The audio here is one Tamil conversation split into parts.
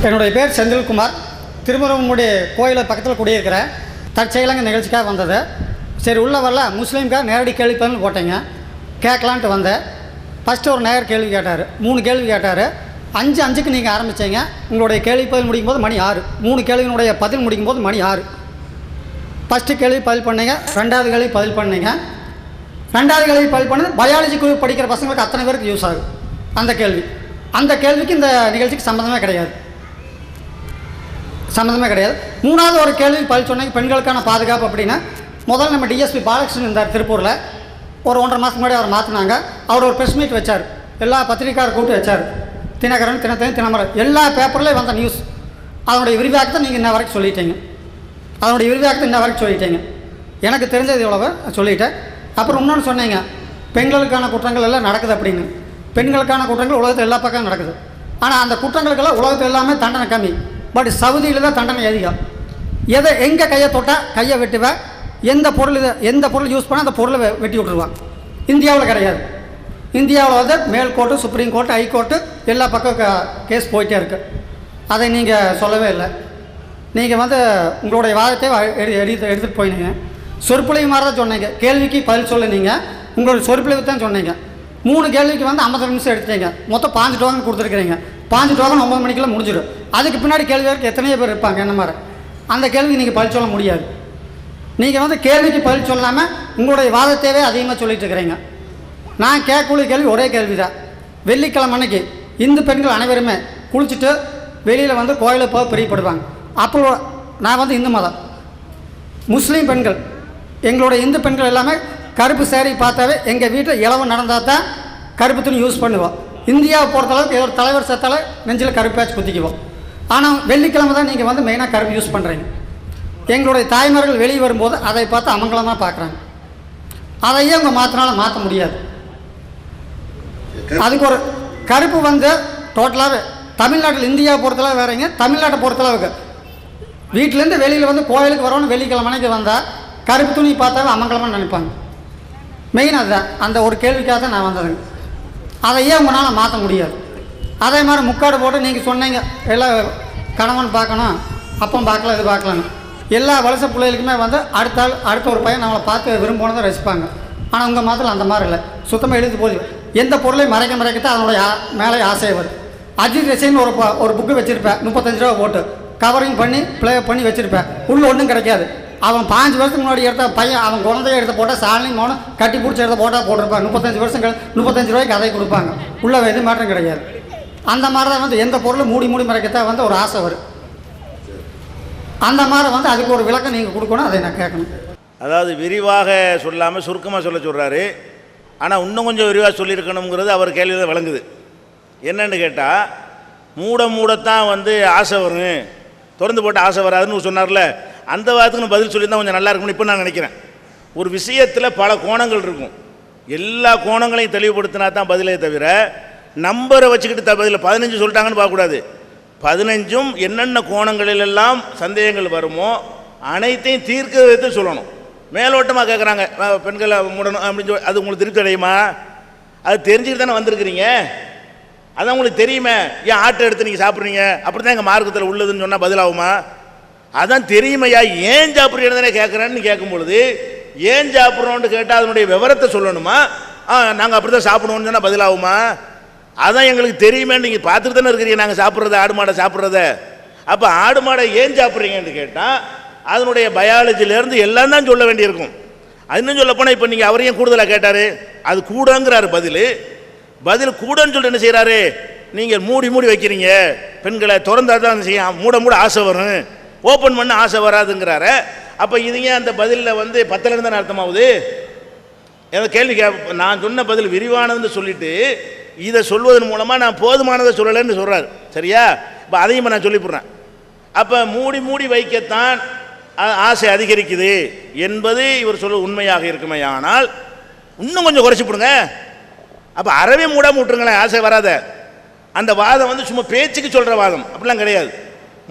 என்னுடைய பேர் செந்தில்குமார். திருமுருகனுடைய கோயிலை பக்கத்தில் குடியிருக்கிறேன். தற்செயலாங்க நிகழ்ச்சிக்காக வந்தது. சரி உள்ளே வரல, முஸ்லீம்காக நேரடி கேள்வி பதில் போட்டேங்க. கேட்கலான்ட்டு வந்தேன். ஃபஸ்ட்டு ஒரு நேயர் கேள்வி கேட்டார், 3 கேள்வி கேட்டார். 5:05க்கு நீங்கள் ஆரம்பித்தீங்க. உங்களுடைய கேள்வி பதில் முடிக்கும் போது மணி 6. 3 கேள்வியினுடைய பதில் முடிக்கும் போது மணி 6. ஃபஸ்ட்டு கேள்வி பதில் பண்ணீங்க, 2வது கேள்வி பதில் பண்ணீங்க. 2வது கேள்வி பதில் பண்ணது பயாலஜி குரூப் படிக்கிற பசங்களுக்கு அத்தனை பேருக்கு யூஸ் ஆகும். அந்த கேள்விக்கு இந்த நிகழ்ச்சிக்கு சம்மந்தமே கிடையாது. 3வது ஒரு கேள்வி பதில் சொன்னீங்க, பெண்களுக்கான பாதுகாப்பு அப்படின்னா. முதல்ல நம்ம டிஎஸ்பி பாலகிருஷ்ணன் இருந்தார் திருப்பூரில். ஒரு 1.5 மாதத்துக்கு முன்னாடி அவர் மாற்றினாங்க. அவர் ஒரு ப்ரெஸ் மீட் வச்சார். எல்லா பத்திரிக்கையாளர் கூப்பிட்டு வச்சார். தினகரன், தினத்தனி, தினமலர் எல்லா பேப்பர்லேயும் வந்த நியூஸ். அதனுடைய விரிவாக்கத்தை நீங்கள் இன்ன வரைக்கும் சொல்லிட்டீங்க. எனக்கு தெரிஞ்சது இவ்வளவு சொல்லிட்டேன். அப்புறம் இன்னொன்று சொன்னீங்க, பெண்களுக்கான குற்றங்கள் எல்லாம் நடக்குது அப்படின்னு. பெண்களுக்கான குற்றங்கள் உலகத்தில் எல்லா பக்கம் நடக்குது. ஆனால் அந்த குற்றங்களுக்கெல்லாம் உலகத்தில் எல்லாமே தண்டனை கம்மி. பட் சவுதியில் தான் தண்டனை அதிகம். எங்கே கையை தொட்டால் கையை வெட்டுவேன், எந்த பொருள் யூஸ் பண்ணால் அந்த பொருளை வெட்டி விட்டுருவான். இந்தியாவில் கிடையாது. இந்தியாவில் வந்து மேல் court, supreme court, high court எல்லா பக்கம் கேஸ் போயிட்டே இருக்குது. அதை நீங்கள் சொல்லவே இல்லை. நீங்கள் வந்து உங்களுடைய வாதத்தை எடுத்துகிட்டு போயினீங்க. சொற்பொழிவு மாதிரி தான் சொன்னீங்க. கேள்விக்கு பதில் சொல்ல நீங்கள் உங்களுடைய சொற்பொழிவு தான் சொன்னீங்க. 3 கேள்விக்கு வந்து 50 நிமிஷம் எடுத்துட்டீங்க. மொத்தம் 5 டோக்கன் கொடுத்துருக்குறீங்க. 5 டோக்கன் 9 மணிக்கெல்லாம் முடிஞ்சிடும். அதுக்கு பின்னாடி கேள்வி வரைக்கும் எத்தனையோ பேர் இருப்பாங்க என்ன மாதிரி. அந்த கேள்விக்கு நீங்கள் பதில் சொல்ல முடியாது. நீங்கள் வந்து கேள்விக்கு பதில் சொல்லாமல் உங்களுடைய வாதத்தையே அதிகமாக சொல்லிட்டு இருக்கிறீங்க. நான் கேட்கக்கூடிய கேள்வி ஒரே கேள்வி தான். வெள்ளிக்கிழமை அன்னைக்கு இந்து பெண்கள் அனைவருமே குளிச்சுட்டு வெளியில் வந்து கோயிலை போக பிரியப்படுவாங்க. அப்போ நான் வந்து இந்து மதம். முஸ்லீம் பெண்கள், எங்களுடைய இந்து பெண்கள் எல்லாமே கருப்பு சேரீ பார்த்தாவே எங்கள் வீட்டில் இளவு நடந்தால் தான் கருப்பு துணி யூஸ் பண்ணுவோம். இந்தியாவை பொறுத்தளவுக்கு ஒரு தலைவர் செத்தால நெஞ்சில் கருப்பாச்சு குத்திக்குவோம். ஆனால் வெள்ளிக்கிழமை தான் நீங்கள் வந்து மெயினாக கருப்பு யூஸ் பண்ணுறீங்க. எங்களுடைய தாய்மார்கள் வெளியே வரும்போது அதை பார்த்து அமங்கலமாக பார்க்குறாங்க. அதையே உங்கள் மாற்ற முடியாது. அதுக்கு ஒரு கருப்பு வந்து டோட்டலாகவே தமிழ்நாட்டில், இந்தியாவை பொறுத்தளவு வேறங்க. தமிழ்நாட்டை பொறுத்தளவுக்கு வீட்டிலேருந்து வெளியில் வந்து கோயிலுக்கு வரணும்னு வெள்ளிக்கிழமை அன்னைக்கு வந்தால் கருப்பு துணி பார்த்தாவே அமங்கலமாக நினைப்பாங்க. மெயின் அதுதான். அந்த ஒரு கேள்விக்காக தான் நான் வந்ததுங்க. அதையே உங்களால் மாற்ற முடியாது. அதே மாதிரி முக்காடு போட்டு நீங்கள் சொன்னீங்க, எல்லாம் கணவன் பார்க்கணும், அப்பம் பார்க்கலாம், இது பார்க்கலான்னு. எல்லா வலச பிள்ளைகளுக்குமே வந்து அடுத்த ஒரு பையன் நம்மளை பார்த்து விரும்பினதை ரசிப்பாங்க. ஆனால் உங்கள் மாதத்தில் அந்த மாதிரி இல்லை. சுத்தமாக எழுதி போகுது. எந்த பொருளையும் மறைக்கத்தான் அதனுடைய மேலே ஆசையை வருது. அஜித் ரசின்னு ஒரு புக்கு வச்சுருப்பேன், 35 ரூபா போட்டு கவரிங் பண்ணி ப்ளே பண்ணி வச்சுருப்பேன். உள்ளே ஒன்றும் கிடைக்காது. அவன் 5 வருஷத்துக்கு முன்னாடி எடுத்த பையன், அவன் குழந்தைய எடுத்து போட்டால் சாலினி மௌனம் கட்டி பிடிச்சி எடுத்த போட்டால் போட்டிருப்பாங்க. 35 வருஷம் 35 ரூபாய்க்கு அதை கொடுப்பாங்க. உள்ளே எதுவும் மாற்றம் கிடையாது. அந்த மாதிரி தான் வந்து எந்த பொருளும் மூடி மறைக்கத்தான் வந்து ஒரு ஆசை வரும். அந்த மாதிரி வந்து அதுக்கு ஒரு விளக்கம் நீங்கள் கொடுக்கணும். அதை நான் கேட்கணும். அதாவது விரிவாக சொல்லாமல் சுருக்கமாக சொல்கிறாரு. ஆனால் இன்னும் கொஞ்சம் விரிவாக சொல்லியிருக்கணுங்கிறது அவர் கேள்வியில் விளங்குது. என்னென்னு கேட்டால், மூடத்தான் வந்து ஆசை வரும், திறந்து போட்டு ஆசை வராதுன்னு சொன்னார்ல, அந்த வாரத்துக்கு பதில் சொல்லியிருந்தால் கொஞ்சம் நல்லா இருக்கும்னு இப்போ நான் நினைக்கிறேன். ஒரு விஷயத்தில் பல கோணங்கள் இருக்கும். எல்லா கோணங்களையும் தெளிவுபடுத்தினா தான் பதிலே தவிர நம்பரை வச்சுக்கிட்டு பதில் 15 சொல்லிட்டாங்கன்னு பார்க்கக்கூடாது. 15ம் என்னென்ன கோணங்களிலெல்லாம் சந்தேகங்கள் வருமோ அனைத்தையும் தீர்க்க வைத்து சொல்லணும். மேலோட்டமாக கேட்குறாங்க, பெண்களை மூடணும் அப்படின்னு சொல்லி, அது உங்களுக்கு திருப்தி அடையுமா? அது தெரிஞ்சுக்கிட்டு தானே வந்திருக்கிறீங்க. அதான் உங்களுக்கு தெரியுமே. ஏன் ஆட்டை எடுத்து நீங்கள் சாப்பிட்றீங்க, அப்படி தான் எங்கள் மார்க்கத்தில் உள்ளதுன்னு சொன்னால் பதிலாகுமா? அதான் தெரியுமையா, ஏன் சாப்பிட்றீங்கன்னு தானே கேட்குறேன்னு கேட்கும்பொழுது, ஏன் சாப்பிட்றோன்னு கேட்டால் அதனுடைய விவரத்தை சொல்லணுமா? நாங்கள் அப்படி தான் சாப்பிடுவோம்னு சொன்னால் பதிலாகுமா? அதான் எங்களுக்கு தெரியுமே, நீங்கள் பார்த்துட்டு தானே இருக்கிறீங்க நாங்கள் சாப்பிட்றத, ஆடு மாடை சாப்பிட்றத. அப்போ ஆடு மாடை ஏன் சாப்பிட்றீங்கன்னு கேட்டால் அதனுடைய பயாலஜிலேருந்து எல்லாம் தான் சொல்ல வேண்டியிருக்கும். அது இன்னும் சொல்ல போனால், இப்போ நீங்கள் அவரையும் கூடுதலாக கேட்டார், அது கூடங்கிறாரு பதில் கூடன்னு சொல்லிட்டு என்ன செய்கிறாரு, நீங்கள் மூடி வைக்கிறீங்க பெண்களை, திறந்தா தான் செய்யும், மூட ஆசை வரும், ஓப்பன் பண்ண ஆசை வராதுங்கிறாரு. அப்போ இதுங்க அந்த பதிலில் வந்து 10லேருந்து தானே அர்த்தமாகுது. ஏதாவது கேள்வி நான் சொன்ன பதில் விரிவானதுன்னு சொல்லிட்டு இதை சொல்வதன் மூலமாக நான் போதுமானதை சொல்லலைன்னு சொல்கிறார். சரியா? இப்போ அதையும் நான் சொல்லிவிட்றேன். அப்போ மூடி வைக்கத்தான் ஆசை அதிகரிக்குது என்பது இவர் சொல்ல உண்மையாக இருக்குமே. ஆனால் இன்னும் கொஞ்சம் குறைச்சி போடுங்க. அப்போ அறவே மூடாமல் விட்டுருங்களேன், ஆசை வராத. அந்த வாதம் வந்து சும்மா பேச்சுக்கு சொல்கிற வாதம் அப்படிலாம் கிடையாது.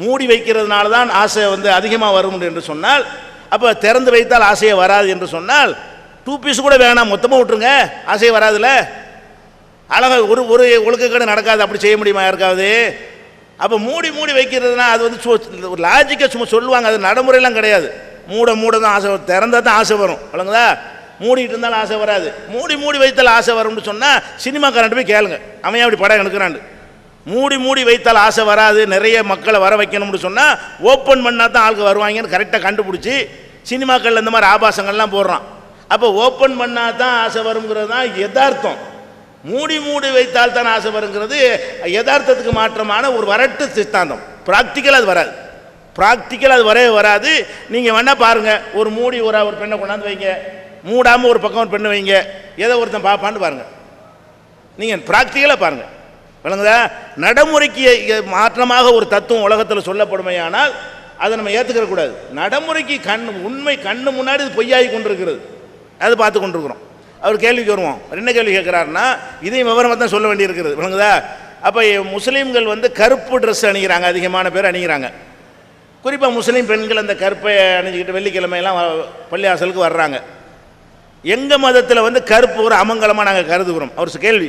மூடி வைக்கிறதுனால தான் ஆசை வந்து அதிகமாக வரும் என்று சொன்னால், அப்போ திறந்து வைத்தால் ஆசையே வராது என்று சொன்னால் 2 பீஸ் கூட வேணாம், மொத்தமாக விட்டுருங்க, ஆசையே வராதுல்ல. அழகாக ஒரு ஒழுக்கக்கேடு நடக்காது. அப்படி செய்ய முடியுமா யாருக்காவது? அப்போ மூடி மூடி வைக்கிறதுனா அது வந்து ஒரு லாஜிக்கை சும்மா சொல்லுவாங்க, அது நடைமுறையெல்லாம் கிடையாது. மூட தான் ஆசை, திறந்தால் தான் ஆசை வரும், வழங்குதா? மூடிட்டு இருந்தாலும் ஆசை வராது. மூடி மூடி வைத்தால் ஆசை வரும்னு சொன்னால் சினிமாக்காரன்ட்டு போய் கேளுங்க, அவன் அப்படி படம் எடுக்கிறான்னு. மூடி மூடி வைத்தால் ஆசை வராது, நிறைய மக்களை வர வைக்கணும்னு சொன்னால் ஓப்பன் பண்ணால் தான் ஆளுக்கு வருவாங்கன்னு கரெக்டாக கண்டுபிடிச்சி சினிமாக்களில் இந்த மாதிரி ஆபாசங்கள்லாம் போடுறான். அப்போ ஓப்பன் பண்ணால் தான் ஆசை வருங்கிறது தான் யதார்த்தம். மூடி மூடி வைத்தால் தான் ஆசை வருங்கிறது யதார்த்தத்துக்கு மாற்றமான ஒரு வரட்டு சித்தாந்தம். ப்ராக்டிக்கல் அது வராது, ப்ராக்டிக்கல் அது வரவே வராது. நீங்கள் வேணால் பாருங்கள், ஒரு மூடி ஒரு பெண்ணை கொண்டாந்து வைங்க, மூடாமல் ஒரு பக்கம் ஒரு பெண்ணை வைங்க, ஏதோ ஒருத்தன் பார்ப்பான்னு பாருங்கள். நீங்கள் ப்ராக்டிக்கலாக பாருங்கள், விளங்குதா? நடைமுறைக்கு மாற்றமாக ஒரு தத்துவம் உலகத்தில் சொல்லப்படுமையானால் அதை நம்ம ஏற்றுக்கிற கூடாது. நடைமுறைக்கு உண்மை கண்ணு முன்னாடி இது பொய்யாகி கொண்டிருக்கிறது, அது பார்த்து கொண்டிருக்கிறோம். அவர் கேள்விக்கு வருவோம், என்ன கேள்வி கேட்குறாருன்னா இதையும் விவரமாக தான் சொல்ல வேண்டியிருக்கிறது, விளங்குதா? அப்போ முஸ்லீம்கள் வந்து கருப்பு ட்ரெஸ் அணிகிறாங்க, அதிகமான பேர் அணிகிறாங்க. குறிப்பாக முஸ்லீம் பெண்கள் அந்த கருப்பை அணிஞ்சிக்கிட்டு வெள்ளிக்கிழமையெல்லாம் பள்ளிவாசலுக்கு வர்றாங்க. எங்கள் மதத்தில் வந்து கருப்பு ஒரு அமங்கலமாக நாங்கள் கருதுகிறோம். அவர் கேள்வி.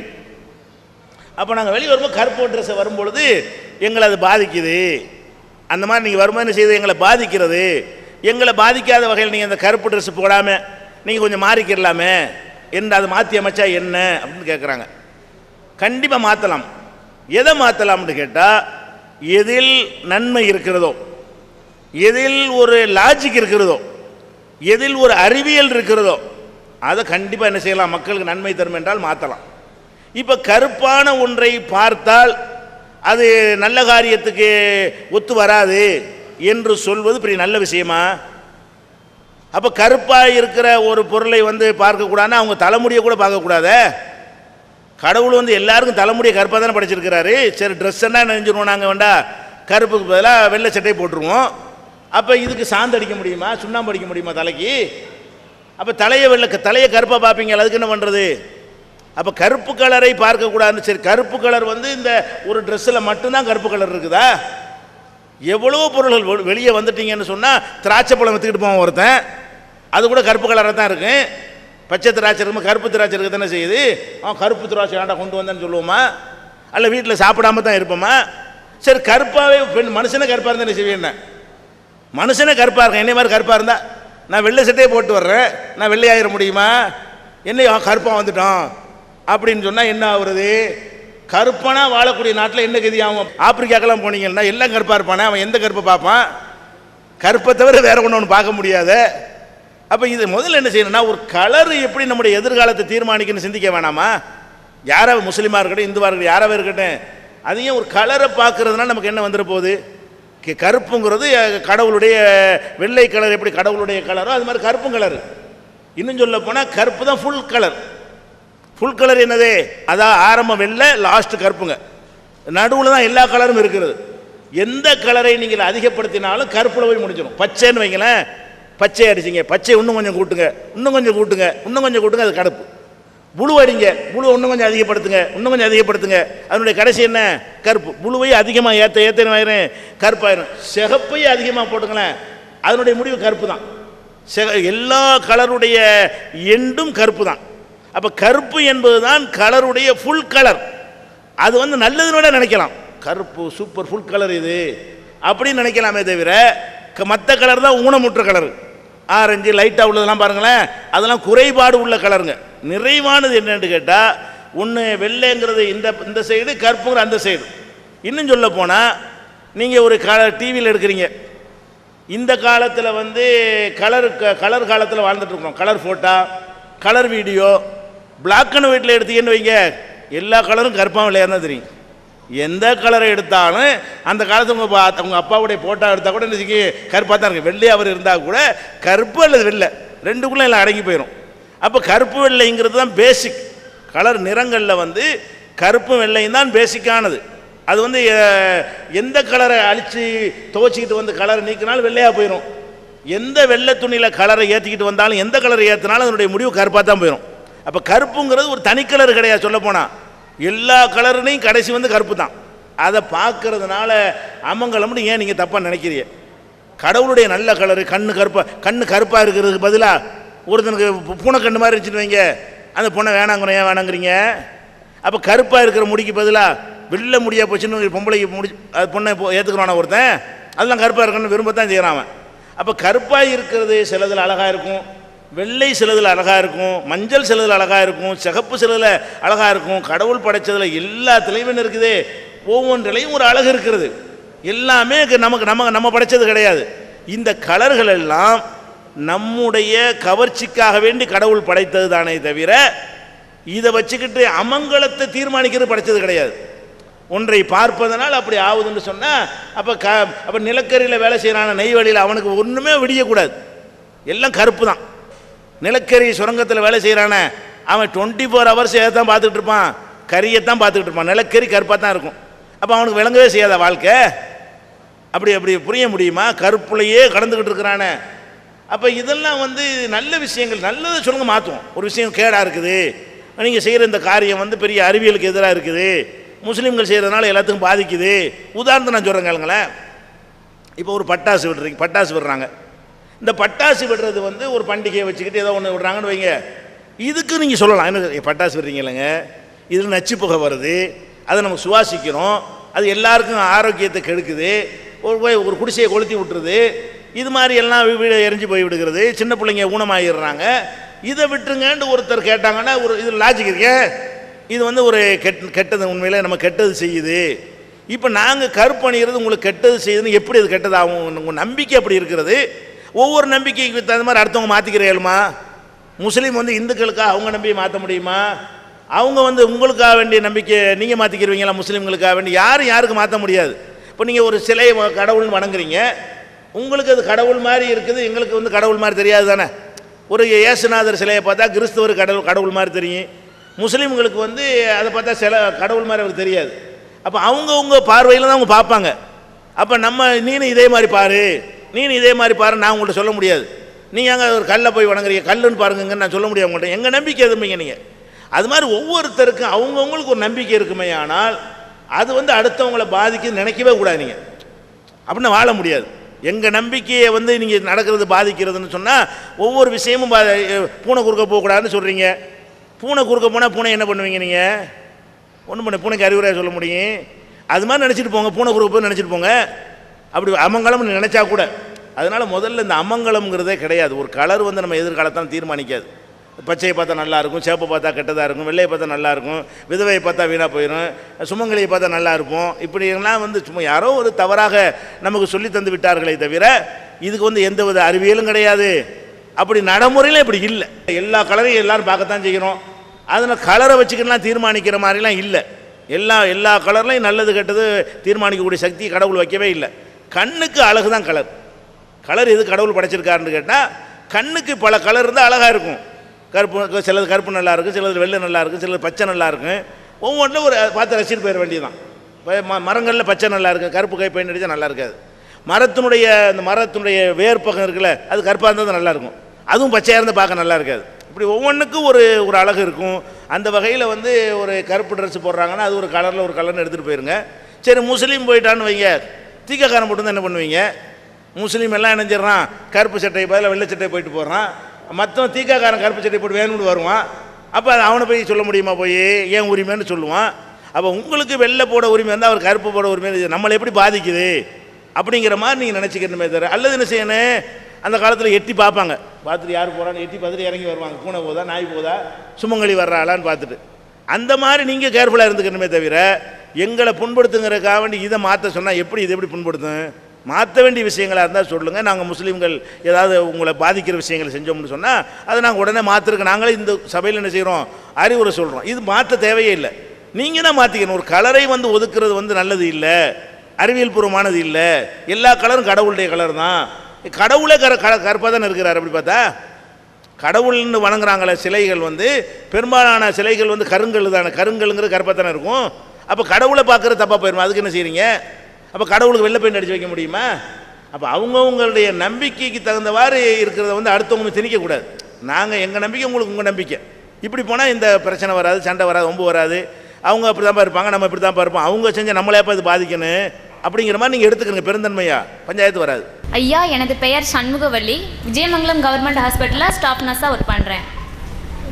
அப்போ நாங்கள் வெளியே வரும்போது கருப்பு ட்ரெஸ்ஸை வரும்பொழுது எங்களை அது பாதிக்குது, அந்த மாதிரி நீங்கள் வரும்போது என்ன செய்யுது, எங்களை பாதிக்கிறது. எங்களை பாதிக்காத வகையில் நீங்கள் அந்த கருப்பு ட்ரெஸ் போடாமல் நீங்கள் கொஞ்சம் மாறிக்கிறலாமே என்று அதை மாற்றி அமைச்சா என்ன அப்படின்னு கேட்குறாங்க. கண்டிப்பாக மாற்றலாம். எதை மாற்றலாம்னு கேட்டால், எதில் நன்மை இருக்கிறதோ, எதில் ஒரு லாஜிக் இருக்கிறதோ, எதில் ஒரு அறிவியல் இருக்கிறதோ அதை கண்டிப்பாக என்ன செய்யலாம், மக்களுக்கு நன்மை தரும் என்றால் மாற்றலாம். இப்போ கருப்பான ஒன்றை பார்த்தால் அது நல்ல காரியத்துக்கு ஒத்து வராது என்று சொல்வது பெரிய நல்ல விஷயமா? அப்போ கருப்பாக இருக்கிற ஒரு பொருளை வந்து பார்க்கக்கூடாதுன்னா அவங்க தலைமுடியை கூட பார்க்கக்கூடாத? கடவுள் வந்து எல்லாருக்கும் தலைமுடியை கருப்பாக தானே படைச்சிருக்கிறாரு. சரி, ட்ரெஸ் என்ன நினைஞ்சிருவோம் நாங்கள், வேண்டா கருப்புக்கு பதிலாக வெள்ளை சட்டை போட்டுருவோம். அப்போ இதுக்கு சாந்து அடிக்க முடியுமா, சுண்ணாம்பு அடிக்க முடியுமா தலைக்கு? அப்போ தலையை கருப்பாக பார்ப்பீங்க, அதுக்கு என்ன பண்ணுறது? அப்போ கருப்பு கலரை பார்க்கக்கூடாதுன்னு. சரி, கருப்பு கலர் வந்து இந்த ஒரு ட்ரெஸ்ஸில் மட்டும்தான் கருப்பு கலர் இருக்குதா? எவ்வளோ பொருள்கள் வெளியே வந்துட்டீங்கன்னு சொன்னால் திராட்சை பழம் விற்றுக்கிட்டு போவோம் ஒருத்தன், அது கூட கருப்பு கலராக தான் இருக்கு. பச்சை திராட்சை இருக்கும்போது கருப்பு திராட்சை இருக்க தானே செய்யுது. கருப்பு திராட்சை ஏன்டா கொண்டு வந்தேன்னு சொல்லுவோமா? அல்ல வீட்டில் சாப்பிடாம தான் இருப்போமா? சரி, கருப்பாகவே மனுஷனே கருப்பாக இருந்தால் என்ன செய்வேன்? மனுஷனே கருப்பாக இருக்கேன், என்னை மாதிரி கருப்பாக இருந்தால் நான் வெள்ளை சட்டையே போட்டு வர்றேன், நான் வெள்ளையாயிட முடியுமா? என்ன கருப்பாக வந்துட்டோம் அப்படின்னு சொன்னால் என்ன ஆகுறது? கருப்பனா வாழக்கூடிய நாட்டில் என்ன கதி ஆகும்? ஆப்பிரிக்காக்கெல்லாம் போனீங்கன்னா எல்லாம் கருப்பாக இருப்பானே, அவன் எந்த கருப்பை பார்ப்பான்? கருப்பை தவிர வேற ஒன்று பார்க்க முடியாது. அப்போ இது முதல்ல என்ன செய்யணும்னா, ஒரு கலர் எப்படி நம்முடைய எதிர்காலத்தை தீர்மானிக்கணும்னு சிந்திக்க வேணாமா? யாராவது முஸ்லீமாக இருக்கட்டும், இந்துவாக இருக்கட்டும், யாராவது இருக்கட்டும், அதையும் ஒரு கலரை பார்க்கறதுனால நமக்கு என்ன வந்துட போகுது? கருப்புங்கிறது கடவுளுடைய, வெள்ளை கலர் எப்படி கடவுளுடைய கலரோ அது மாதிரி கருப்பும் கலர். இன்னும் சொல்ல போனால் கருப்பு தான் ஃபுல் கலர். ஃபுல் கலர் என்னது? அதான் ஆரம்பம் வெள்ளை, லாஸ்ட் கருப்புங்க. நடுவில் தான் எல்லா கலரும் இருக்கிறது. எந்த கலரை நீங்கள் அதிகப்படுத்தினாலும் கருப்பில் போய் முடிஞ்சிடும். பச்சைன்னு வைங்களேன், பச்சை அடிச்சிங்க, பச்சை இன்னும் கொஞ்சம் கூட்டுங்க, இன்னும் கொஞ்சம் கூட்டுங்க, இன்னும் கொஞ்சம் கூட்டுங்க, அது கருப்பு. புழு அடிங்க, புழு இன்னும் கொஞ்சம் அதிகப்படுத்துங்க, இன்னும் கொஞ்சம் அதிகப்படுத்துங்க, அதனுடைய கடைசி என்ன? கருப்பு. புழுவை அதிகமாக ஏற்றமாயிரும், கருப்பாயிரும். சிகப்பையை அதிகமாக போட்டுங்களேன், அதனுடைய முடிவு கருப்பு தான். எல்லா கலருடைய எண்டும் கருப்பு தான். அப்போ கருப்பு என்பது தான் கலருடைய ஃபுல் கலர். அது வந்து நல்லதுன்னு விட நினைக்கலாம், கருப்பு சூப்பர் ஃபுல் கலர் இது அப்படின்னு நினைக்கலாமே தவிர, மற்ற கலர் தான் ஊனமுற்ற கலர். ஆரஞ்சு லைட்டாக உள்ளதெல்லாம் பாருங்களேன், அதெல்லாம் குறைபாடு உள்ள கலருங்க. நிறைவானது என்னன்னு கேட்டால், ஒன்று வெள்ளைங்கிறது இந்த சைடு, கருப்புங்கிற அந்த சைடு. இன்னும் சொல்ல போனால், நீங்கள் ஒரு டிவியில் எடுக்கிறீங்க, இந்த காலத்தில் வந்து கலர் காலத்தில் வாழ்ந்துட்டு இருக்கோம். Colour photo, colour video, black and ஒயிட்டில் எடுத்தீங்கன்னு வைங்க, எல்லா கலரும் கருப்பாக வெள்ளையாக தான் தெரியும். எந்த கலரை எடுத்தாலும் அந்த காலத்தில் உங்கள் அப்பாவுடைய ஃபோட்டோ எடுத்தால் கூட என்ன கருப்பாக தான் இருக்குது. வெள்ளை அவர் இருந்தால் கூட கருப்பு அல்லது வெள்ளை ரெண்டுக்குள்ளே எல்லாம் அடங்கி போயிடும். அப்போ கருப்பு வெள்ளைங்கிறது தான் பேசிக் கலர். நிறங்களில் வந்து கருப்பு வெள்ளையும் தான் பேசிக்கானது. அது வந்து எந்த கலரை அழித்து துவச்சிக்கிட்டு வந்து கலரை நீக்கினாலும் வெள்ளையாக போயிடும். எந்த வெள்ளை துணியில் கலரை ஏற்றிக்கிட்டு வந்தாலும், எந்த கலரை ஏற்றினாலும் அதனுடைய முடிவு கருப்பாக தான் போயிடும். அப்போ கருப்புங்கிறது ஒரு தனி கலர் கிடையாது. சொல்லப்போனால் எல்லா கலர்லையும் கடைசி வந்து கருப்பு தான். அதை பார்க்கறதுனால அமங்கலம்னு ஏன் நீங்கள் தப்பாக நினைக்கிறீங்க? கடவுளுடைய நல்ல கலரு கண்ணு கருப்பாக இருக்கிறதுக்கு பதிலாக ஒருத்தனுக்கு பூனை கண்ணு மாதிரி இருந்துச்சுன்னு வைங்க, அந்த பொண்ணை வேணாங்கிறோம். ஏன் வேணாங்கிறீங்க? அப்போ கருப்பாக இருக்கிற முடிக்கு பதிலாக வெள்ளை முடியா போச்சுன்னு பொம்பளைக்கு அது பொண்ணை ஏற்றுக்கிறான ஒருத்தன், அதெல்லாம் கருப்பாக இருக்குன்னு விரும்பத்தான் செய்கிறான் அவன். அப்போ கருப்பாக இருக்கிறது சிலதில் அழகாக இருக்கும், வெள்ளை சிலதில் அழகாக இருக்கும், மஞ்சள் சிலதில் அழகாக இருக்கும், சிகப்பு சிலதில் அழகாக இருக்கும். கடவுள் படைச்சதில் எல்லாத்துலேயுமே இருக்குது, ஒவ்வொன்றிலையும் ஒரு அழகு இருக்கிறது. எல்லாமே நம்ம படைச்சது கிடையாது. இந்த கலர்கள் எல்லாம் நம்முடைய கவர்ச்சிக்காக வேண்டி கடவுள் படைத்தது தானே தவிர இதை வச்சுக்கிட்டு அமங்கலத்தை தீர்மானிக்கிறது படைச்சது கிடையாது. ஒன்றை பார்ப்பதனால் அப்படி ஆகுதுன்னு சொன்னால் அப்போ நிலக்கரியில் வேலை செய்கிறான நெய்வேலியில் அவனுக்கு ஒன்றுமே விடியக்கூடாது, எல்லாம் கருப்பு தான். நிலக்கரி சுரங்கத்தில் வேலை செய்கிறான அவன் 24 ஹவர்ஸ் எதை தான் பார்த்துக்கிட்டு இருப்பான், கரியைத்தான் பார்த்துக்கிட்டு இருப்பான். நிலக்கரி கருப்பாக தான் இருக்கும். அப்போ அவனுக்கு விளங்கவே செய்யாத வாழ்க்கை. அப்படி புரிய முடியுமா? கருப்புலையே கடந்துக்கிட்டு இருக்கிறானே. அப்போ இதெல்லாம் நல்ல விஷயங்கள், நல்லதை சொல்லுங்க, மாற்றுவோம். ஒரு விஷயம் கேடாக இருக்குது, நீங்கள் செய்கிற இந்த காரியம் பெரிய அறிவியலுக்கு எதிராக இருக்குது, முஸ்லீம்கள் செய்கிறதுனால எல்லாத்துக்கும் பாதிக்குது. உதாரணத்தை நான் சொல்கிறேன் கேளுங்களேன். இப்போ ஒரு பட்டாசு விடுறாங்க. இந்த பட்டாசு விடுறது ஒரு பண்டிகையை வச்சுக்கிட்டு ஏதோ ஒன்று விடுறாங்கன்னு வைங்க. இதுக்கு நீங்கள் சொல்லலாம், என்ன பட்டாசு விடுறீங்க இல்லைங்க, இதில் நச்சு புகை வருது, அதை நம்ம சுவாசிக்கிறோம், அது எல்லாருக்கும் ஆரோக்கியத்தை கெடுக்குது, ஒரு குடிசையை கொளுத்தி விட்டுருது, இது மாதிரி எல்லாம் வீடு எரிஞ்சு போய் விடுகிறது, சின்ன பிள்ளைங்க ஊனமாகிடுறாங்க, இதை விட்டுருங்கன்னு ஒருத்தர் கேட்டாங்கன்னா ஒரு இதில் லாஜிக் இருக்கு. இது ஒரு கெட்டது, உண்மையில் நம்ம கெட்டது செய்யுது. இப்போ நாங்கள் கருப்பணிகிறது உங்களுக்கு கெட்டது செய்யுதுன்னு எப்படி அது கெட்டதாகும்? உங்கள் நம்பிக்கை அப்படி இருக்கிறது. ஒவ்வொரு நம்பிக்கைக்கு தகுந்த மாதிரி அடுத்தவங்க மாற்றிக்கிற இயலுமா? முஸ்லீம் இந்துக்களுக்காக அவங்க நம்பிக்கை மாற்ற முடியுமா? அவங்க உங்களுக்காக வேண்டிய நம்பிக்கை நீங்கள் மாற்றிக்கிடுவீங்களா? முஸ்லீம்களுக்காக வேண்டி யாருக்கு மாற்ற முடியாது. இப்போ நீங்கள் ஒரு சிலையை கடவுள்னு வணங்குறீங்க, உங்களுக்கு அது கடவுள் மாதிரி இருக்குது, எங்களுக்கு கடவுள் மாதிரி தெரியாது தானே. ஒரு இயேசுநாதர் சிலையை பார்த்தா கிறிஸ்தவர் கடவுள் மாதிரி தெரியும், முஸ்லீம்களுக்கு அதை பார்த்தா சில கடவுள் மாதிரி அவருக்கு தெரியாது. அப்போ அவங்கவுங்க பார்வையில் தான் அவங்க பார்ப்பாங்க. அப்போ நீனும் இதே மாதிரி பாரு, இதே மாதிரி பாரு, நான் உங்கள்கிட்ட சொல்ல முடியாது. நீங்கள் அங்கே ஒரு கல்லை போய் வணங்குறீங்க, கல்லுன்னு பாருங்கன்னு நான் சொல்ல முடியாது உங்கள்கிட்ட. எங்கள் நம்பிக்கை எதுவுமே நீங்கள். அது மாதிரி ஒவ்வொருத்தருக்கும் அவங்கவுங்களுக்கு ஒரு நம்பிக்கை இருக்குமே, ஆனால் அது அடுத்தவங்களை பாதிக்க நினைக்கவே கூடாது. நீங்கள் அப்படின்னு வாழ முடியாது. எங்கள் நம்பிக்கையை நீங்கள் நடக்கிறது பாதிக்கிறதுன்னு சொன்னால் ஒவ்வொரு விஷயமும் பூனை குறுக்க போகக்கூடாதுன்னு சொல்கிறீங்க. பூனை குறுக்க போனால் பூனை என்ன பண்ணுவீங்க? நீங்கள் ஒன்றும் பண்ண பூனைக்கு அறிவுரையாக சொல்ல முடியும். அது மாதிரி நினச்சிட்டு போங்க, பூனை குறுக்க போய் நினச்சிட்டு போங்க. அப்படி அமங்கலம்னு நினச்சா கூட. அதனால் முதல்ல இந்த அமங்கலம்ங்கிறதே கிடையாது. ஒரு கலர் நம்ம எதிர்காலத்தான் தீர்மானிக்காது. பச்சையை பார்த்தா நல்லாயிருக்கும், சேப்பை பார்த்தா கெட்டதாக இருக்கும், வெள்ளையை பார்த்தா நல்லாயிருக்கும், விதவையை பார்த்தா வீணாக போயிடும், சுமங்கலியை பார்த்தா நல்லா இருப்போம். இப்படியெல்லாம் சும்மா யாரோ ஒரு தவறாக நமக்கு சொல்லி தந்து விட்டார்களே தவிர இதுக்கு எந்த வித அறிவியலும் கிடையாது. அப்படி நடைமுறையில் இப்படி இல்லை. எல்லா கலரையும் எல்லோரும் பார்க்கத்தான் செய்கிறோம். அதில் கலரை வச்சுக்கலாம் தீர்மானிக்கிற மாதிரிலாம் இல்லை. எல்லா கலர்லையும் நல்லது கெட்டது தீர்மானிக்கக்கூடிய சக்தி கடவுள் வைக்கவே இல்லை. கண்ணுக்கு அழகு தான் கலர் எது கடவுள் படைச்சிருக்காருன்னு கேட்டால், கண்ணுக்கு பல கலர் இருந்தால் அழகாக இருக்கும். கருப்பு, சிலது கருப்பு நல்லா இருக்கும், சிலது வெள்ளை நல்லா இருக்கும், சிலது பச்சை நல்லா இருக்கும். ஒவ்வொன்றில் ஒரு பார்த்து ரசிட்டு போயிட வேண்டியதுதான். மரங்களில் பச்சை நல்லா இருக்குது, கருப்பு கை பெயிண்ட் அடித்தா நல்லா இருக்காது. மரத்தினுடைய வேர்ப்பகம் இருக்குல்ல, அது கருப்பாக இருந்தால் நல்லா இருக்கும், அதுவும் பச்சையாக இருந்தால் பார்க்க நல்லா இருக்காது. இப்படி ஒவ்வொன்றுக்கும் ஒரு அழகு இருக்கும். அந்த வகையில் ஒரு கருப்பு ட்ரெஸ் போடுறாங்கன்னா அது ஒரு கலரில் ஒரு கலர்னு எடுத்துகிட்டு போயிருங்க. சரி, முஸ்லீம் போயிட்டான்னு வைங்க, தீக்காக்காரன் போட்டு தான் என்ன பண்ணுவீங்க? முஸ்லீம் எல்லாம் நினைச்சிடறான் கருப்பு சட்டையை பதில் வெள்ளை சட்டையை போயிட்டு போடுறான், மற்றவன் தீக்காக்காரன் கருப்பு சட்டை போட்டு வேணும்னு வருவான். அப்போ அவனை போய் சொல்ல முடியுமா? போய் ஏன் உரிமைன்னு சொல்லுவான். அப்போ உங்களுக்கு வெள்ளை போட உரிமை இருந்தால் அவர் கருப்பு போட உரிமை நம்மளை எப்படி பாதிக்குது அப்படிங்கிற மாதிரி நீங்கள் நினச்சிக்கணுமே தவிர, அல்லது என்ன செய்யணும், அந்த காலத்தில் எட்டி பார்ப்பாங்க, பார்த்துட்டு யார் போகிறான்னு எட்டி பார்த்துட்டு இறங்கி வருவாங்க. பூனை போதா, நாய் போதா, சுமங்கலி வர்றாளான்னு பார்த்துட்டு. அந்த மாதிரி நீங்கள் கேர்ஃபுல்லாக இருந்துக்கணுமே தவிர, எங்களை புண்படுத்துங்கிறதுக்காக வேண்டி இதை மாற்ற சொன்னால் இது எப்படி புண்படுத்தும்? மாற்ற வேண்டிய விஷயங்களாக இருந்தால் சொல்லுங்கள். நாங்கள் முஸ்லீம்கள் ஏதாவது உங்களை பாதிக்கிற விஷயங்களை செஞ்சோம்னு சொன்னால் அதை நாங்கள் உடனே மாற்றுறதுக்கு நாங்களே இந்த சபையில் என்ன செய்கிறோம், அறிவுரை சொல்கிறோம். இது மாற்ற தேவையே இல்லை, நீங்கள் தான் மாற்றிக்கணும். ஒரு கலரை ஒதுக்குறது நல்லது இல்லை, அறிவியல் பூர்வமானது இல்லை. எல்லா கலரும் கடவுளுடைய கலர் தான். கடவுளே கருப்பாக தானே இருக்கிறார். அப்படி பார்த்தா கடவுள்னு வணங்குறாங்களே சிலைகள் பெரும்பாலான சிலைகள் கருங்கல் தானே. கருங்கல்ங்கிறது கருப்பாக தானே இருக்கும். அப்போ கடவுளை பார்க்குறது தப்பாக போயிடுமா? அதுக்கு என்ன செய்கிறீங்க? அப்போ கடவுளுக்கு வெள்ளை பெயிண்ட் அடித்து வைக்க முடியுமா? அப்போ அவங்கவுங்களுடைய நம்பிக்கைக்கு தகுந்தவாறு இருக்கிறத அடுத்தவங்க திணிக்கக்கூடாது. நாங்கள் எங்கள் நம்பிக்கை, உங்களுக்கு உங்கள் நம்பிக்கை. இப்படி போனால் இந்த பிரச்சனை வராது, சண்டை வராது, ஒம்பு வராது. அவங்க அப்படி தான் இருப்பாங்க, நம்ம இப்படி தான் இருப்போம். அவங்க செஞ்ச நம்மளேப்பா இது பாதிக்கணும் அப்படிங்கிற மாதிரி நீங்கள் எடுத்துக்கங்க. பெருந்தன்மையா பஞ்சாயத்து வராது. ஐயா, எனது பெயர் சண்முகவல்லி. விஜயமங்கலம் கவர்மெண்ட் ஹாஸ்பிட்டலில் ஸ்டாஃப் நர்ஸாக ஒர்க் பண்ணுறேன்.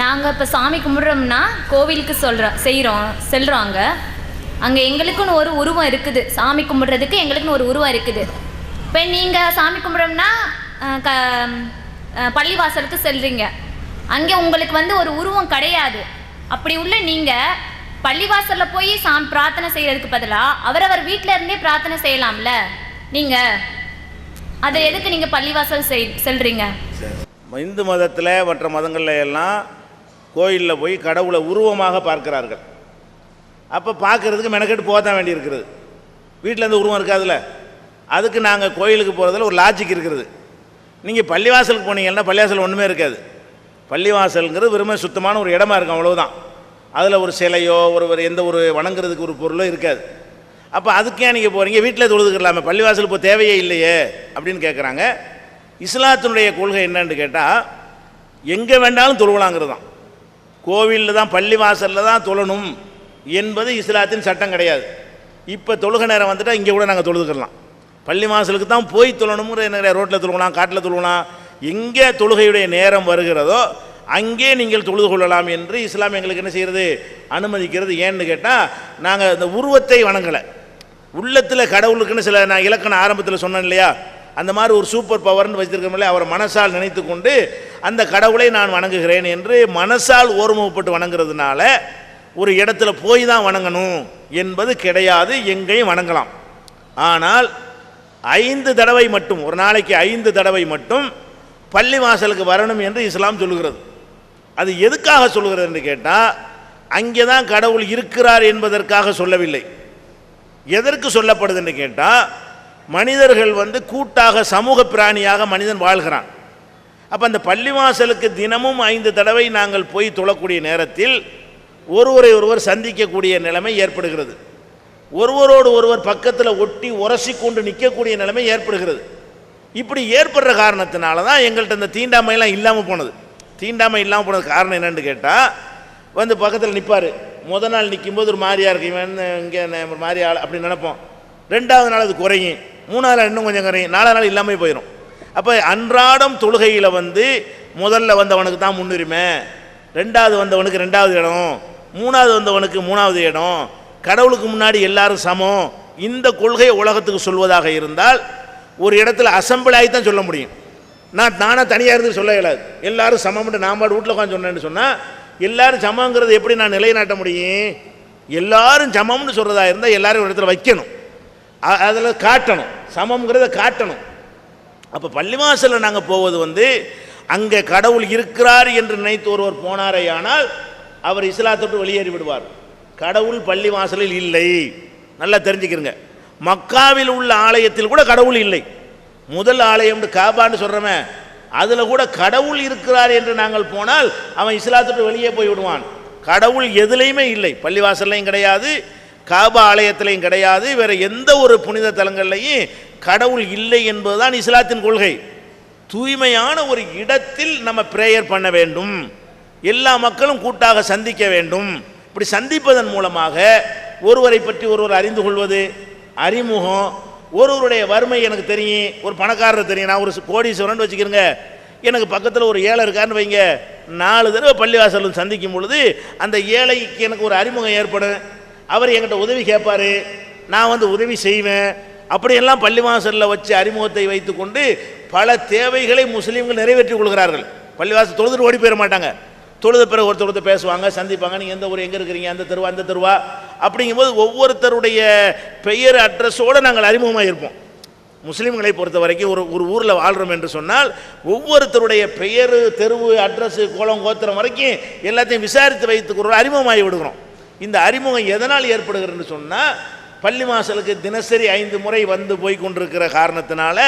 நாங்கள் இப்போ சாமி கும்பிட்றோம்னா கோவிலுக்கு செல்கிறோம். அங்கே எங்களுக்குன்னு ஒரு உருவம் இருக்குது, சாமி கும்பிட்றதுக்கு எங்களுக்குன்னு ஒரு உருவம் இருக்குது. இப்போ நீங்கள் சாமி கும்பிட்றோம்னா பள்ளிவாசலுக்கு செல்றீங்க, அங்கே உங்களுக்கு வந்து ஒரு உருவம் கிடையாது. அப்படி உள்ள நீங்கள் பள்ளிவாசலில் போய் பிரார்த்தனை செய்கிறதுக்கு பதிலாக அவரவர் வீட்டில் இருந்தே பிரார்த்தனை செய்யலாம்ல. நீங்கள் அதை எதுக்கு நீங்கள் பள்ளிவாசல் செல்றீங்க? இந்து மதத்தில் மற்ற மதங்களில் எல்லாம் கோயிலில் போய் கடவுளை உருவமாக பார்க்கிறார்கள். அப்போ பார்க்குறதுக்கு மெனக்கெட்டு போக தான் வேண்டியிருக்கிறது. வீட்டில் இருந்து உருவம் இருக்காதுல்ல, அதுக்கு நாங்கள் கோயிலுக்கு போகிறதுல ஒரு லாஜிக் இருக்கிறது. நீங்கள் பள்ளிவாசலுக்கு போனீங்கன்னா பள்ளிவாசல் ஒன்றுமே இருக்காது. பள்ளிவாசலுங்கிறது வெறுமை சுத்தமான ஒரு இடமா இருக்கும், அவ்வளவுதான். அதில் ஒரு சிலையோ ஒரு எந்த ஒரு வணங்குறதுக்கு ஒரு பொருளோ இருக்காது. அப்போ அதுக்கே நீங்கள் போகிறீங்க, வீட்டில் தொழுதுக்கலாமே, பள்ளிவாசல் இப்போ தேவையே இல்லையே அப்படின்னு கேட்குறாங்க. இஸ்லாத்தினுடைய கொள்கை என்னன்னு கேட்டால், எங்கே வேண்டாலும் தொழுவலாங்கிறது தான். கோவிலில் தான் பள்ளிவாசலில் தான் தொழணும் என்பது இஸ்லாத்தின் சட்டம் கிடையாது. இப்போ தொழுகை நேரம் வந்துட்டால் இங்கே கூட நாங்கள் தொழுதுக்கலாம். பள்ளிவாசலுக்கு தான் போய் தொழணுங்கிற என்ன, ரோட்டில் தொழுகலாம், காட்டில் தொழுகலாம், எங்கே தொழுகையுடைய நேரம் வருகிறதோ அங்கே நீங்கள் தொழுது கொள்ளலாம் என்று இஸ்லாம் எங்களுக்கு என்ன செய்கிறது, அனுமதிக்கிறது. ஏன்னு கேட்டால், நாங்கள் இந்த உருவத்தை வணங்கலை, உள்ளத்தில் கடவுளுக்குன்னு சில நான் இலக்கணம் ஆரம்பத்தில் சொன்னேன் இல்லையா, அந்த மாதிரி ஒரு சூப்பர் பவர்னு வச்சிருக்கோம்ல, அவர் மனசால் நினைத்து கொண்டு அந்த கடவுளை நான் வணங்குகிறேன் என்று மனசால் ஓர்முகப்பட்டு வணங்குறதுனால ஒரு இடத்துல போய் தான் வணங்கணும் என்பது கிடையாது. எங்கேயும் வணங்கலாம். ஆனால் 5 தடவை மட்டும், ஒரு நாளைக்கு 5 தடவை மட்டும் பள்ளிவாசலுக்கு வரணும் என்று இஸ்லாம் சொல்லுகிறது. அது எதுக்காக சொல்லுகிறது என்று கேட்டால், அங்கே தான் கடவுள் இருக்கிறார் என்பதற்காக சொல்லவில்லை. எதற்கு சொல்லப்படுது என்று கேட்டால், மனிதர்கள் கூட்டாக சமூக பிராணியாக மனிதன் வாழ்கிறான். அப்போ அந்த பள்ளிவாசலுக்கு தினமும் 5 தடவை நாங்கள் போய் தொழக்கூடிய நேரத்தில் ஒருவரை ஒருவர் சந்திக்கக்கூடிய நிலைமை ஏற்படுகிறது. ஒருவரோடு ஒருவர் பக்கத்தில் ஒட்டி உரசி கொண்டு நிற்கக்கூடிய நிலைமை ஏற்படுகிறது. இப்படி ஏற்படுற காரணத்தினால தான் எங்கள்கிட்ட இந்த தீண்டாமையெல்லாம் இல்லாமல் போனது. தீண்டாமை இல்லாமல் போனது காரணம் என்னென்னு கேட்டால், பக்கத்தில் நிற்பார். முதல் நாள் நிற்கும்போது ஒரு மாதிரியாக இருக்கு, இவன் இங்கே ஒரு மாதிரி ஆள் அப்படின்னு நினைப்போம். 2வது நாள் அது குறையும், 3வது நாள் இன்னும் கொஞ்சம் குறையும், 4வது நாள் இல்லாமல் போயிடும். அப்போ அன்றாடம் தொழுகையில் முதல்ல வந்தவனுக்கு தான் முன்னுரிமை, 2வது வந்தவனுக்கு 2வது இடம், 3வது வந்தவனுக்கு 3வது இடம், கடவுளுக்கு முன்னாடி எல்லாரும் சமம். இந்த கொள்கையை உலகத்துக்கு சொல்வதாக இருந்தால் ஒரு இடத்துல அசம்பிள் ஆகி தான் சொல்ல முடியும். நானாக தனியாக இருந்து சொல்ல இயலாது. எல்லாரும் சமம்ட்டு நான் பாடு வீட்டில் உட்காந்து சொன்னேன்னு சொன்னால், எல்லாரும் சமங்கிறது எப்படி நான் நிலைநாட்ட முடியும்? எல்லாரும் சமம்னு சொல்கிறதா இருந்தால் எல்லாரும் ஒரு இடத்துல வைக்கணும், அதில் காட்டணும், சமம்ங்கிறத காட்டணும். அப்போ பள்ளிவாசலில் நாங்கள் போவது அங்கே கடவுள் இருக்கிறார் என்று நினைத்து ஒருவர் போனாரே ஆனால் அவர் இஸ்லாத்தோட்டு வெளியேறி விடுவார். கடவுள் பள்ளிவாசலில் இல்லை, நல்லா தெரிஞ்சுக்கிறங்க. மக்காவில் உள்ள ஆலயத்தில் கூட கடவுள் இல்லை. முதல் ஆலயம் காபான்னு சொல்கிறவன், அதில் கூட கடவுள் இருக்கிறார் என்று நாங்கள் போனால் அவன் இஸ்லாத்தோட்டு வெளியே போய் விடுவான். கடவுள் எதுலேயுமே இல்லை, பள்ளிவாசல்லையும் கிடையாது, காபா ஆலயத்திலையும் கிடையாது, வேறு எந்த ஒரு புனித தலங்கள்லையும் கடவுள் இல்லை என்பதுதான் இஸ்லாத்தின் கொள்கை. தூய்மையான ஒரு இடத்தில் நம்ம பிரேயர் பண்ண வேண்டும், எல்லா மக்களும் கூட்டாக சந்திக்க வேண்டும். இப்படி சந்திப்பதன் மூலமாக ஒருவரை பற்றி ஒருவர் அறிந்து கொள்வது, அறிமுகம். ஒருவருடைய வறுமை எனக்கு தெரியும், ஒரு பணக்காரர் தெரியும், நான் ஒரு கோடீஸ்வரன் வச்சுக்கிறேங்க, எனக்கு பக்கத்தில் ஒரு ஏழை இருக்காருன்னு வைங்க, 4 தடவை பள்ளிவாசல் சந்திக்கும் பொழுது அந்த ஏழைக்கு எனக்கு ஒரு அறிமுகம் ஏற்படும். அவர் என்கிட்ட உதவி கேட்பார், நான் உதவி செய்வேன். அப்படியெல்லாம் பள்ளிவாசலில் வச்சு அறிமுகத்தை வைத்து கொண்டு பல தேவைகளை முஸ்லீம்கள் நிறைவேற்றி கொள்கிறார்கள். பள்ளிவாசல் தொழுதுட்டு ஓடி போயிட மாட்டாங்க, தொழுத பிறகு ஒருத்தர் பேசுவாங்க, சந்திப்பாங்க. நீங்கள் எந்த ஊர், எங்கே இருக்கிறீங்க, அந்த தெருவா அந்த தெருவா அப்படிங்கும்போது ஒவ்வொருத்தருடைய பெயர் அட்ரஸோடு நாங்கள் அறிமுகமாக இருப்போம். முஸ்லீம்களை பொறுத்த வரைக்கும் ஒரு ஊரில் வாழ்கிறோம் என்று சொன்னால் ஒவ்வொருத்தருடைய பெயர், தெருவு, அட்ரஸு, கோலம், கோத்திரம் வரைக்கும் எல்லாத்தையும் விசாரித்து வைத்துக்கிறோம், அறிமுகமாகி விடுகிறோம். இந்த அறிமுகம் எதனால் ஏற்படுகிறதுன்னு சொன்னால், பள்ளிவாசலுக்கு தினசரி 5 முறை போய் கொண்டிருக்கிற காரணத்தினால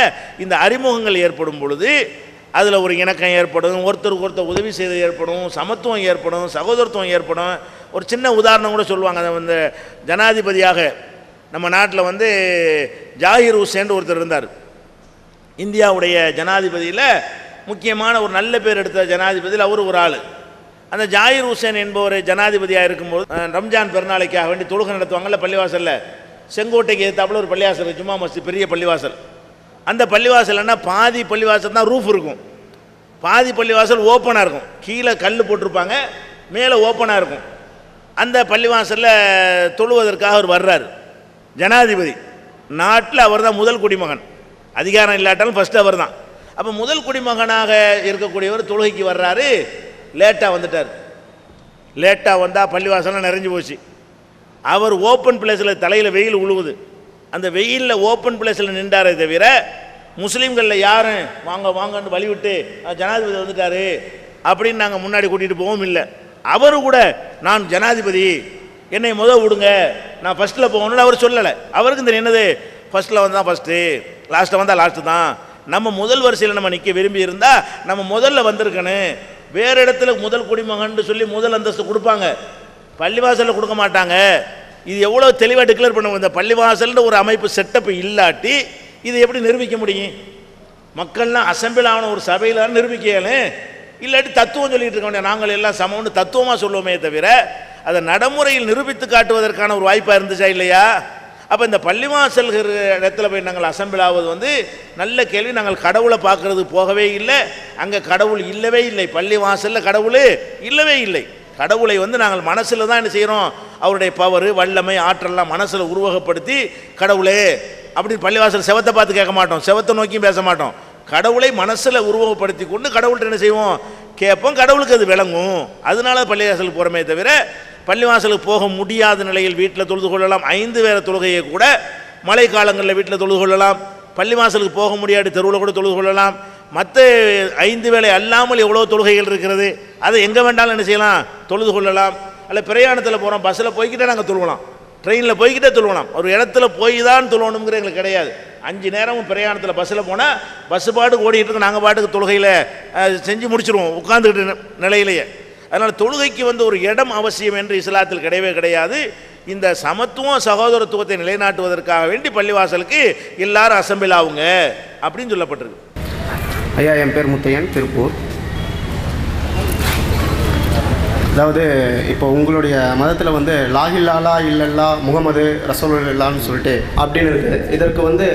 இந்த அறிமுகங்கள் ஏற்படும் பொழுது அதில் ஒரு இணக்கம் ஏற்படும், ஒருத்தருக்கு ஒருத்தர் உதவி செய்து ஏற்படும், சமத்துவம் ஏற்படும், சகோதரத்துவம் ஏற்படும். ஒரு சின்ன உதாரணம் கூட சொல்லுவாங்க. அந்த ஜனாதிபதியாக நம்ம நாட்டில் ஜாகிர் ஹுசேன் ஒருத்தர் இருந்தார். இந்தியாவுடைய ஜனாதிபதியில் முக்கியமான ஒரு நல்ல பேர் எடுத்த ஜனாதிபதியில் அவர் ஒரு ஆள். அந்த ஜாகிர் ஹுசேன் என்பவர் ஜனாதிபதியாக இருக்கும்போது ரம்ஜான் பெருநாளைக்காக வேண்டி தொழுகை நடத்துவாங்கல்ல பள்ளிவாசலில், செங்கோட்டைக்கு எதிர்த்தாப்புல ஒரு பள்ளிவாசல், ஜும்மா மஸ்ஜித், பெரிய பள்ளிவாசல். அந்த பள்ளிவாசல்னா பாதி பள்ளிவாசல் தான் ரூஃப் இருக்கும், பாதி பள்ளிவாசல் ஓப்பனாக இருக்கும். கீழே கல் போட்டிருப்பாங்க, மேலே ஓப்பனாக இருக்கும். அந்த பள்ளிவாசலில் தொழுவதற்காக அவர் வர்றார். ஜனாதிபதி நாட்டில் அவர் தான் முதல் குடிமகன், அதிகாரம் இல்லாட்டாலும் ஃபஸ்ட்டு அவர் தான். அப்போ முதல் குடிமகனாக இருக்கக்கூடியவர் தொழுகைக்கு வர்றாரு. லேட்டாக வந்துட்டார். லேட்டாக வந்தால் பள்ளிவாசலாம் நிறைஞ்சு போச்சு. அவர் ஓப்பன் பிளேஸில் தலையில் வெயில் உழுவுது. அந்த வெயிலில் ஓப்பன் பிளேஸில் நின்றாரே தவிர முஸ்லீம்களில் யாரும் வாங்க வாங்கன்னு வழிவிட்டு ஜனாதிபதி வந்துட்டார் அப்படின்னு நாங்கள் முன்னாடி கூட்டிகிட்டு போகவும் இல்லை. அவரு கூட நான் ஜனாதிபதி என்னை விடுங்க நான் ஃபஸ்ட்டில் போகணும்னு அவர் சொல்லலை. அவருக்கு இந்த என்னது ஃபஸ்ட்டில் வந்தால் ஃபஸ்ட்டு, லாஸ்ட்டில் வந்தால் லாஸ்ட்டு தான். நம்ம முதல் வரிசையில் நம்ம நிற்க விரும்பி இருந்தால் நம்ம முதல்ல வந்திருக்கணும். வேறு இடத்துல முதல் குடிமகன் சொல்லி முதல் அந்தஸ்து கொடுப்பாங்க, பள்ளிவாசலில் கொடுக்க மாட்டாங்க. இது எவ்வளோ தெளிவாக டிக்ளேர் பண்ணுவோம். இந்த பள்ளிவாசல்னு ஒரு அமைப்பு செட்டப் இல்லாட்டி இது எப்படி நிரூபிக்க முடியும்? மக்கள்லாம் அசம்பிள் ஆன ஒரு சபையில் நிரூபிக்கல. இல்லாட்டி தத்துவம் சொல்லிட்டு இருக்க வேண்டிய நாங்கள் எல்லாம் சமம்னு தத்துவமாக சொல்லுவோமே தவிர அதை நடைமுறையில் நிரூபித்து காட்டுவதற்கான ஒரு வாய்ப்பாக இருந்துச்சா இல்லையா? அப்போ இந்த பள்ளிவாசல் இடத்துல போய் நாங்கள் அசம்பிள் ஆவது நல்ல கேள்வி. நாங்கள் கடவுளை பார்க்கறது போகவே இல்லை. அங்கே கடவுள் இல்லவே இல்லை. பள்ளிவாசலில் கடவுள் இல்லவே இல்லை. கடவுளை நாங்கள் மனசில் தான் என்ன செய்கிறோம், அவருடைய பவர் வல்லமை ஆற்றலாம் மனசில் உருவகப்படுத்தி கடவுளே அப்படின்னு பள்ளிவாசல் செவத்தை பார்த்து கேட்க மாட்டோம், செவத்தை நோக்கியும் பேச மாட்டோம். கடவுளை மனசில் உருவகப்படுத்தி கொண்டு கடவுள்கிட்ட என்ன செய்வோம், கேட்போம். கடவுளுக்கு அது விளங்கும். அதனால பள்ளிவாசலுக்கு போகிறோமே தவிர பள்ளிவாசலுக்கு போக முடியாத நிலையில் வீட்டில் தொழுது கொள்ளலாம். 5 வேற தொழுகையை கூட மழை காலங்களில் வீட்டில் தொழுது கொள்ளலாம். பள்ளிவாசலுக்கு போக முடியாத தெருவில் கூட தொழுது கொள்ளலாம். மற்ற 5 வேளை அல்லாமல் எவ்வளோ தொழுகைகள் இருக்கிறது, அதை எங்கே வேண்டாலும் என்ன செய்யலாம், தொழுது கொள்ளலாம். அல்ல பிரயாணத்தில் போகிறோம், பஸ்ஸில் போய்கிட்டே நாங்கள் தொழுவலாம், ட்ரெயினில் போய்கிட்டே தொழுவலாம். ஒரு இடத்துல போய் தான் தொழுவணுங்கிற எங்களுக்கு கிடையாது. 5 நேரமும் பிரயாணத்தில் பஸ்ஸில் போனால் பஸ்ஸு பாட்டுக்கு ஓடிட்டு இருக்கு, நாங்கள் பாட்டுக்கு தொழுகையில் செஞ்சு முடிச்சிருவோம் உட்காந்துக்கிட்டு நிலையிலேயே. அதனால் தொழுகைக்கு ஒரு இடம் அவசியம் என்று இஸ்லாத்தில் கிடையவே கிடையாது. இந்த சமத்துவம் சகோதரத்துவத்தை நிலைநாட்டுவதற்காக வேண்டி பள்ளிவாசலுக்கு எல்லாரும் அசம்பிள் ஆகுங்க அப்படின்னு சொல்லப்பட்டிருக்கு. ஐயா, என் பேர் முத்தையன், திருப்பூர். அதாவது இப்போ உங்களுடைய மதத்தில் லாஹில்லாலா இல்லல்லா முகமது ரசூலுல்லான்னு சொல்லிட்டு அப்படின்னு இருக்குது. இதற்கு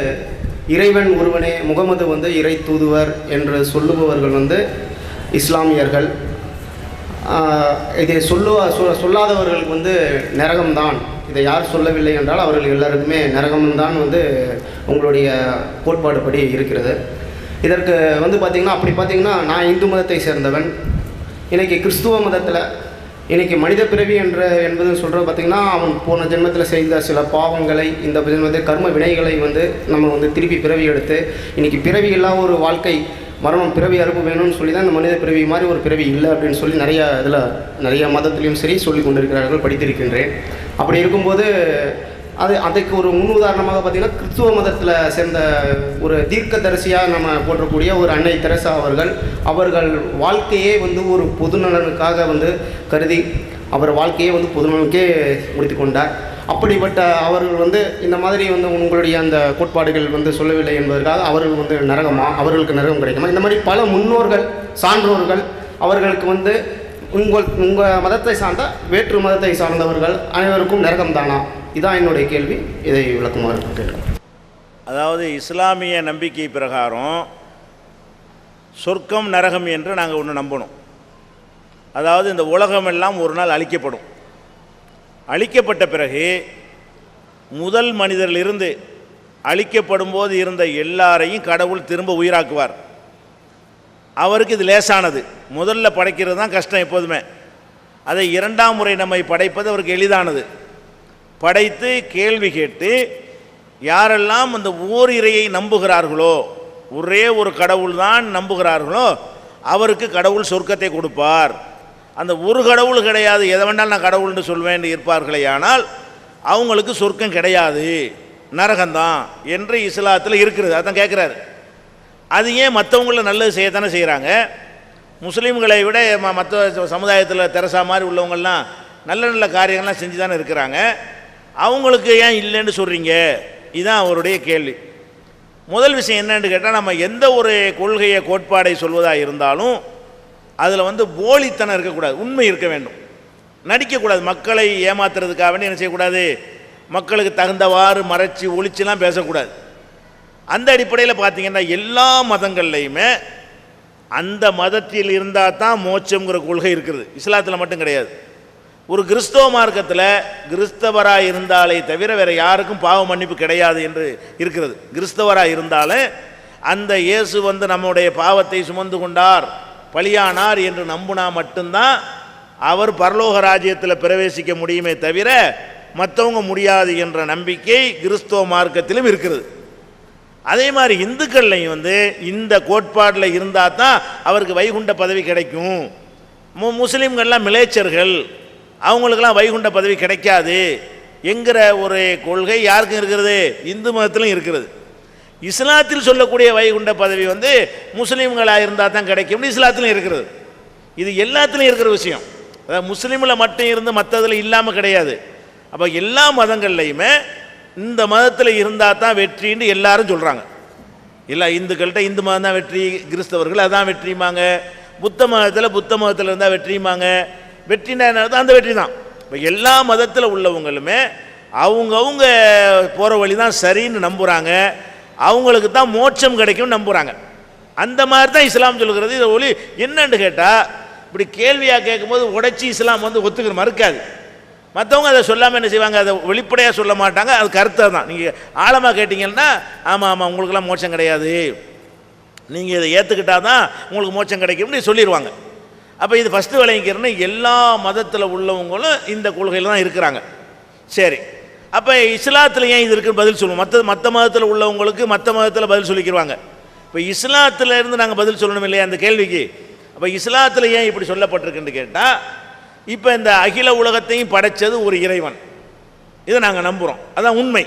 இறைவன் ஒருவனே, முகமது இறை தூதுவர் என்று சொல்லுபவர்கள் இஸ்லாமியர்கள். இதை சொல்லாதவர்களுக்கு நரகம்தான். இதை யார் சொல்லவில்லை என்றால் அவர்கள் எல்லாருக்குமே நரகம்தான் உங்களுடைய கோட்பாடுபடி இருக்கிறது. இதற்கு பார்த்திங்கன்னா அப்படி பார்த்திங்கன்னா நான் இந்து மதத்தை சேர்ந்தவன். இன்றைக்கி கிறிஸ்துவ மதத்தில் இன்றைக்கி மனித பிறவி என்பது சொல்கிறது பார்த்திங்கன்னா அவன் போன ஜென்மத்தில் செய்த சில பாவங்களை இந்த ஜென்மத்தில் கர்ம வினைகளை நம்ம திருப்பி பிறவி எடுத்து இன்றைக்கி பிறவி இல்லாத ஒரு வாழ்க்கை, மரணம், பிறவி அறுப்பு வேணும்னு சொல்லி தான் இந்த மனித பிறவி மாதிரி ஒரு பிறவி இல்லை அப்படின்னு சொல்லி நிறைய மதத்துலேயும் சரி சொல்லி கொண்டிருக்கிறார்கள், படித்திருக்கின்றேன். அப்படி இருக்கும்போது அதுக்கு ஒரு முன் உதாரணமாக பார்த்திங்கன்னா கிறிஸ்துவ மதத்தில் சேர்ந்த ஒரு தீர்க்கதரிசியாக நம்ம போற்றக்கூடிய ஒரு அன்னை தெரசா அவர்கள் வாழ்க்கையே ஒரு பொதுநலனுக்காக கருதி அவர் வாழ்க்கையே பொதுநலனுக்கே முடித்து கொண்டார். அப்படிப்பட்ட அவர்கள் இந்த மாதிரி உங்களுடைய அந்த கோட்பாடுகள் சொல்லவில்லை என்பதற்காக அவர்கள் நரகமா, அவர்களுக்கு நரகம் கிடைக்குமா? இந்த மாதிரி பல முன்னோர்கள் சான்றோர்கள் அவர்களுக்கு உங்கள் மதத்தை சார்ந்த வேற்று மதத்தை சார்ந்தவர்கள் அனைவருக்கும் நரகம் தானா? இதான் என்னுடைய கேள்வி. இதை விளக்குமாறு கேட்கிறேன். அதாவது இஸ்லாமிய நம்பிக்கை பிரகாரம் சொர்க்கம் நரகம் என்று நாங்கள் ஒன்று நம்பணும். அதாவது இந்த உலகமெல்லாம் ஒரு நாள் அழிக்கப்படும். அழிக்கப்பட்ட பிறகு முதல் மனிதரிலிருந்து அழிக்கப்படும் போது இருந்த எல்லாரையும் கடவுள் திரும்ப உயிராக்குவார். அவருக்கு இது லேசானது. முதல்ல படைக்கிறது தான் கஷ்டம் எப்போதுமே. அதை 2ஆம் முறை நம்மை படைப்பது அவருக்கு எளிதானது. படைத்து கேள்வி கேட்டு யாரெல்லாம் அந்த ஓரிரையை நம்புகிறார்களோ, ஒரே ஒரு கடவுள் தான் நம்புகிறார்களோ அவருக்கு கடவுள் சொர்க்கத்தை கொடுப்பார். அந்த ஒரு கடவுள் கிடையாது, எதை வேண்டாலும் நான் கடவுள்னு சொல்வேன் இருப்பார்களே, ஆனால் அவங்களுக்கு சொர்க்கம் கிடையாது, நரகம்தான் என்று இஸ்லாத்தில் இருக்கிறது. அதான் கேட்குறாரு. அது ஏன் மற்றவங்கள நல்லது செய்யத்தானே செய்கிறாங்க. முஸ்லீம்களை விட மற்ற சமுதாயத்தில் தெரசா மாதிரி உள்ளவங்கள்லாம் நல்ல நல்ல காரியங்கள்லாம் செஞ்சு தானே இருக்கிறாங்க. அவங்களுக்கு ஏன் இல்லைன்னு சொல்கிறீங்க? இதுதான் அவருடைய கேள்வி. முதல் விஷயம் என்னன்னு கேட்டால், நம்ம எந்த ஒரு கொள்கையை கோட்பாடை சொல்வதாக இருந்தாலும் அதில் போலித்தனம் இருக்கக்கூடாது, உண்மை இருக்க வேண்டும், நடிக்கக்கூடாது. மக்களை ஏமாத்துறதுக்காக வேண்டி என்ன செய்யக்கூடாது, மக்களுக்கு தகுந்தவாறு மறைச்சி ஒளிச்சுலாம் பேசக்கூடாது. அந்த அடிப்படையில் பார்த்திங்கன்னா எல்லா மதங்கள்லையுமே அந்த மதத்தில் இருந்தால் தான் மோட்சங்கிற கொள்கை இருக்குது. இஸ்லாத்தில் மட்டும் கிடையாது. ஒரு கிறிஸ்தவ மார்க்கத்தில் கிறிஸ்தவராக இருந்தாலே தவிர வேறு யாருக்கும் பாவ மன்னிப்பு கிடையாது என்று இருக்கிறது. கிறிஸ்தவராக இருந்தாலும் அந்த இயேசு வந்து நம்முடைய பாவத்தை சுமந்து கொண்டார், பலியானார் என்று நம்பினா மட்டும்தான் அவர் பரலோக ராஜ்யத்தில் பிரவேசிக்க முடியுமே தவிர மற்றவங்க முடியாது என்ற நம்பிக்கை கிறிஸ்தவ மார்க்கத்திலும் இருக்கிறது. அதே மாதிரி இந்துக்கள்லையும் வந்து இந்த கோட்பாட்டில் இருந்தால் தான் அவருக்கு வைகுண்ட பதவி கிடைக்கும். முஸ்லீம்கள்லாம் மிலேச்சர்கள், அவங்களுக்கெல்லாம் வைகுண்ட பதவி கிடைக்காது என்கிற ஒரு கொள்கை யாருக்கும் இருக்கிறது? இந்து மதத்திலும் இருக்கிறது. இஸ்லாத்தில் சொல்லக்கூடிய வைகுண்ட பதவி வந்து முஸ்லீம்களாக இருந்தால் தான் கிடைக்கும், இஸ்லாத்திலும் இருக்கிறது. இது எல்லாத்துலேயும் இருக்கிற விஷயம். அதாவது முஸ்லீமில் மட்டும் இருந்து மற்றதில் இல்லாமல் கிடையாது. அப்போ எல்லா மதங்கள்லையுமே இந்த மதத்தில் இருந்தால் தான் வெற்றின்னு எல்லாரும் சொல்கிறாங்க. எல்லா இந்துக்கள்கிட்ட இந்து மதம் தான் வெற்றி, கிறிஸ்தவர்கள் அதான் வெற்றியுமாங்க, புத்த மதத்தில் இருந்தால் வெற்றியுமாங்க. வெற்றினா தான் அந்த வெற்றி தான். இப்போ எல்லா மதத்தில் உள்ளவங்களுமே அவங்கவுங்க போகிற வழி தான் சரின்னு நம்புகிறாங்க, அவங்களுக்கு தான் மோட்சம் கிடைக்கும்னு நம்புகிறாங்க. அந்த மாதிரி தான் இஸ்லாம் சொல்கிறது. இதை ஒளி என்னன்னு கேட்டால் இப்படி கேள்வியாக கேட்கும்போது உடைச்சி இஸ்லாம் வந்து ஒத்துக்கிற மறுக்காது. மற்றவங்க அதை சொல்லாமல் என்ன செய்வாங்க, அதை வெளிப்படையாக சொல்ல மாட்டாங்க. அது கருத்தை தான் நீங்கள் ஆழமாக கேட்டிங்கன்னா ஆமாம் உங்களுக்கெல்லாம் மோட்சம் கிடையாது, நீங்கள் இதை ஏற்றுக்கிட்டால் தான் உங்களுக்கு மோட்சம் கிடைக்கும்னு சொல்லிடுவாங்க. அப்போ இது ஃபஸ்ட்டு விளங்கிக்கிறேன்னு எல்லா மதத்தில் உள்ளவங்களும் இந்த கொள்கையில் தான் இருக்கிறாங்க. சரி, அப்போ இஸ்லாத்தில் ஏன் இது இருக்குன்னு பதில் சொல்லுவோம். மற்ற மதத்தில் உள்ளவங்களுக்கு மற்ற மதத்தில் பதில் சொல்லிக்கிடுவாங்க. இப்போ இஸ்லாத்தில் இருந்து நாங்கள் பதில் சொல்லணும் இல்லையா அந்த கேள்விக்கு. அப்போ இஸ்லாத்தில் ஏன் இப்படி சொல்லப்பட்டிருக்குன்னு கேட்டால், இப்போ இந்த அகில உலகத்தையும் படைத்தது ஒரு இறைவன், இதை நாங்கள் நம்புகிறோம். அதான் உண்மை.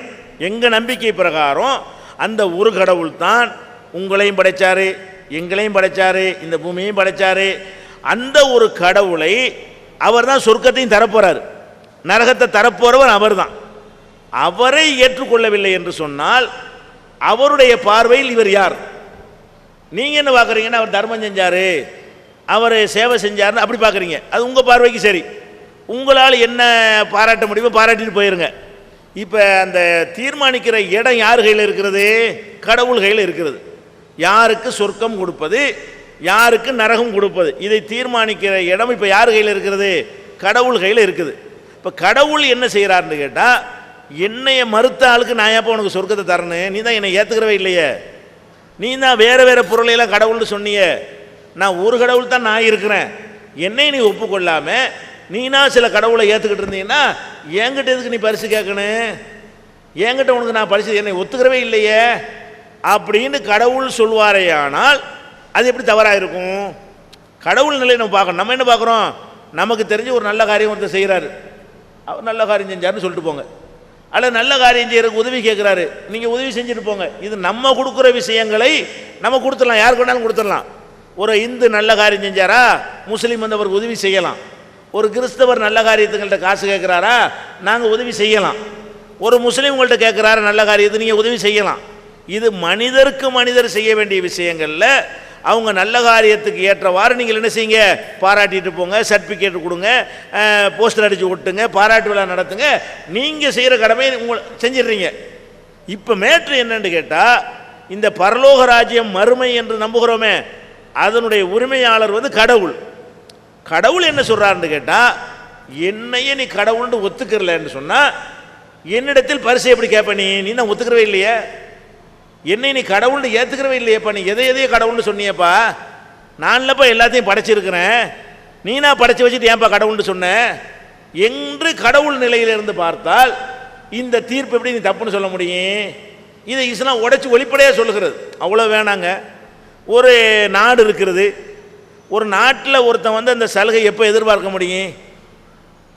எங்கள் நம்பிக்கை பிரகாரம் அந்த ஒரு கடவுள் தான் உங்களையும் படைத்தார், எங்களையும் படைத்தார், இந்த பூமியையும் படைத்தார். அந்த ஒரு கடவுளை அவர் தான் சொர்க்கத்தையும் தரப்போகிறார், நரகத்தை தரப்போகிறவர் அவர் தான். அவரை ஏற்றுக்கொள்ளவில்லை என்று சொன்னால் அவருடைய பார்வையில் இவர் யார்? நீங்கள் என்ன பார்க்குறீங்கன்னா அவர் தர்மம் செஞ்சார், அவர் சேவை செஞ்சார்னு அப்படி பார்க்குறீங்க. அது உங்கள் பார்வைக்கு சரி, உங்களால் என்ன பாராட்ட முடியுமோ பாராட்டிட்டு போயிருங்க. இப்போ அந்த தீர்மானிக்கிற இடம் யார் கையில் இருக்கிறது? கடவுள் கையில் இருக்கிறது. யாருக்கு சொர்க்கம் கொடுப்பது, யாருக்கு நரகம் கொடுப்பது, இதை தீர்மானிக்கிற இடம் இப்போ யார் கையில் இருக்கிறது? கடவுள் கையில் இருக்குது. இப்போ கடவுள் என்ன செய்கிறாருன்னு கேட்டால், என்னைய மறுத்த ஆளுக்கு நான் ஏப்போ உனக்கு சொர்க்கத்தை தரணும், நீ தான் என்னை ஏற்றுக்கிறவே இல்லையே, நீ தான் வேறு வேறு பொருளையெல்லாம் கடவுள்னு சொன்னியே, நான் ஒரு கடவுள் தான் நான் இருக்கிறேன், என்னை நீ ஒப்புக்கொள்ளாமல் நீனா சில கடவுளை ஏற்றுக்கிட்டு இருந்தீங்கன்னா என்கிட்ட எதுக்கு நீ பரிசு கேட்கணும், என்கிட்ட உனக்கு நான் பரிசு என்னை ஒத்துக்கிறவே இல்லையே அப்படின்னு கடவுள் சொல்வாரேயானால் அது எப்படி தவறாக இருக்கும்? கடவுள் நிலையை நம்ம பார்க்கணும். நம்ம என்ன பார்க்குறோம்? நமக்கு தெரிஞ்சு ஒரு நல்ல காரியம் ஒருத்தர் செய்கிறாரு, அவர் நல்ல காரியம் செஞ்சாருன்னு சொல்லிட்டு போங்க, அல்லது நல்ல காரியம் செய்யறதுக்கு உதவி கேட்குறாரு, நீங்கள் உதவி செஞ்சுட்டு போங்க. இது நம்ம கொடுக்குற விஷயங்களை நம்ம கொடுத்துடலாம், யாருக்கு வேணாலும் கொடுத்துடலாம். ஒரு இந்து நல்ல காரியம் செஞ்சாரா, முஸ்லீம் வந்து அவருக்கு உதவி செய்யலாம். ஒரு கிறிஸ்தவர் நல்ல காரியத்துங்கள்ட்ட காசு கேட்குறாரா, நாங்கள் உதவி செய்யலாம். ஒரு முஸ்லீம் உங்கள்கிட்ட கேட்குறாரு நல்ல காரியத்தை, நீங்கள் உதவி செய்யலாம். இது மனிதருக்கு மனிதர் செய்ய வேண்டிய விஷயங்களில் அவங்க நல்ல காரியத்துக்கு ஏற்றவாறு நீங்கள் என்ன செய்யுங்க, பாராட்டிட்டு போங்க, சர்டிஃபிகேட் கொடுங்க, போஸ்டர் அடித்து ஒட்டுங்க, பாராட்டு விழா நடத்துங்க, நீங்கள் செய்கிற கடமையை உங்களை செஞ்சிடுறீங்க. இப்போ மேட்ரு என்னன்னு கேட்டால், இந்த பரலோக ராஜ்யம் மறுமை என்று நம்புகிறோமே, அதனுடைய உரிமையாளர் வந்து கடவுள். கடவுள் என்ன சொல்கிறாருன்னு கேட்டால், என்னையே நீ கடவுள்னு ஒத்துக்கிறலன்னு சொன்னால் என்னிடத்தில் பரிசு எப்படி கேட்ப? நீ தான் ஒத்துக்கிறவே இல்லையே, என்னை நீ கடவுள்னு ஏற்றுக்கிறவே இல்லையப்பா, நீ எதையோ கடவுள்னு சொன்னியப்பா, நான்லப்பா எல்லாத்தையும் படைச்சிருக்கிறேன், நீ நான் படைச்சி வச்சுட்டு ஏன்ப்பா கடவுள்னு சொன்ன என்று கடவுள் நிலையிலிருந்து பார்த்தால் இந்த தீர்ப்பு எப்படி நீ தப்புன்னு சொல்ல முடியும்? இதை இஸ்லாம் உடைச்சி வெளிப்படையாக சொல்லுகிறது. அவ்வளோ வேணாங்க. ஒரு நாடு இருக்கிறது, ஒரு நாட்டில் ஒருத்தன் வந்து அந்த சலுகை எப்போ எதிர்பார்க்க முடியும்?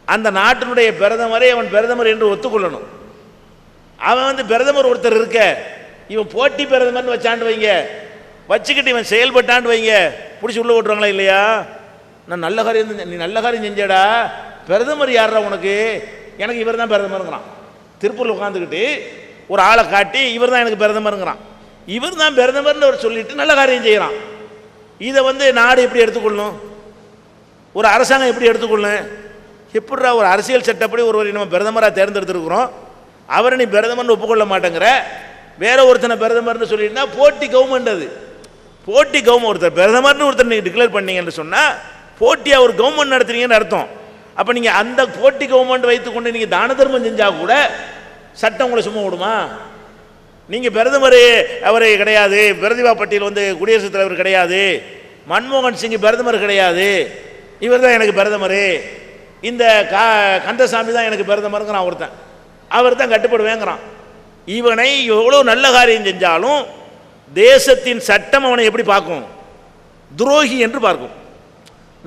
அந்த நாட்டினுடைய பிரதமரை அவன் பிரதமர் என்று ஒத்துக்கொள்ளணும். அவன் வந்து பிரதமர் ஒருத்தர் இருக்க, இவன் போட்டி பிரதமர்னு வச்சாண்டு வைங்க, வச்சுக்கிட்டு இவன் செயல்பட்டாண்டு வைங்க, பிடிச்சி உள்ள ஓட்டுறாங்களா இல்லையா? நான் நல்ல காரியம், நீ நல்ல காரியம் செஞ்சடா, பிரதமர் யாரா உனக்கு? எனக்கு இவர் தான் பிரதமருங்கிறான். திருப்பூரில் உட்காந்துக்கிட்டு ஒரு ஆளை காட்டி இவர் தான் எனக்கு பிரதமருங்கிறான். இவர் தான் பிரதமர்னு அவர் சொல்லிட்டு நல்ல காரியம் செய்கிறான். இதை வந்து நாடு எப்படி எடுத்துக்கொள்ளணும்? ஒரு அரசாங்கம் எப்படி எடுத்துக்கொள்ளணும்? எப்படிரா ஒரு அரசியல் சட்டப்படி ஒருவரை நம்ம பிரதமராக தேர்ந்தெடுத்துருக்குறோம், அவரை நீ பிரதமர்னு ஒப்புக்கொள்ள மாட்டேங்கிற, வேற ஒருத்தனை பிரதமர்னு சொல்லிட்டுனா போட்டி கவர்மெண்ட். அது போட்டி கவர்மெண்ட். ஒருத்தர் பிரதமர்னு ஒருத்தர் நீங்கள் டிக்ளேர் பண்ணீங்கன்னு சொன்னால் போட்டியாக ஒரு கவர்மெண்ட் நடத்துறீங்கன்னு அர்த்தம். அப்போ நீங்கள் அந்த போட்டி கவர்மெண்ட் வைத்துக்கொண்டு நீங்கள் தான தர்மம் செஞ்சால் கூட சட்டம் உங்களை சும்மா விடுமா? நீங்கள் பிரதமர் அவர் கிடையாது, பிரதிபா பட்டீல் வந்து குடியரசுத் தலைவர் கிடையாது, மன்மோகன் சிங் பிரதமர் கிடையாது, இவர் தான் எனக்கு பிரதமர், இந்த கந்தசாமி தான் எனக்கு பிரதமருங்கிறான் ஒருத்தன், அவர் தான் கட்டுப்படுவேங்கிறான். இவனை எவ்வளோ நல்ல காரியம் செஞ்சாலும் தேசத்தின் சட்டம் அவனை எப்படி பார்க்கும்? துரோகி என்று பார்க்கும்.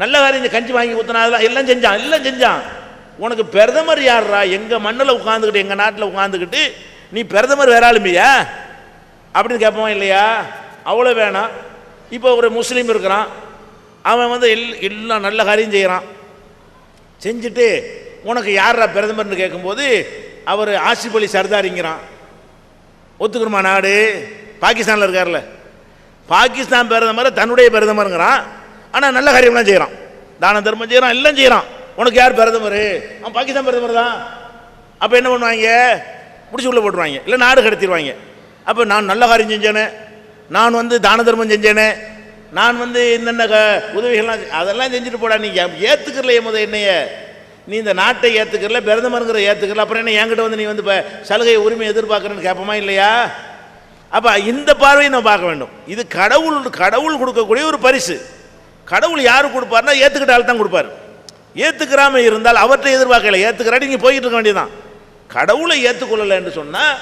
நல்ல காரியம் கஞ்சி வாங்கி ஊற்றினா எல்லாம் செஞ்சான். உனக்கு பிரதமர் யார்ரா? எங்கள் மண்ணில் உட்காந்துக்கிட்டு எங்கள் நாட்டில் உட்காந்துக்கிட்டு நீ பிரதமர் வேற ஆளுமையா அப்படின்னு கேட்பான் இல்லையா? அவ்வளோ வேணாம். இப்போ ஒரு முஸ்லீம் இருக்கிறான், அவன் வந்து எல்லாம் நல்ல காரியம் செய்கிறான், செஞ்சுட்டு உனக்கு யாரா பிரதமர்னு கேட்கும்போது அவர் ஆசிப் அலி சர்தாரிங்கிறான். ஒத்துக்கிறமா நாடு? பாகிஸ்தானில் இருக்கார்ல, பாகிஸ்தான் பிரதமர் தன்னுடைய பிரதமருங்கிறான். ஆனால் நல்ல காரியம்லாம் செய்கிறான், தான தர்மம் செய்கிறான், எல்லாம் செய்கிறான். உனக்கு யார் பிரதமர்? அவன் பாகிஸ்தான் பிரதமர் தான். அப்போ என்ன பண்ணுவாங்க? முடிச்சு உள்ள போட்டுருவாங்க, இல்லை நாடு கடத்திடுவாங்க. அப்போ நான் நல்ல காரியம் செஞ்சேனே, நான் வந்து தான தர்மம் செஞ்சேனே, நான் வந்து என்னென்ன உதவிகள்லாம் அதெல்லாம் செஞ்சுட்டு போடா. நீ ஏற்றுக்கிறலையே என்னைய, நீ இந்த நாட்டை ஏற்றுக்கிறல, பிரதமருங்கிற ஏற்றுக்கிறல, அப்புறம் என்ன என்கிட்ட வந்து நீ வந்து இப்போ சலுகை உரிமை எதிர்பார்க்குறேன்னு கேட்போமா இல்லையா? அப்போ இந்த பார்வையை நம்ம பார்க்க வேண்டும். இது கடவுள் கொடுக்கக்கூடிய ஒரு பரிசு. கடவுள் யார் கொடுப்பார்னா ஏற்றுக்கிட்டால் தான் கொடுப்பார். ஏற்றுக்கிறாம இருந்தால் அவற்றை எதிர்பார்க்கல, ஏற்றுக்கிறாடி நீங்கள் போய்கிட்டு இருக்க வேண்டியதான். கடவுளை ஏற்றுக்கொள்ளலை என்று சொன்னால்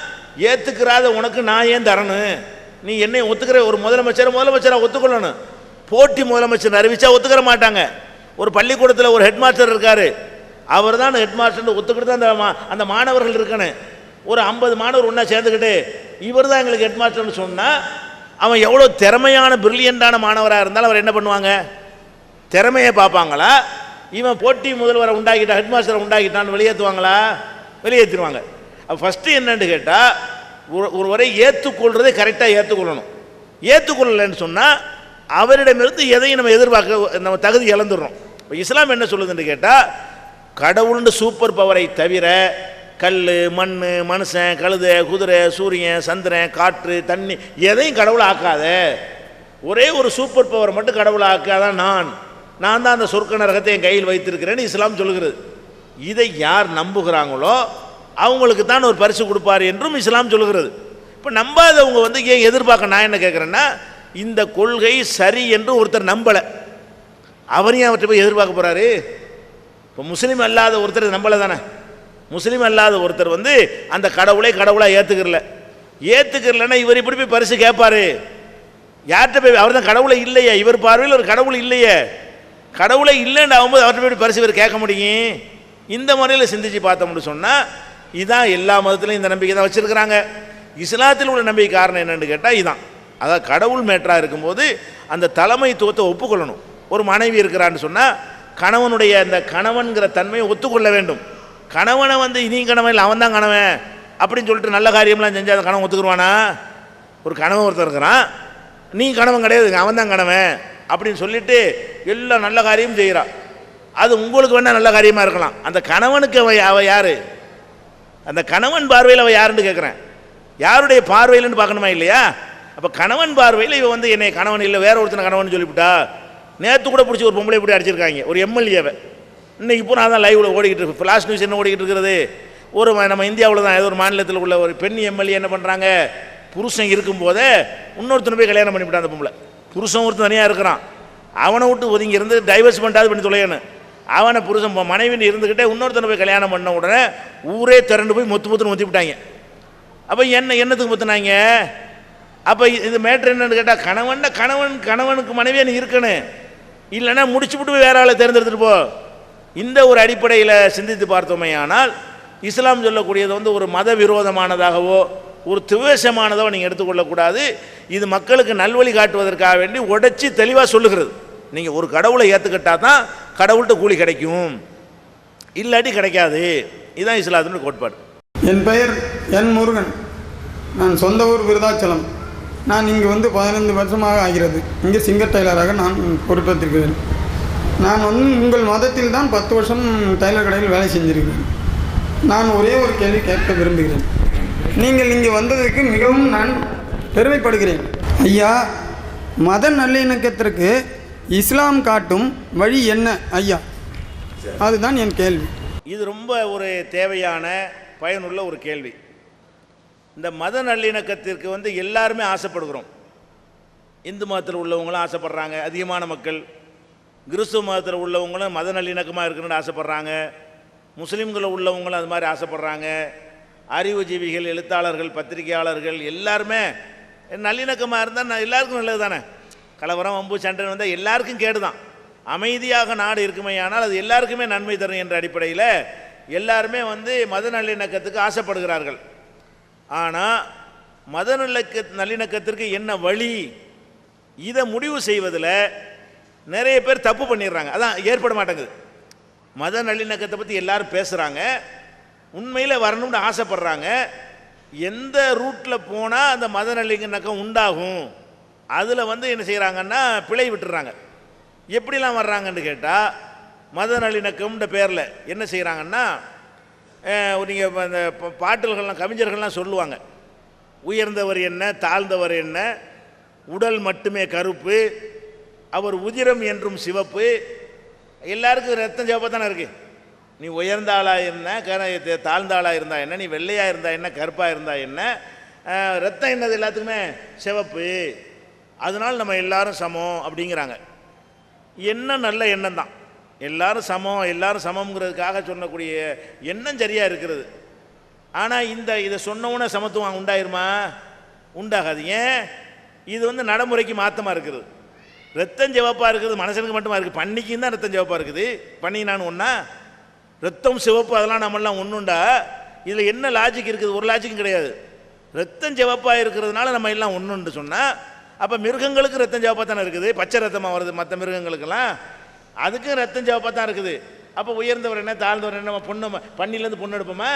ஏற்றுக்கிறாத உனக்கு நான் ஏன் தரணும்? நீ என்னை ஒத்துக்கிற ஒரு முதலமைச்சராக ஒத்துக்கொள்ளணும். போட்டி முதலமைச்சர் அறிவிச்சா ஒத்துக்கிற மாட்டாங்க. ஒரு பள்ளிக்கூடத்தில் ஒரு ஹெட் மாஸ்டர் இருக்கார், அவர் தான் ஹெட் மாஸ்டர் ஒத்துக்கிட்டு தான் அந்த மாணவர்கள் இருக்கணும். ஒரு 50 மாணவர் ஒன்றா சேர்ந்துக்கிட்டு இவர் தான் எங்களுக்கு ஹெட் மாஸ்டர்னு சொன்னால் அவன் எவ்வளோ திறமையான பிரில்லியண்டான மாணவராக இருந்தாலும் அவர் என்ன பண்ணுவாங்க? திறமையை பார்ப்பாங்களா? இவன் போட்டி முதல்வரை உண்டாக்கிட்டான், ஹெட் மாஸ்டரை உண்டாக்கிட்டான்னு வெளியேற்றுவாங்களா? வெளியேற்றிடுவாங்க. அப்போ ஃபஸ்ட்டு என்னன்னு கேட்டால் ஒருவரை ஏற்றுக்கொள்றதை கரெக்டாக ஏற்றுக்கொள்ளணும். ஏற்றுக்கொள்ளலைன்னு சொன்னால் அவரிடமிருந்து எதையும் நம்ம எதிர்பார்க்க நம்ம தகுதி இழந்துடுறோம். இப்போ இஸ்லாம் என்ன சொல்லுதுன்னு கேட்டால் கடவுள்னு சூப்பர் பவரை தவிர கல், மண், மனுஷன், கழுதை, குதிரை, சூரியன், சந்திரன், காற்று, தண்ணி எதையும் கடவுளை ஆக்காத. ஒரே ஒரு சூப்பர் பவர் மட்டும் கடவுளை ஆக்காதான் நான் தான் அந்த சொர்க்க நரகத்தை என் கையில் வைத்திருக்கிறேன்னு இஸ்லாம் சொல்லுகிறது. இதை யார் நம்புகிறாங்களோ அவங்களுக்கு தான் ஒரு பரிசு கொடுப்பார் என்றும் இஸ்லாம் சொல்லுகிறது. இப்போ நம்பாதவங்க வந்து ஏன் எதிர்பார்க்க? நான் என்ன கேட்குறேன்னா, இந்த கொள்கை சரி என்று ஒருத்தர் நம்பலை, அவரையும் அவற்றை போய் எதிர்பார்க்க போகிறாரு? இப்போ முஸ்லீம் அல்லாத ஒருத்தர் நம்பலை தானே. முஸ்லீம் அல்லாத ஒருத்தர் வந்து அந்த கடவுளாக ஏற்றுக்கிறலன்னா இவர் இப்படி போய் பரிசு கேட்பாரு? யார்கிட்ட போய்? அவர் தான் கடவுளை இல்லையே, இவர் பார்வையில் ஒரு கடவுள் இல்லையே. கடவுளை இல்லைன்னு ஆகும்போது அவர்கிட்ட போய் பரிசு இவர் கேட்க முடியும்? இந்த முறையில் சிந்திச்சு பார்த்தோம்னு சொன்னால் இதுதான் எல்லா மதத்திலையும் இந்த நம்பிக்கை தான் வச்சுருக்கிறாங்க. இஸ்லாத்தில் உள்ள நம்பிக்கை காரணம் என்னென்னு கேட்டால் இதுதான். அதாவது கடவுள் மேட்டராக இருக்கும்போது அந்த தலைமைத்துவத்தை ஒப்புக்கொள்ளணும். ஒரு மனைவி இருக்கிறான்னு சொன்னால் கணவனுடைய அந்த கணவன்கிற தன்மையை ஒத்துக்கொள்ள வேண்டும். கணவனை வந்து நீ கணவன் இல்லை அவன் தான் கணவன் அப்படின்னு சொல்லிட்டு நல்ல காரியம்லாம் செஞ்சால் அந்த கணவன் ஒத்துக்குருவானா? ஒரு கணவன் ஒருத்தர் இருக்கிறான், நீ கணவன் கிடையாது அவன் தான் கணவன் அப்படின்னு சொல்லிட்டு எல்லா நல்ல காரியமும் செய்கிறான். அது உங்களுக்கு வேணால் நல்ல காரியமாக இருக்கலாம், அந்த கணவனுக்கு அவள் யார்? அந்த கணவன் பார்வையில் அவள் யாருன்னு கேட்குறேன். யாருடைய பார்வையில்னு பார்க்கணுமா இல்லையா? அப்போ கணவன் பார்வையில் இவன் வந்து என்னை கணவன் இல்லை வேற ஒருத்தனை கணவன் சொல்லிவிட்டா. நேற்று கூட பிடிச்சி ஒரு பொம்பளை இப்படி அடிச்சிருக்காங்க, ஒரு எம்எல்ஏவை. இன்றைக்கி பூரா தான் லைவில் ஓடிக்கிட்டு இருக்கு, ஃப்ளாஷ் நியூஸ் என்ன ஓடிக்கிட்டு இருக்கிறது. ஒரு நம்ம இந்தியாவில் தான் ஏதோ ஒரு மாநிலத்தில் உள்ள ஒரு பெண் எம்எல்ஏ என்ன பண்ணுறாங்க, புருஷன் இருக்கும்போதே இன்னொருத்தனை போய் கல்யாணம் பண்ணிவிட்டான். அந்த பொம்பளை புருஷன் ஒருத்தன் தனியாக இருக்கிறான், அவனை விட்டு ஒதுங்கி இருந்து டைவர்ஸ் பண்ணாது பண்ணி தொலையணும். அவனை புருஷன் மனைவின்னு இருந்துக்கிட்டே இன்னொருத்தனை போய் கல்யாணம் பண்ண உடனே ஊரே திரண்டு போய் மொத்துன்னு மொத்தி விட்டாங்க. அப்போ என்னத்துக்கு மொத்துனாங்க? அப்போ இது மேட்ரு என்னன்னு கேட்டால் கணவனுக்கு மனைவியே நீ இருக்கணும், இல்லைன்னா முடிச்சு விட்டு வேற ஆளை தேர்ந்தெடுத்துட்டு போ. இந்த ஒரு அடிப்படையில் சிந்தித்து பார்த்தோமே ஆனால் இஸ்லாம் சொல்லக்கூடியது வந்து ஒரு மத விரோதமானதாகவோ ஒரு துவேஷமானதோ நீங்கள் எடுத்துக்கொள்ளக்கூடாது. இது மக்களுக்கு நல்வழி காட்டுவதற்காக வேண்டி உடைச்சி தெளிவாக சொல்லுகிறது. நீங்கள் ஒரு கடவுளை ஏற்றுக்கிட்டா தான் கடவுள்கிட்ட கூலி கிடைக்கும், இல்லாட்டி கிடைக்காது. இதுதான் இஸ்லாத்தினுடைய கோட்பாடு. என் பெயர் என் முருகன். நான் சொந்த ஊர் விருதாச்சலம். நான் இங்கே வந்து 15 வருஷமாக ஆகிறது. இங்கே சிங்கர் டெய்லராக நான் பொறுப்பேற்றிருக்கிறேன். நான் வந்து உங்கள் மதத்தில் தான் 10 வருஷம் டெய்லர் கடையில் வேலை செஞ்சுருக்கிறேன். நான் ஒரே ஒரு கேள்வி கேட்க விரும்புகிறேன். நீங்கள் இங்கே வந்ததற்கு மிகவும் நான் பெருமைப்படுகிறேன். ஐயா, மத நல்லிணக்கத்திற்கு இஸ்லாம் காட்டும் வழி என்ன ஐயா? அதுதான் என் கேள்வி. இது ரொம்ப ஒரு தேவையான பயனுள்ள ஒரு கேள்வி. இந்த மத நல்லிணக்கத்திற்கு வந்து எல்லாருமே ஆசைப்படுகிறோம். இந்து மதத்தில் உள்ளவங்களும் ஆசைப்படுறாங்க, அதிகமான மக்கள். கிறிஸ்துவ மதத்தில் உள்ளவங்களும் மத நல்லிணக்கமாக இருக்கணும்னு ஆசைப்படுறாங்க. முஸ்லீம்களில் உள்ளவங்களும் அது மாதிரி ஆசைப்படுறாங்க. அறிவுஜீவிகள், எழுத்தாளர்கள், பத்திரிகையாளர்கள் எல்லாருமே நல்லிணக்கமாக இருந்தால் எல்லாருக்கும் நல்லது தானே. கலவரம், வம்பு, சண்டை வந்தால் எல்லாருக்கும் கேடு தான். அமைதியாக நாடு இருக்குமே ஆனால் அது எல்லாருக்குமே நன்மை தரும் என்ற அடிப்படையில் எல்லாருமே வந்து மத நல்லிணக்கத்துக்கு ஆசைப்படுகிறார்கள். ஆனால் மத நல்லிணக்கத்திற்கு என்ன வழி, இதை முடிவு செய்வதில் நிறைய பேர் தப்பு பண்ணிடுறாங்க. அதான் ஏற்பட மாட்டேங்குது. மத நல்லிணக்கத்தை பற்றி எல்லாரும் பேசுகிறாங்க, உண்மையில் வரணும்னு ஆசைப்படுறாங்க. எந்த ரூட்டில் போனால் அந்த மத நல்லிணக்கம் உண்டாகும், அதில் வந்து என்ன செய்கிறாங்கன்னா பிழை விட்டுறாங்க. எப்படிலாம் வர்றாங்கன்னு கேட்டால், மத நல்லிணக்கம்ன்ற பேரில் என்ன செய்கிறாங்கன்னா, நீங்கள் அந்த பாடல்கள்லாம் கவிஞர்கள்லாம் சொல்லுவாங்க, உயர்ந்தவர் என்ன, தாழ்ந்தவர் என்ன, உடல் மட்டுமே கருப்பு, அவர் உதிரம் என்றும் சிவப்பு. எல்லாருக்கும் ரத்தம் சிவப்பாக தானே இருக்குது. நீ உயர்ந்த ஆளாக என்ன, தாழ்ந்த ஆளாக இருந்தா என்ன, நீ வெள்ளையாக இருந்தா என்ன, கருப்பாக இருந்தா என்ன, ரத்தம் என்னது எல்லாத்துக்குமே சிவப்பு. அதனால் நம்ம எல்லாரும் சமம் அப்படிங்கிறாங்க. என்ன நல்ல எண்ணம் தான், எல்லாரும் சமம், எல்லாரும் சமம்ங்கிறதுக்காக சொல்லக்கூடிய எண்ணம் சரியாக இருக்கிறது. ஆனால் இதை சொன்னவுடனே சமத்துவம் உண்டாயிருமா? உண்டாகாது. ஏன்? இது வந்து நடைமுறைக்கு மாற்றமாக இருக்குது. ரத்தம் சிவப்பாக இருக்குது மனுஷனுக்கு மட்டுமா இருக்குது, பன்னிக்கும் தான் ரத்தம் சிவப்பாக இருக்குது. பண்ணி நான் ஒன்றா ரத்தம் சிவப்பு அதெல்லாம் நம்மளாம் ஒன்றுண்டா? இதில் என்ன லாஜிக் இருக்குது? ஒரு லாஜிக்கும் கிடையாது. ரத்தம் சிவப்பாக இருக்கிறதுனால நம்ம எல்லாம் ஒன்றுன்னு சொன்னால், அப்போ மிருகங்களுக்கு ரத்தம் சிவப்பாக தானே இருக்குது, பச்சை ரத்தமாக வருது மற்ற மிருகங்களுக்கெல்லாம், அதுக்கும் ரத்தம் சிவப்பாக தான் இருக்குது. அப்போ உயர்ந்தவர் என்ன, தாழ்ந்தவர் என்ன, நம்ம பொண்ணு பண்ணிலேருந்து பொண்ணு எடுப்போமா?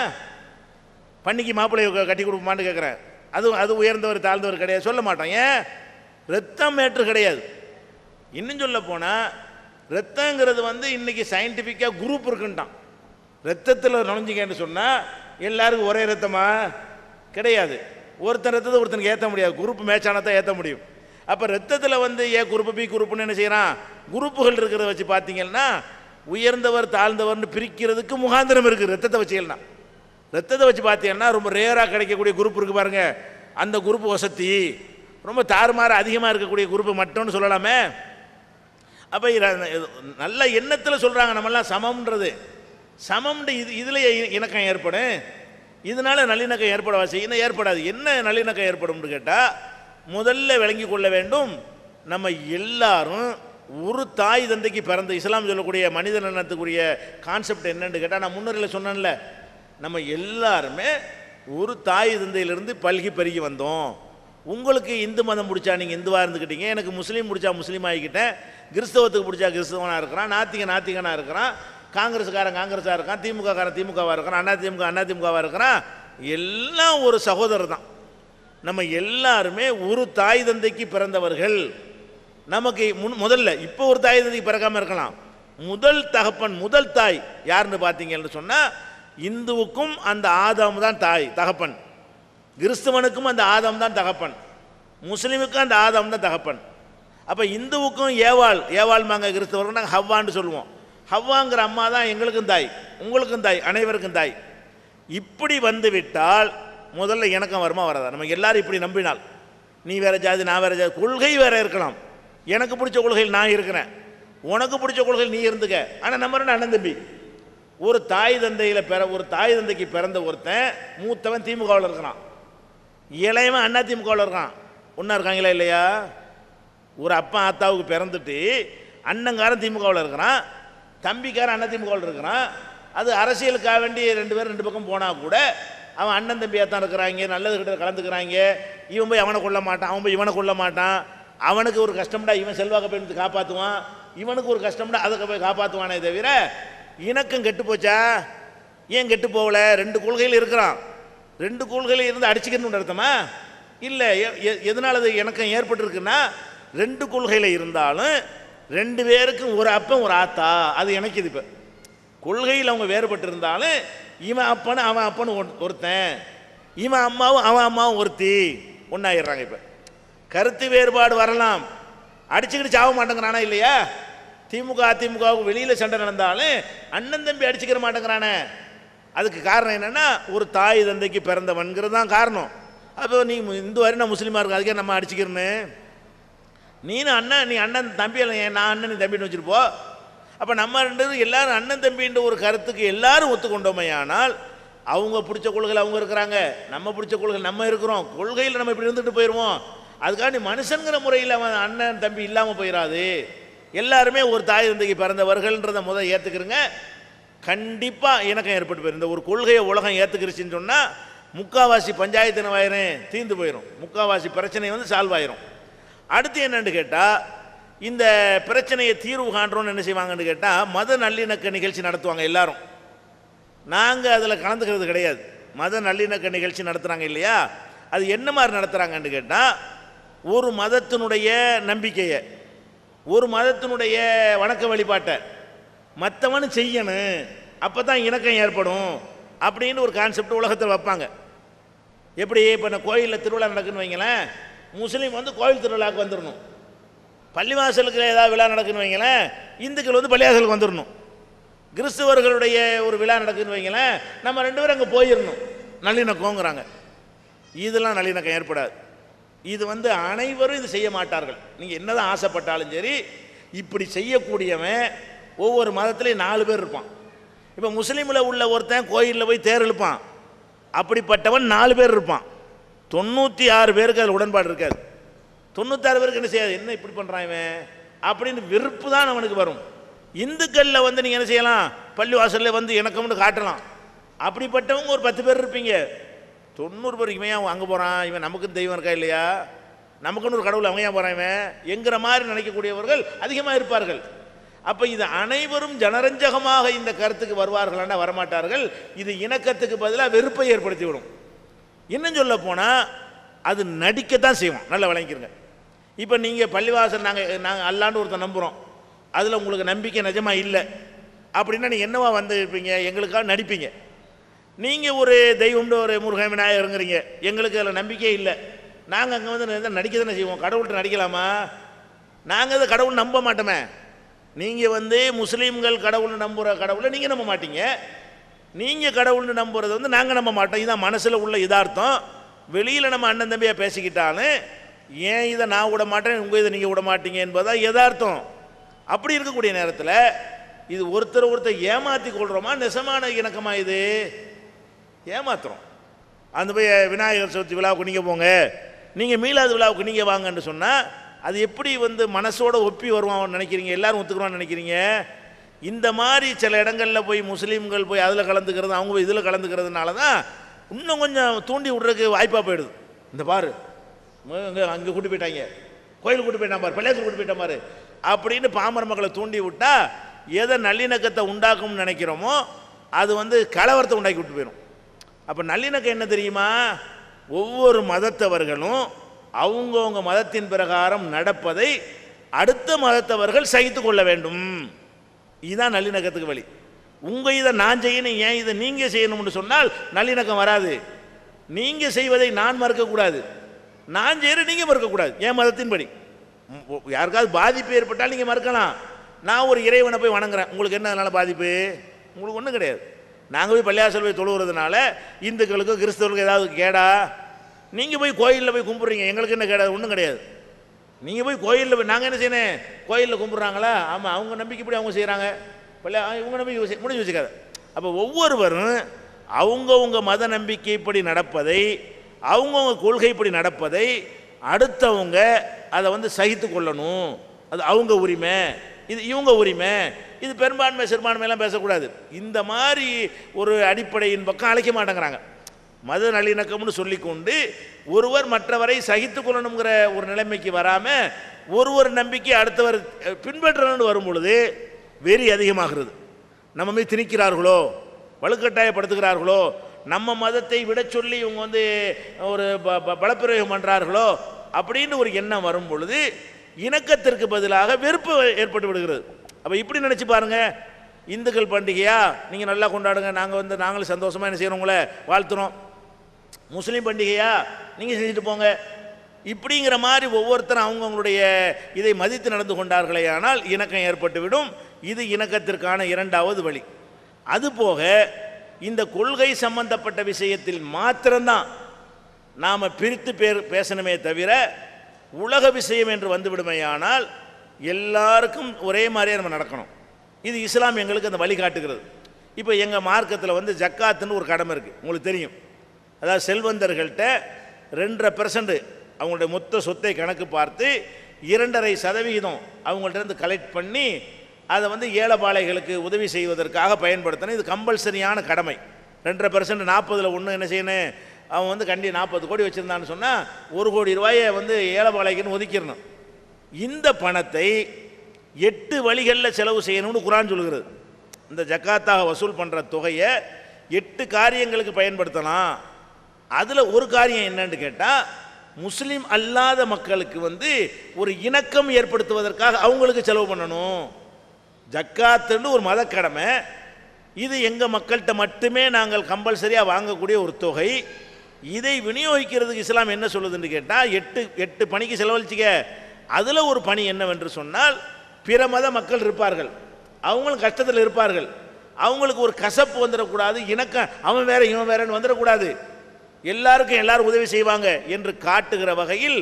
பண்ணிக்கு மாப்பிள்ளையை கட்டி கொடுப்போமான்னு கேட்குறேன். அது உயர்ந்தவர் தாழ்ந்தவர் கிடையாது, சொல்ல மாட்டோம். ஏன்? ரத்தம் மேட்ரு கிடையாது. இன்னும் சொல்ல போனால் ரத்தங்கிறது வந்து இன்றைக்கி சயின்டிஃபிக்காக குரூப் இருக்குன்ட்டான். ரத்தத்தில் நுழைஞ்சிங்கன்னு சொன்னால் எல்லாருக்கும் ஒரே ரத்தமா? கிடையாது. ஒருத்தன் ரத்தத்தை ஒருத்தனுக்கு ஏற்ற முடியாது, குரூப் மேட்சான தான் ஏற்ற முடியும். அப்போ ரத்தத்தில் வந்து ஏ குரூப்பு பி குரூப்புன்னு என்ன செய்கிறான், குரூப்புகள் இருக்கிறத வச்சு பார்த்தீங்கன்னா உயர்ந்தவர் தாழ்ந்தவர்னு பிரிக்கிறதுக்கு முகாந்திரம் இருக்குது. ரத்தத்தை வச்சுக்கலாம், ரத்தத்தை வச்சு பார்த்தீங்கன்னா ரொம்ப ரேராக கிடைக்கக்கூடிய குரூப் இருக்குது பாருங்கள், அந்த குரூப் வசதி. ரொம்ப தாறுமாறு அதிகமாக இருக்கக்கூடிய குரூப்பு மட்டும்னு சொல்லலாமே. அப்போ நல்ல எண்ணத்தில் சொல்கிறாங்க நம்மெல்லாம் சமம்ன்றது. சமம்ன்ற இதில் இணக்கம் ஏற்படும், இதனால நல்லிணக்கம் ஏற்பட இன்னும் ஏற்படாது. என்ன நல்லிணக்கம் ஏற்படும்னு கேட்டால், முதல்ல விளங்கி கொள்ள வேண்டும், நம்ம எல்லாரும் ஒரு தாய் தந்தைக்கு பிறந்த, இஸ்லாம் சொல்லக்கூடிய மனித நலத்துக்குரிய கான்செப்ட் என்னன்னு கேட்டால், நான் முன்னுரையில் சொன்னேன்ல, நம்ம எல்லாருமே ஒரு தாய் தந்தையிலிருந்து பல்கி பெருகி வந்தோம். உங்களுக்கு இந்து மதம் பிடிச்சா நீங்கள் இந்துவாக இருந்துக்கிட்டீங்க, எனக்கு முஸ்லீம் பிடிச்சா முஸ்லீம் ஆகிக்கிட்டேன், கிறிஸ்தவத்துக்கு பிடிச்சா கிறிஸ்தவனாக இருக்கிறான், நாத்திகனாக இருக்கிறான், காங்கிரஸுக்காரன் காங்கிரஸாக இருக்கான், திமுககாரன் திமுகவாக இருக்கிறான், அதிமுகவாக இருக்கிறான். எல்லாம் ஒரு சகோதரர் தான். நம்ம எல்லாருமே ஒரு தாய் தந்தைக்கு பிறந்தவர்கள். நமக்கு முதல்ல இப்போ ஒரு தாய் தந்தைக்கு பிறக்காமல் இருக்கலாம். முதல் தகப்பன், முதல் தாய் யாருன்னு பார்த்தீங்கன்னு சொன்னால், இந்துவுக்கும் அந்த ஆதாம் தான் தாய் தகப்பன், கிறிஸ்தவனுக்கும் அந்த ஆதாம் தான் தகப்பன், முஸ்லீமுக்கும் அந்த ஆதாம் தான் தகப்பன். அப்போ இந்துவுக்கும் ஏவாள்மாங்க, கிறிஸ்தவருக்கும் நாங்கள் ஹவ்வான்னு சொல்லுவோம். ஹவ்வாங்கிற அம்மா தான் எங்களுக்கும் தாய், உங்களுக்கும் தாய், அனைவருக்கும் தாய். இப்படி வந்து விட்டால் முதல்ல இணக்கம் வருமா வராதா? நம்ம எல்லாரும் இப்படி நம்பினால், நீ வேற ஜாதி நான் வேற ஜாதி, கொள்கை வேற இருக்கலாம். எனக்கு பிடிச்ச கொள்கையில் நான் இருக்கிறேன், உனக்கு பிடிச்ச கொள்கையில் நீ இருந்துக்க. ஆனால் நம்ம ரெண்டு அண்ணன் தம்பி. ஒரு தாய் தந்தைக்கு பிறந்த ஒருத்தன் மூத்தவன் திமுகவில் இருக்கிறான், இளையவன் அண்ணா திமுகவில் இருக்கான். ஒன்றா இருக்காங்களா இல்லையா? ஒரு அப்பா ஆத்தாவுக்கு பிறந்துட்டு அண்ணங்காரன் திமுகவில் இருக்கிறான், தம்பிக்காரன் அண்ணா திமுகவில் இருக்கிறான். அது அரசியலுக்காக வேண்டி ரெண்டு பேரும் ரெண்டு பக்கம் போனால் கூட அவன் அண்ணன் தம்பியாக தான் இருக்கிறாங்க, நல்லது கிட்ட கலந்துக்கிறாங்க. இவன் போய் அவனை கொல்ல மாட்டான், அவன் போய் இவனை கொல்ல மாட்டான். அவனுக்கு ஒரு கஷ்டம்டா இவன் செல்வாக்க போய் காப்பாற்றுவான், இவனுக்கு ஒரு கஷ்டம்டா அதை போய் காப்பாற்றுவானே தவிர இணக்கம் கெட்டு போச்சா? ஏன் கெட்டு போகல? ரெண்டு கொள்கையில் இருக்கிறான், ரெண்டு கொள்கையில் இருந்து அடிச்சுக்கணும்னு அர்த்தமா? இல்லை. எதனால அது இணக்கம் ஏற்பட்டுருக்குன்னா, ரெண்டு கொள்கையில் இருந்தாலும் ரெண்டு பேருக்கும் ஒரு அப்பன் ஒரு ஆத்தா, அது இணைக்குது. இப்போ கொள்கையில் அவங்க வேறுபட்டு இருந்தாலும் இவன் அப்பனு அவன் அப்பனு ஒருத்தன், இவன் அம்மாவும் அவன் அம்மாவும் ஒருத்தி, ஒன்றாயிடுறாங்க. இப்போ கருத்து வேறுபாடு வரலாம், அடிச்சுக்கிட்டு சாவ மாட்டேங்கிறானா இல்லையா? திமுக அதிமுகவுக்கு வெளியில் சண்டை நடந்தாலும் அண்ணன் தம்பி அடிச்சுக்கிற மாட்டேங்கிறானே. அதுக்கு காரணம் என்னென்னா ஒரு தாய் தந்தைக்கு பிறந்தவன்கிறது தான் காரணம். அப்போ நீ இந்து வரை நான் முஸ்லீமாக இருக்கும், அதுக்கே நம்ம அடிச்சுக்கிறேன்னு நீ அண்ணன் தம்பி நான் அண்ணன் நீ தம்பின்னு வச்சுருப்போ. அப்போ நம்ம ரெண்டு எல்லாரும் அண்ணன் தம்பின்ற ஒரு கருத்துக்கு எல்லாரும் ஒத்துக்கொண்டோமே. ஆனால் அவங்க பிடிச்ச கொள்கையில் அவங்க இருக்கிறாங்க, நம்ம பிடிச்ச கொள்கை நம்ம இருக்கிறோம், கொள்கையில் நம்ம இப்படி இருந்துட்டு போயிடுவோம். அதுக்காண்டி மனுஷங்கிற முறையில் அவன் அண்ணன் தம்பி இல்லாமல் போயிடாது. எல்லாருமே ஒரு தாய் தந்தைக்கு பிறந்தவர்கள்ன்றதை முதல் ஏற்றுக்கிறங்க. கண்டிப்பாக இணக்கம் ஏற்பட்டு போயிடும். இந்த ஒரு கொள்கையை உலகம் ஏற்றுக்கிருச்சின்னு சொன்னால் முக்காவாசி பஞ்சாயத்து ஆயிரும், தீர்ந்து போயிடும். முக்காவாசி பிரச்சனை வந்து சால்வ் ஆயிரும். அடுத்து என்னன்னு கேட்டால் இந்த பிரச்சனையை தீர்வு காண்றோன்னு என்ன செய்வாங்கன்னு கேட்டால் மத நல்லிணக்க நிகழ்ச்சி நடத்துவாங்க எல்லாரும். நாங்கள் அதில் கலந்துக்கிறது கிடையாது. மத நல்லிணக்க நிகழ்ச்சி நடத்துகிறாங்க இல்லையா, அது என்ன மாதிரி நடத்துகிறாங்கன்னு கேட்டால் ஒரு மதத்தினுடைய நம்பிக்கையை, ஒரு மதத்தினுடைய வணக்க வழிபாட்டை மற்றவனு செய்யணும், அப்போ தான் இணக்கம் ஏற்படும் அப்படின்னு ஒரு கான்செப்ட் உலகத்தில் வைப்பாங்க. எப்படி இப்போ நான் கோயிலில் திருவிழா நடக்குன்னு வைங்களேன், முஸ்லீம் வந்து கோயில் திருவிழாவுக்கு வந்துடணும். பள்ளிவாசலுக்கு ஏதாவது விழா நடக்குன்னு வைங்களேன், இந்துக்கள் வந்து பள்ளிவாசலுக்கு வந்துடணும். கிறிஸ்துவர்களுடைய ஒரு விழா நடக்குன்னு வைங்களேன், நம்ம ரெண்டு பேரும் அங்கே போயிடணும். நல்லிணக்கங்கிறாங்க. இதெல்லாம் நல்லிணக்கம் ஏற்படாது. இது வந்து அனைவரும் இது செய்ய மாட்டார்கள். நீங்கள் என்னதான் ஆசைப்பட்டாலும் சரி, இப்படி செய்யக்கூடியவன் ஒவ்வொரு மதத்துலேயும் 4 பேர் இருப்பான். இப்போ முஸ்லீமில் உள்ள ஒருத்தன் கோயிலில் போய் தேர் இழுப்பான், அப்படிப்பட்டவன் 4 பேர் இருப்பான். 96 பேருக்கு அதில் உடன்பாடு இருக்காது. 96 பேருக்கு என்ன செய்யாது, என்ன இப்படி பண்ணுறான் இவன் அப்படின்னு வெறுப்பு தான் அவனுக்கு வரும். இந்துக்களில் வந்து நீங்கள் என்ன செய்யலாம், பள்ளி வாசலில் வந்து இணக்கம்னு காட்டலாம். அப்படிப்பட்டவங்க ஒரு 10 பேர் இருப்பீங்க. 90 பேருக்கு இவன் அவன் அங்கே போகிறான், இவன் நமக்குன்னு தெய்வம் இருக்கா இல்லையா, நமக்குன்னு ஒரு கடவுள் அவங்க ஏன் போகிறான் இவன் என்கிற மாதிரி நினைக்கக்கூடியவர்கள் அதிகமாக இருப்பார்கள். அப்போ இது அனைவரும் ஜனரஞ்சகமாக இந்த கருத்துக்கு வருவார்களானா வரமாட்டார்கள். இது இணக்கத்துக்கு பதிலாக வெறுப்பை ஏற்படுத்திவிடும். இன்னும் சொல்ல போனால் அது நடிக்கத்தான் செய்வோம். நல்லா விளங்கிக்கிறங்க. இப்போ நீங்கள் பள்ளிவாசல் நாங்கள் அல்லாண்டு ஒருத்தர் நம்புகிறோம், அதில் உங்களுக்கு நம்பிக்கை நிஜமாக இல்லை அப்படின்னா நீங்கள் என்னவா வந்து இருப்பீங்க, எங்களுக்காக நடிப்பீங்க. நீங்கள் ஒரு தெய்வம்னு ஒரு முருகன் விநாயகருங்கிறீங்க, எங்களுக்கு அதில் நம்பிக்கையே இல்லை, நாங்கள் அங்கே வந்து நடிக்க தானே செய்வோம். கடவுள்கிட்ட நடிக்கலாமா? நாங்கள் அதை கடவுள் நம்ப மாட்டோமே. நீங்கள் வந்து முஸ்லீம்கள் கடவுள்னு நம்புகிற கடவுளை நீங்கள் நம்ப மாட்டீங்க, நீங்கள் கடவுள்னு நம்புறது வந்து நாங்கள் நம்ப மாட்டோம். இதுதான் மனசில் உள்ள இதார்த்தம். வெளியில் நம்ம அண்ணன் தம்பியாக பேசிக்கிட்டாலும் ஏன் இதை நான் விட மாட்டேன், உங்கள் இதை நீங்கள் விட மாட்டீங்க என்பதுதான் யதார்த்தம். அப்படி இருக்கக்கூடிய நேரத்தில் இது ஒருத்தர் ஏமாற்றி கொள்கிறோமா, நெசமான இணக்கமா? இது ஏமாத்துறோம். அந்த போய் விநாயகர் சதுர்த்தி விழாவுக்கு நீங்கள் போங்க, நீங்கள் மீளாது விழாவுக்கு நீங்கள் வாங்கன்னு சொன்னால் அது எப்படி வந்து மனசோட ஒப்பி வருவான்னு நினைக்கிறீங்க, எல்லாரும் ஒத்துக்குவான்னு நினைக்கிறீங்க? இந்த மாதிரி சில இடங்களில் போய் முஸ்லீம்கள் போய் அதில் கலந்துக்கிறது, அவங்க போய் இதில் கலந்துக்கிறதுனால தான் இன்னும் கொஞ்சம் தூண்டி விட்றதுக்கு வாய்ப்பாக போயிடுது. இந்த பாரு அங்கே கூட்டி போயிட்டாங்க, கோயிலுக்கு கூட்டி போயிட்டான் பாரு, பள்ளியாசல் கூட்டி போயிட்டான் பாரு அப்படின்னு பாமர மக்களை தூண்டி விட்டால் எதை நல்லிணக்கத்தை உண்டாக்கும்னு நினைக்கிறோமோ அது வந்து கலவரத்தை உண்டாக்கி விட்டு போயிடும். அப்போ நல்லிணக்கம் என்ன தெரியுமா, ஒவ்வொரு மதத்தவர்களும் அவங்கவுங்க மதத்தின் பிரகாரம் நடப்பதை அடுத்த மதத்தவர்கள் சகித்து கொள்ள வேண்டும். இதுதான் நல்லிணக்கத்துக்கு வழி. உங்கள் இதை நான் செய்யணும், ஏன் இதை நீங்கள் செய்யணும்னு சொன்னால் நல்லிணக்கம் வராது. நீங்கள் செய்வதை நான் மறுக்கக்கூடாது, நான் செய்கிற நீங்கள் மறுக்கக்கூடாது. என் மதத்தின்படி யாருக்காவது பாதிப்பு ஏற்பட்டால் நீங்கள் மறுக்கலாம். நான் ஒரு இறைவனை போய் வணங்குறேன், உங்களுக்கு என்ன அதனால் பாதிப்பு? உங்களுக்கு ஒன்றும் கிடையாது. நாங்கள் போய் பள்ளியாசல் போய் தொழுகிறதுனால இந்துக்களுக்கோ கிறிஸ்தவர்களுக்கு ஏதாவது கேடா? நீங்கள் போய் கோயிலில் போய் கும்பிட்றீங்க, எங்களுக்கு என்ன கேடாது? ஒன்றும் கிடையாது. நீங்கள் போய் கோயிலில் போய் நாங்கள் என்ன செய்யணும், கோயிலில் கும்பிட்றாங்களா? ஆமாம், அவங்க நம்பிக்கைப்படி அவங்க செய்கிறாங்க, இவங்க நம்பிக்கை முடிஞ்சு வச்சுக்காது. அப்போ ஒவ்வொருவரும் அவங்கவுங்க மத நம்பிக்கைப்படி நடப்பதை, அவங்கவுங்க கொள்கைப்படி நடப்பதை அடுத்தவங்க அதை வந்து சகித்து கொள்ளணும். அது அவங்க உரிமை, இது இவங்க உரிமை, இது பெரும்பான்மை சிறுபான்மையெல்லாம் பேசக்கூடாது. இந்த மாதிரி ஒரு அடிப்படையின் பக்கம் அழைக்க மாட்டேங்கிறாங்க. மத நல்லிணக்கம்னு சொல்லிக்கொண்டு ஒருவர் மற்றவரை சகித்து கொள்ளணுங்கிற ஒரு நிலைமைக்கு வராமல் ஒருவர் நம்பிக்கை அடுத்தவர் பின்பற்றணும்னு வரும் பொழுது வெறி அதிகமாகிறது. நம்ம மீது திணிக்கிறார்களோ, வலுக்கட்டாயப்படுத்துகிறார்களோ, நம்ம மதத்தை விட சொல்லி இவங்க வந்து ஒரு பலப்பிரயோகம் பண்ணுறார்களோ அப்படின்னு ஒரு எண்ணம் வரும் பொழுது இணக்கத்திற்கு பதிலாக வெறுப்பு ஏற்பட்டு விடுகிறது. அப்போ இப்படி நினச்சி பாருங்கள், இந்துக்கள் பண்டிகையா நீங்கள் நல்லா கொண்டாடுங்க, நாங்கள் வந்து நாங்களும் சந்தோஷமாக என்ன செய்கிறோம், உங்களை வாழ்த்துறோம். முஸ்லீம் பண்டிகையா நீங்கள் செஞ்சுட்டு போங்க. இப்படிங்கிற மாதிரி ஒவ்வொருத்தரும் அவங்கவுங்களுடைய இதை மதித்து நடந்து கொண்டார்களே ஆனால் இணக்கம் ஏற்பட்டுவிடும். இது இணக்கத்திற்கான இரண்டாவது வழி. அதுபோக இந்த கொள்கை சம்பந்தப்பட்ட விஷயத்தில் மாத்திரம்தான் நாம் பிரித்து பேசணுமே தவிர உலக விஷயம் என்று வந்துவிடுமையானால் எல்லாருக்கும் ஒரே மாதிரியே நம்ம நடக்கணும். இது இஸ்லாம் எங்களுக்கு அந்த வழி காட்டுகிறது. இப்போ எங்கள் மார்க்கத்தில் வந்து ஜக்காத்துன்னு ஒரு கடமை இருக்குது, உங்களுக்கு தெரியும். அதாவது செல்வந்தர்கள்ட்ட 2.5% அவங்களுடைய மொத்த சொத்தை கணக்கு பார்த்து 2.5% அவங்கள்ட்ட இருந்து கலெக்ட் பண்ணி அதை வந்து ஏழைபாளைகளுக்கு உதவி செய்வதற்காக பயன்படுத்தணும். இது கம்பல்சரியான கடமை. 2.5% 40ல் ஒன்று என்ன செய்யணும், அவன் வந்து 40 கோடி வச்சுருந்தான்னு சொன்னால் 1 கோடி ரூபாயை வந்து ஏழைபாளைக்குன்னு ஒதுக்கிடணும். இந்த பணத்தை 8 வழிகளில் செலவு செய்யணும்னு குர்ஆன் சொல்கிறது. இந்த ஜக்காத்தாக வசூல் பண்ணுற தொகையை 8 காரியங்களுக்கு பயன்படுத்தலாம். அதில் ஒரு காரியம் என்னன்னு கேட்டால், முஸ்லீம் அல்லாத மக்களுக்கு வந்து ஒரு இணக்கம் ஏற்படுத்துவதற்காக அவங்களுக்கு செலவு பண்ணணும். ஜக்காத்துன்னு ஒரு மத கடமை. இது எங்கள் மக்கள்கிட்ட மட்டுமே நாங்கள் கம்பல்சரியாக வாங்கக்கூடிய ஒரு தொகை. இதை விநியோகிக்கிறதுக்கு இஸ்லாம் என்ன சொல்லுதுன்னு கேட்டால், 8 பணிக்கு செலவழிச்சிக்க. அதில் ஒரு பணி என்னவென்று சொன்னால், பிற மத மக்கள் இருப்பார்கள், அவங்களும் கஷ்டத்தில் இருப்பார்கள், அவங்களுக்கு ஒரு கசப்பு வந்துடக்கூடாது, இணக்கம் அவன் வேற இவன் வேறன்னு வந்துடக்கூடாது, எல்லாருக்கும் எல்லாரும் உதவி செய்வாங்க என்று காட்டுகிற வகையில்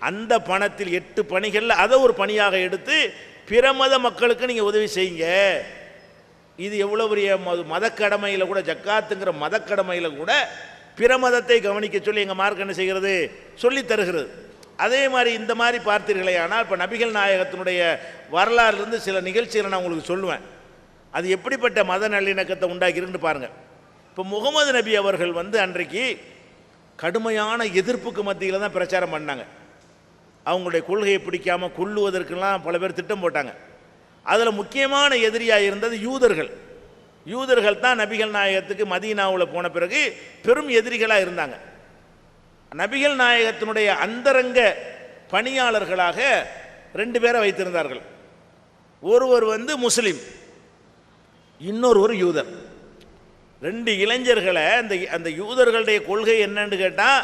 அந்த பணத்தில் 8 பணிகளில் அதை ஒரு பணியாக எடுத்து பிற மத மக்களுக்கு நீங்கள் உதவி செய்யுங்க. இது எவ்வளோ பெரிய மதக்கடமையில் கூட, ஜக்காத்துங்கிற மதக்கடமையில் கூட பிற மதத்தை கவனிக்க சொல்லி எங்கள் மார்க் என்ன செய்கிறது, சொல்லி தருகிறது. அதே மாதிரி இந்த மாதிரி பார்த்தீர்களே ஆனால், இப்போ நபிகள் நாயகத்தினுடைய வரலாறுலேருந்து சில நிகழ்ச்சிகளை நான் உங்களுக்கு சொல்லுவேன். அது எப்படிப்பட்ட மத நல்லிணக்கத்தை உண்டாக்கிருன்னு பாருங்கள். இப்போ முகமது நபி அவர்கள் வந்து அன்றைக்கு கடுமையான எதிர்ப்புக்கு மத்தியில் தான் பிரச்சாரம் பண்ணாங்க. அவங்களுடைய கொள்கையை பிடிக்காமல் கொல்லுவதற்கெல்லாம் பல பேர் திட்டம் போட்டாங்க. அதில் முக்கியமான எதிரியாக இருந்தது யூதர்கள். யூதர்கள் தான் நபிகள் நாயகத்துக்கு மதீனாவில் போன பிறகு பெரும் எதிரிகளாக இருந்தாங்க. நபிகள் நாயகத்தினுடைய அந்தரங்க பணியாளர்களாக 2 பேரை வைத்திருந்தார்கள். ஒருவர் வந்து முஸ்லீம், இன்னொருவர் யூதர். 2 இளைஞர்களை அந்த யூதர்களுடைய கொள்கை என்னன்னு கேட்டால்,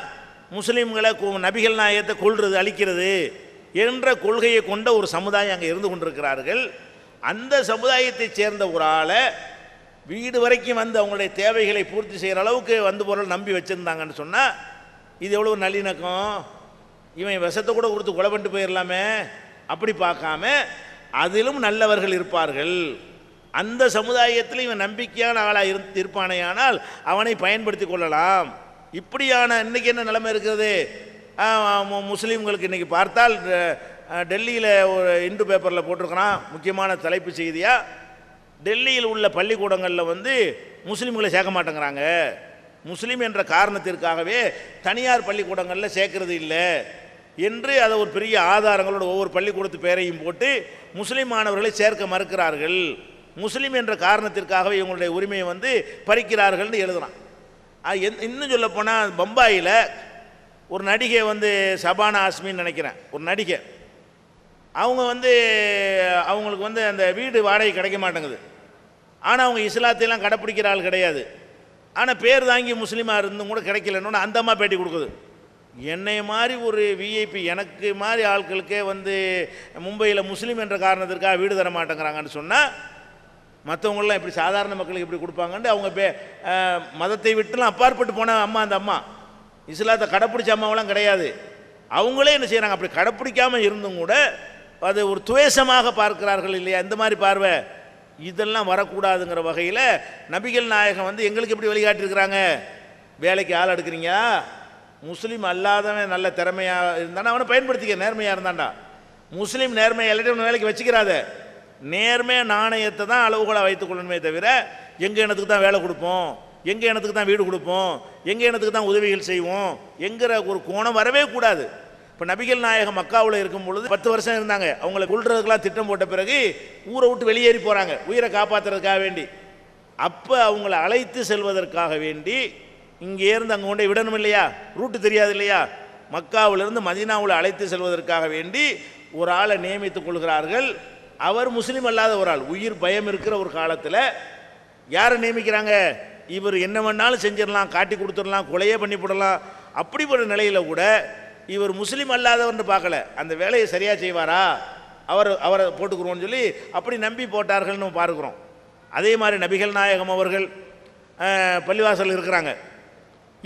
முஸ்லீம்களை நபிகள் நாயகத்தை கொல்றது, அழிக்கிறது என்ற கொள்கையை கொண்ட ஒரு சமுதாயம் அங்கே இருந்து கொண்டிருக்கிறார்கள். அந்த சமுதாயத்தைச் சேர்ந்த ஒரு ஆளை வீடு வரைக்கும் வந்து அவங்களுடைய தேவைகளை பூர்த்தி செய்கிற அளவுக்கு வந்து பொருள் நம்பி வச்சுருந்தாங்கன்னு சொன்னால், இது எவ்வளோ நல்லிணக்கம். இவன் விஷத்தை கூட கொடுத்து கொலை பண்ணிட்டு போயிடலாமே, அப்படி பார்க்காம அதிலும் நல்லவர்கள் இருப்பார்கள். அந்த சமுதாயத்தில் இவன் நம்பிக்கையான ஆளாக இருப்பானேயானால் அவனை பயன்படுத்தி கொள்ளலாம். இப்படியான இன்றைக்கி என்ன நிலைமை இருக்கிறது, முஸ்லீம்களுக்கு இன்றைக்கி பார்த்தால் டெல்லியில் ஒரு இந்து பேப்பரில் போட்டிருக்கிறான் முக்கியமான தலைப்பு செய்தியாக, டெல்லியில் உள்ள பள்ளிக்கூடங்களில் வந்து முஸ்லீம்களை சேர்க்க மாட்டேங்கிறாங்க, முஸ்லீம் என்ற காரணத்திற்காகவே தனியார் பள்ளிக்கூடங்களில் சேர்க்கறது இல்லை என்று அதை ஒரு பெரிய ஆதாரங்களோட ஒவ்வொரு பள்ளிக்கூடத்து பேரையும் போட்டு முஸ்லீம் மாணவர்களை சேர்க்க மறுக்கிறார்கள், முஸ்லீம் என்ற காரணத்திற்காகவே இவங்களுடைய உரிமையை வந்து பறிக்கிறார்கள்னு எழுதுகிறான். இன்னும் சொல்லப்போனால் பம்பாயில் ஒரு நடிகை வந்து ஷபானா ஆஸ்மின்னு நினைக்கிறேன், ஒரு நடிகை, அவங்க வந்து அவங்களுக்கு வந்து அந்த வீடு வாடகை கிடைக்க மாட்டேங்குது. ஆனால் அவங்க இஸ்லாத்தையெல்லாம் கடைப்பிடிக்கிற ஆள் கிடையாது. ஆனால் பேர் தாங்கி முஸ்லீமாக இருந்தும் கூட கிடைக்கலன்னு அந்த அம்மா பேட்டி கொடுக்குது. என்னை மாதிரி ஒரு விஐபி, எனக்கு மாதிரி ஆட்களுக்கே வந்து மும்பையில் முஸ்லீம் என்ற காரணத்திற்காக வீடு தர மாட்டேங்கிறாங்கன்னு சொன்னால், மற்றவங்களெலாம் இப்படி சாதாரண மக்களுக்கு இப்படி கொடுப்பாங்கன்ட்டு அவங்க மதத்தை விட்டுலாம் அப்பாற்பட்டு போன அம்மா, அந்த அம்மா இஸ்லாத்தை கடைப்பிடிச்ச அம்மாவெல்லாம் கிடையாது. அவங்களே என்ன செய்கிறாங்க, அப்படி கடைப்பிடிக்காமல் இருந்தும் கூட அது ஒரு துவேஷமாக பார்க்கிறார்கள் இல்லையா. இந்த மாதிரி பார்வை இதெல்லாம் வரக்கூடாதுங்கிற வகையில் நபிகள் நாயகம் வந்து எங்களுக்கு எப்படி வழிகாட்டிருக்கிறாங்க, வேலைக்கு ஆள் எடுக்கிறீங்க, முஸ்லீம் அல்லாதவன் நல்ல திறமையாக இருந்தானா அவனை பயன்படுத்திக்க, நேர்மையாக இருந்தான்டா. முஸ்லீம் நேர்மையாக எல்லாத்தையும் வேலைக்கு வச்சுக்கிறாத, நேர்மையாக நாணயத்தை தான் அளவுகோலாக வைத்துக்கொள்ளணுமே தவிர எங்கள் இனத்துக்கு தான் வேலை கொடுப்போம், எங்கள் இனத்துக்கு தான் வீடு கொடுப்போம், எங்கள் இனத்துக்கு தான் உதவிகள் செய்வோம் என்கிற ஒரு கோணம் வரவே கூடாது. இப்போ நபிகள் நாயகம் மக்காவில் இருக்கும் பொழுது 10 வருஷம் இருந்தாங்க. அவங்களை கொள்றதுக்கெல்லாம் திட்டம் போட்ட பிறகு ஊரை விட்டு வெளியேறி போகிறாங்க உயிரை காப்பாற்றுறதுக்காக வேண்டி. அப்போ அவங்கள அழைத்து செல்வதற்காக வேண்டி இங்கே இருந்து அங்கே கொண்டே விடணும் இல்லையா, ரூட்டு தெரியாது இல்லையா, மக்காவிலிருந்து மதீனாவில் அழைத்து செல்வதற்காக வேண்டி ஒரு ஆளை நியமித்துக் கொள்கிறார்கள். அவர் முஸ்லீம் அல்லாத ஒரு ஆள், உயிர் பயம் இருக்கிற ஒரு காலத்தில் யாரை நியமிக்கிறாங்க, இவர் என்ன வேணாலும் செஞ்சிடலாம், காட்டி கொடுத்துடலாம், கொலையே பண்ணி போடலாம், அப்படிப்பட்ட நிலையில் கூட இவர் முஸ்லீம் அல்லாதவர்னு பார்க்கல, அந்த வேலையை சரியாக செய்வாரா, அவரை போட்டுக்குருவோன்னு சொல்லி அப்படி நம்பி போட்டார்கள்னு பார்க்குறோம். அதே மாதிரி நபிகள் நாயகம் அவர்கள் பள்ளிவாசல் இருக்கிறாங்க.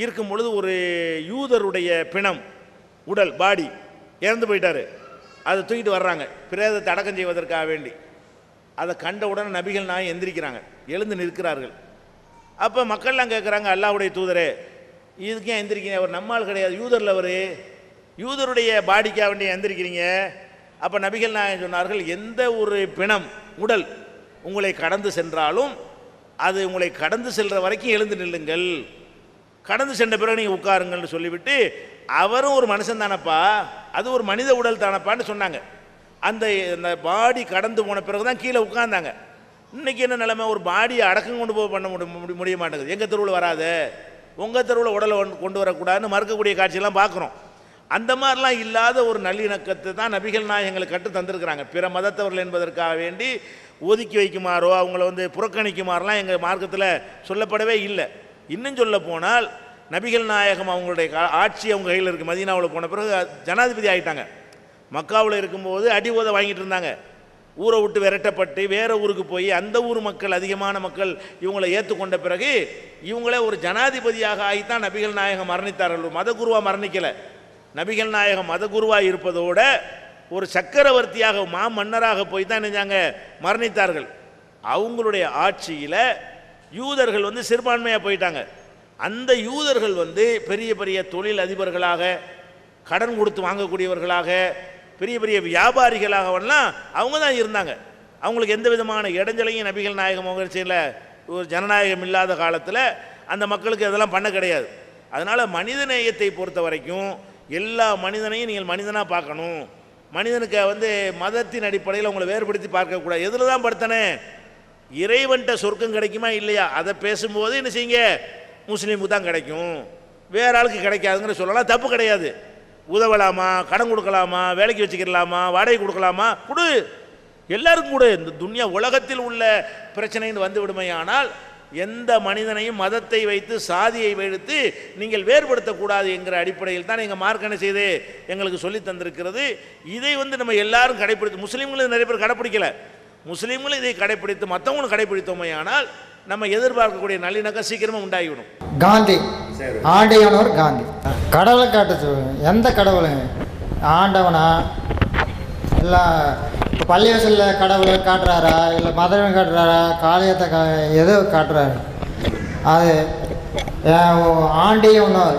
இருக்கும் பொழுது ஒரு யூதருடைய பிணம், உடல், பாடி இறந்து போயிட்டார். அதை தூக்கிட்டு வர்றாங்க பிரேதத்தை அடக்கம் செய்வதற்காக வேண்டி. அதை கண்ட உடனே நபிகள் நாயகம் எந்திரிக்கிறாங்க, எழுந்து நிற்கிறார்கள். அப்போ மக்கள்லாம் கேட்குறாங்க, அல்லாஹ்வுடைய தூதரே இதுக்கு ஏன் எந்திரிக்கிறீங்க, அவர் நம்மால் கிடையாது, யூதரில் அவர், யூதருடைய பாடிக்காக வேண்டிய எந்திரிக்கிறீங்க. அப்போ நபிகள் நாயகம் சொன்னார்கள், எந்த ஒரு பிணம், உடல் உங்களை கடந்து சென்றாலும் அது உங்களை கடந்து செல்கிற வரைக்கும் எழுந்து நில்லுங்கள், கடந்து சென்ற பிறகு நீங்கள் உட்காருங்கள்னு சொல்லிவிட்டு, அவரும் ஒரு மனுஷன் தானப்பா, அது ஒரு மனித உடல் தானப்பான்னு சொன்னாங்க. அந்த பாடி கடந்து போன பிறகு தான் கீழே உட்கார்ந்தாங்க. இன்றைக்கி என்ன நிலைமை, ஒரு பாடியை அடக்கம் கொண்டு போக பண்ண முடிய மாட்டேங்குது. எங்கள் தெருவில் வராத, உங்கள் தெருவில் உடலை கொண்டு வரக்கூடாதுன்னு மறுக்கக்கூடிய காட்சியெல்லாம் பார்க்குறோம். அந்த மாதிரிலாம் இல்லாத ஒரு நல்லிணக்கத்தை தான் நபிகள் நாயகங்களுக்கு கற்று தந்திருக்கிறாங்க. பிற மதத்தவர்கள் என்பதற்காக வேண்டி ஒதுக்கி வைக்குமாறோ அவங்கள புறக்கணிக்குமாறெல்லாம் எங்கள் மார்க்கத்தில் சொல்லப்படவே இல்லை. இன்னும் சொல்ல போனால் நபிகள் நாயகம் அவங்களுடைய ஆட்சி அவங்க கையில் இருக்குது. மதீனாவில் போன பிறகு ஜனாதிபதி ஆகிட்டாங்க. மக்காவில் இருக்கும்போது அடி உத வாங்கிட்டு இருந்தாங்க. ஊரை விட்டு விரட்டப்பட்டு வேறு ஊருக்கு போய் அந்த ஊர் மக்கள், அதிகமான மக்கள் இவங்களை ஏற்றுக்கொண்ட பிறகு இவங்களே ஒரு ஜனாதிபதியாக ஆகித்தான் நபிகள் நாயகம் மரணித்தார்கள். மதகுருவாக மரணிக்கலை. நபிகள் நாயகம் மதகுருவாக இருப்பதோட ஒரு சக்கரவர்த்தியாக, மன்னராக போய் தான் நினைஞ்சாங்க, மரணித்தார்கள். அவங்களுடைய ஆட்சியில் யூதர்கள் சிறுபான்மையாக போயிட்டாங்க. அந்த யூதர்கள் பெரிய பெரிய தொழில் அதிபர்களாக, கடன் கொடுத்து வாங்கக்கூடியவர்களாக, பெரிய பெரிய வியாபாரிகளாகவெல்லாம் அவங்க தான் இருந்தாங்க. அவங்களுக்கு எந்த விதமான இடைஞ்சலையும் நபிகள் நாயகம் முயற்சியில், ஒரு ஜனநாயகம் இல்லாத காலத்தில் அந்த மக்களுக்கு அதெல்லாம் பண்ண கிடையாது. அதனால் மனித நேயத்தை பொறுத்த வரைக்கும் எல்லா மனிதனையும் நீங்கள் மனிதனாக பார்க்கணும். மனிதனுக்கு மதத்தின் அடிப்படையில் அவங்களை வேறுபடுத்தி பார்க்கக்கூடாது. எதில் தான் படுத்தனே, இறைவன்கிட்ட சொர்க்கம் கிடைக்குமா இல்லையா, அதை பேசும்போது என்ன செய்யுங்க, முஸ்லீமுக்கு தான் கிடைக்கும், வேற ஆளுக்கு கிடைக்காதுங்கிற சொல்லலாம், தப்பு கிடையாது. உதவலாமா, கடன் கொடுக்கலாமா, வேலைக்கு வச்சுக்கலாமா, வாடகை கொடுக்கலாமா, கொடு, எல்லாருக்கும் கொடு. இந்த துன்யா உலகத்தில் உள்ள பிரச்சனைன்னு வந்து விடுமையானால் எந்த மனிதனையும் மதத்தை வைத்து, சாதியை வைத்து நீங்கள் வேறுபடுத்தக்கூடாது என்கிற அடிப்படையில் தான் எங்கள் மார்க் என்ன செய்து எங்களுக்கு சொல்லி தந்திருக்கிறது. இதை நம்ம எல்லாரும் கடைப்பிடித்து, முஸ்லீம்களும் நிறைய பேர் கடைப்பிடிக்கலை, முஸ்லீம்களும் இதை கடைப்பிடித்து மற்றவங்களும் கடைப்பிடித்தோமையானால் நம்ம எதிர்பார்க்கக்கூடிய நல்லிணக்கம் சீக்கிரமாக உண்டாகிவிடும். காந்தி ஆண்டையானவர் காந்தி கடவுளை காட்ட சொல்லுங்க. எந்த கடவுளுங்க, ஆண்டவனா, எல்லாம் இப்போ பள்ளிவாசலில் கடவுளை காட்டுறாரா, இல்லை மதவன் காட்டுறாரா, காளியத்தை எது காட்டுறாரு, அது ஆண்டியனூர்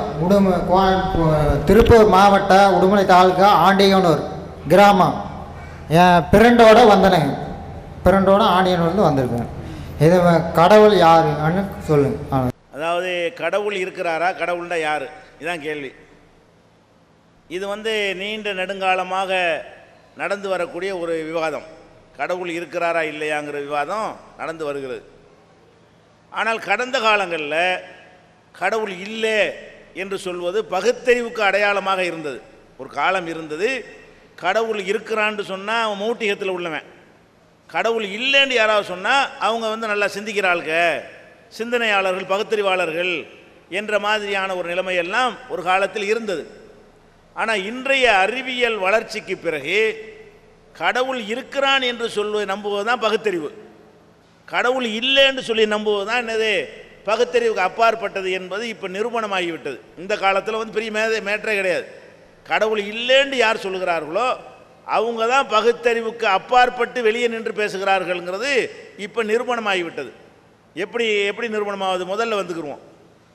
திருப்பூர் மாவட்ட உடுமலை தாலுக்கா ஆண்டியனூர் கிராமம் பிரண்டோட வந்தனங்க, பிரண்டோட ஆண்டியனூர்லேருந்து வந்திருக்கேன். இது கடவுள் யாருன்னு சொல்லுங்க. அதாவது கடவுள் இருக்கிறாரா, கடவுள்னா யார், இதுதான் கேள்வி. இது நீண்ட நெடுங்காலமாக நடந்து வரக்கூடிய ஒரு விவாதம். கடவுள் இருக்கிறாரா இல்லையாங்கிற விவாதம் நடந்து வருகிறது. ஆனால் கடந்த காலங்களில் கடவுள் இல்லை என்று சொல்வது பகுத்தறிவுக்கு அடையாளமாக இருந்தது. ஒரு காலம் இருந்தது, கடவுள் இருக்கிறான்னு சொன்னால் அவன் மௌட்டிகத்தில் உள்ளவன், கடவுள் இல்லைன்னு யாராவது சொன்னால் அவங்க நல்லா சிந்திக்கிற ஆளுங்க, சிந்தனையாளர்கள், பகுத்தறிவாளர்கள் என்ற மாதிரியான ஒரு நிலைமையெல்லாம் ஒரு காலத்தில் இருந்தது. ஆனால் இன்றைய அறிவியல் வளர்ச்சிக்கு பிறகு கடவுள் இருக்கிறான் என்று சொல்வது நம்புவது தான் பகுத்தறிவு, கடவுள் இல்லைன்னு சொல்லி நம்புவது தான் என்னது பகுத்தறிவுக்கு அப்பாற்பட்டது என்பது இப்போ நிரூபணமாகிவிட்டது. இந்த காலத்தில் பெரிய மேற்றே கிடையாது. கடவுள் இல்லைன்னு யார் சொல்லுகிறார்களோ அவங்க தான் பகுத்தறிவுக்கு அப்பாற்பட்டு வெளியே நின்று பேசுகிறார்கள்ங்கிறது இப்போ நிரூபணமாகிவிட்டது. எப்படி நிரூபணமாகுது, முதல்ல வந்துக்குருவோம்.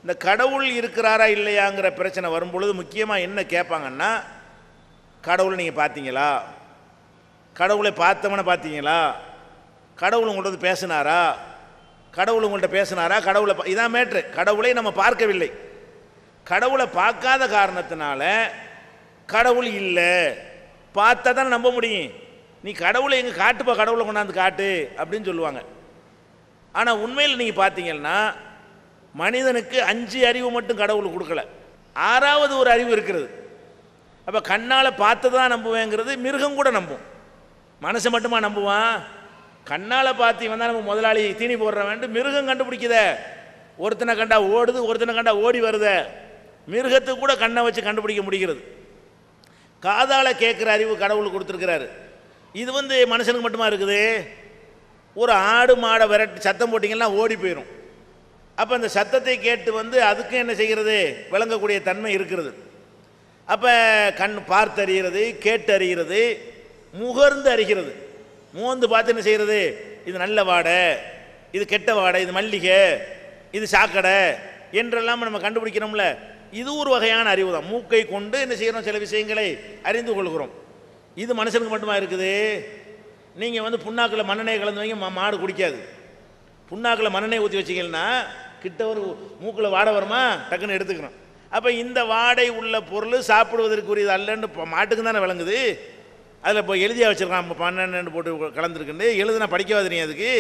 இந்த கடவுள் இருக்கிறாரா இல்லையாங்கிற பிரச்சனை வரும்பொழுது முக்கியமாக என்ன கேட்பாங்கன்னா, கடவுளை நீங்கள் பார்த்தீங்களா, கடவுளை பார்த்தவனை பார்த்தீங்களா, கடவுள் உங்கள்கிட்ட பேசினாரா, கடவுள் உங்கள்கிட்ட பேசினாரா, கடவுளை இதான் மேட்ரு. கடவுளை நம்ம பார்க்கவில்லை, கடவுளை பார்க்காத காரணத்தினால கடவுள் இல்லை, பார்த்தா தான் நம்ப முடியும். நீ கடவுளை எங்கே காட்டுப்பா, கடவுளை கொண்டாந்து காட்டு அப்படின்னு சொல்லுவாங்க. ஆனால் உண்மையில் நீங்கள் பார்த்தீங்கன்னா மனிதனுக்கு 5 அறிவு மட்டும் கடவுள் கொடுக்கல, 6வது ஒரு அறிவு இருக்கிறது. அப்போ கண்ணால் பார்த்து தான் நம்புவேங்கிறது மிருகம் கூட நம்பும், மனசை மட்டுமா நம்புவான்? கண்ணால் பார்த்து வந்தால் நம்ம முதலாளி தீனி போடுறவன்ட்டு மிருகம் கண்டுபிடிக்குத. ஒருத்தனை கண்டா ஓடுது, ஒருத்தனை கண்டா ஓடி வருத. மிருகத்துக்கு கூட கண்ணை வச்சு கண்டுபிடிக்க முடிகிறது. காதால் கேட்குற அறிவு கடவுள் கொடுத்துருக்கிறாரு. இது வந்து மனுஷனுக்கு மட்டுமா இருக்குது? ஒரு ஆடு மாடை விரட்டி சத்தம் போட்டிங்கன்னா ஓடி போயிடும். அப்போ அந்த சத்தத்தை கேட்டு வந்து அதுக்கும் என்ன செய்கிறது, விளங்கக்கூடிய தன்மை இருக்கிறது. அப்போ கண் பார்த்து அறிகிறது, கேட்டு அறிகிறது, முகர்ந்து அறிகிறது. மோந்து பார்த்து என்ன செய்கிறது, இது நல்ல வாடை, இது கெட்ட வாடை, இது மல்லிகை, இது சாக்கடை என்றெல்லாம் நம்ம கண்டுபிடிக்கிறோம்ல. இது ஒரு வகையான அறிவு தான். மூக்கை கொண்டு என்ன செய்கிறோம், சில விஷயங்களை அறிந்து கொள்கிறோம். இது மனுஷனுக்கு மட்டுமா இருக்குது? நீங்கள் வந்து புண்ணாக்கில் மண்ணெண்ணெய் கலந்து வைங்க, மாடு குடிக்காது. புண்ணாக்கில் மண்ணெண்ணெய் ஊற்றி வச்சிங்கன்னா கிட்ட ஒரு மூக்கில் வாடை வருமா, டக்குன்னு எடுத்துக்கிறோம். அப்போ இந்த வாடை உள்ள பொருள் சாப்பிடுவதற்குரியது அல்லன்னு மாட்டுக்கு தானே விளங்குது. அதில் இப்போ எழுதியாக வச்சுருக்கான், பன்னெண்டு போட்டு கலந்துருக்குன்னு எழுதுனா படிக்கவா தெரியும் அதுக்கு.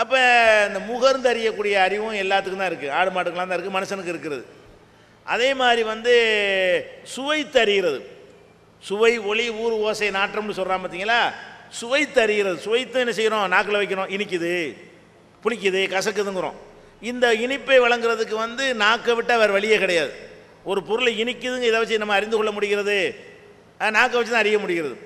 அப்போ இந்த முகர்ந்து அறியக்கூடிய அறிவும் எல்லாத்துக்கும் தான் இருக்குது, ஆடு மாட்டுக்கெலாம் தான் இருக்குது, மனுஷனுக்கு இருக்கிறது. அதே மாதிரி வந்து சுவைத்து அறிகிறது, சுவை ஒளி ஊர் ஓசை நாற்றம்னு சொல்கிறான் பார்த்தீங்களா, சுவைத்து அறிகிறது. சுவைத்து என்ன செய்கிறோம், நாக்கில் வைக்கிறோம், இனிக்குது, புளிக்குது, கசக்குதுங்கிறோம். இந்த இனிப்பை வழங்குறதுக்கு வந்து நாக்கை விட்டால் வேறு வழியே கிடையாது. ஒரு பொருளை இனிக்குதுங்க இதை வச்சு நம்ம அறிந்து கொள்ள முடிகிறது, நாக்கை வச்சு தான் அறிய முடிகிறது.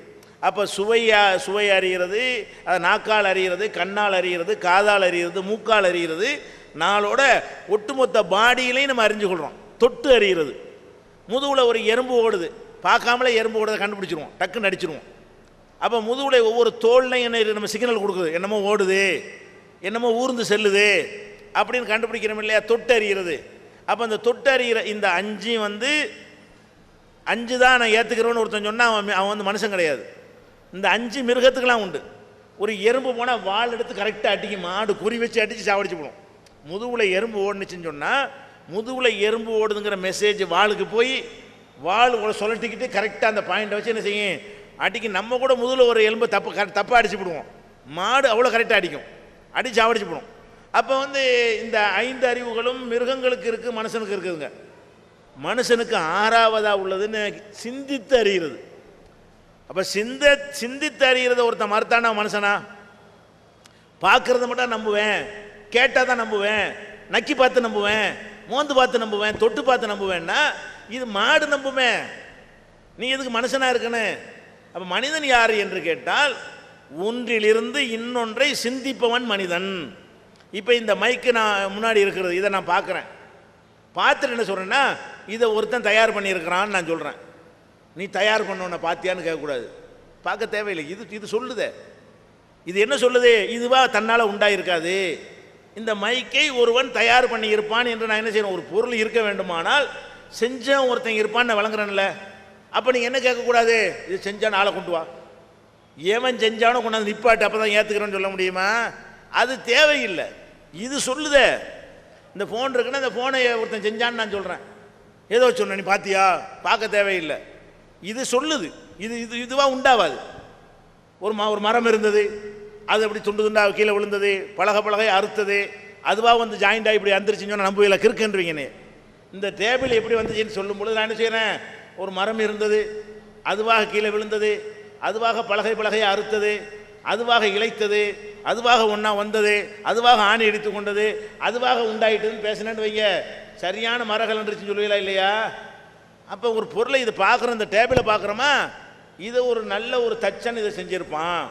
அப்போ சுவை அறிகிறது, அது நாக்கால் அறிகிறது, கண்ணால் அறிகிறது, காதால் அறிகிறது, மூக்கால் அறிகிறது, நாளோட ஒட்டுமொத்த பாடியிலையும் நம்ம அறிஞ்சு கொள்கிறோம். தொட்டு அறிகிறது. முதுகில் ஒரு எறும்பு ஓடுது, பார்க்காமலே எறும்பு ஓடுறதை கண்டுபிடிச்சிருவோம், டக்குன்னு அடிச்சிருவோம். அப்போ முதுகில் ஒவ்வொரு தோல்லையும் என்ன நம்ம சிக்னல் கொடுக்குது, என்னமோ ஓடுது, என்னமோ ஊர்ந்து செல்லுது அப்படின்னு கண்டுபிடிக்கிறோம் இல்லையா, தொட்டு அறிகிறது. அப்போ அந்த தொட்டு அறிகிற இந்த அஞ்சு வந்து 5 தான் நான் ஏற்றுக்கிறோன்னு ஒருத்தன் சொன்னால் அவன் வந்து மனுஷன் கிடையாது. இந்த 5 மிருகத்துக்கெலாம் உண்டு. ஒரு எறும்பு போனால் வால் எடுத்து கரெக்டாக அடிக்கும், மாடு குறி வச்சு அடித்து சாவடிச்சு போடும். முதுகில் எறும்பு ஓடுனுச்சுன்னு சொன்னால் முதுகில் எறும்பு ஓடுதுங்கிற மெசேஜ் வாளுக்கு போய் வாள் சொல்லட்டிக்கிட்டு கரெக்டாக அந்த பாயிண்டை வச்சு என்ன செய்யும், அடிக்க. நம்ம கூட முதுகில் ஒரு எலும்பு தப்பாக அடிச்சு போடுவோம், மாடு அவ்வளோ கரெக்டாக அடிக்கும், அடித்து சாவடிச்சு போடும். அப்போ வந்து இந்த 5 அறிவுகளும் மிருகங்களுக்கு இருக்குது, மனுஷனுக்கு இருக்குதுங்க. மனுஷனுக்கு 6வதாக உள்ளதுன்னு சிந்தித்து அறிகிறது. அப்போ சிந்தித்து அறிகிறத ஒருத்தன் மறுத்தானா மனுஷனா? பார்க்குறத மட்டும் நம்புவேன், கேட்டால் தான் நம்புவேன், நக்கி பார்த்து நம்புவேன், மோந்து பார்த்து நம்புவேன், தொட்டு பார்த்து நம்புவேன்னா இது மாடு நம்புமே. நீ எதுக்கு மனுஷனாக இருக்குன்னு? அப்போ மனிதன் யார் என்று கேட்டால் ஒன்றிலிருந்து இன்னொன்றை சிந்திப்பவன் மனிதன். இப்போ இந்த மைக்கு நான் முன்னாடி இருக்கிறது, இதை நான் பார்க்குறேன், பார்த்துட்டு என்ன சொல்கிறேன்னா இதை ஒருத்தன் தயார் பண்ணியிருக்கிறான்னு நான் சொல்கிறேன். நீ தயார் பண்ணோன்ன பார்த்தியான்னு கேட்கக்கூடாது, பார்க்க தேவையில்லை. இது சொல்லுதே, இது என்ன சொல்லுது, இதுவா தன்னால் உண்டாயிருக்காது. இந்த மைக்கை ஒருவன் தயார் பண்ணி இருப்பான் என்று நான் என்ன செய்யணும், ஒரு பொருள் இருக்க வேண்டுமானால் செஞ்சான் ஒருத்தன் இருப்பான்னு நான் வழங்குறேன்ல. அப்போ நீங்கள் என்ன கேட்கக்கூடாது, இது செஞ்சான் ஆளை கொண்டு வா, ஏவன் செஞ்சானோ கொண்டாந்து நிப்பாட்டு, அப்போ தான் ஏற்றுக்கிறோன்னு சொல்ல முடியுமா? அது தேவையில்லை. இது சொல்லுதே, இந்த ஃபோன் இருக்குன்னா இந்த ஃபோனை ஒருத்தன் செஞ்சான்னு நான் சொல்கிறேன், ஏதோ சொன்ன நீ பார்த்தியா, பார்க்க தேவையில்லை. இது சொல்லுது, இதுவாக உண்டாவாது. ஒரு மரம் இருந்தது, அது அப்படி துண்டு துண்டாக கீழே விழுந்தது, பலகை அறுத்தது, அதுவாக வந்து ஜாயிண்டாக இப்படி அந்துருச்சுன்னு சொன்னால் நம்புவீங்களா? கிறுக்குன்றீங்கன்னு. இந்த டேபிள் எப்படி வந்துச்சுன்னு சொல்லும் பொழுது நான் என்ன செய்கிறேன், ஒரு மரம் இருந்தது, அதுவாக கீழே விழுந்தது, அதுவாக பலகையை அறுத்தது, அதுவாக இழைத்தது, அதுவாக ஒன்றா வந்தது, அதுவாக ஆணி எடுத்து கொண்டது, அதுவாக உண்டாயிட்டுன்னு பேசினேன்னு வைங்க, சரியான மரகலன்றுச்சுன்னு சொல்லுவீங்களா இல்லையா? அப்போ ஒரு பொருளை இது பார்க்குறோம், இந்த டேபிளை பார்க்குறோமா, இதை ஒரு நல்ல ஒரு தச்சன் இதை செஞ்சுருப்பான்.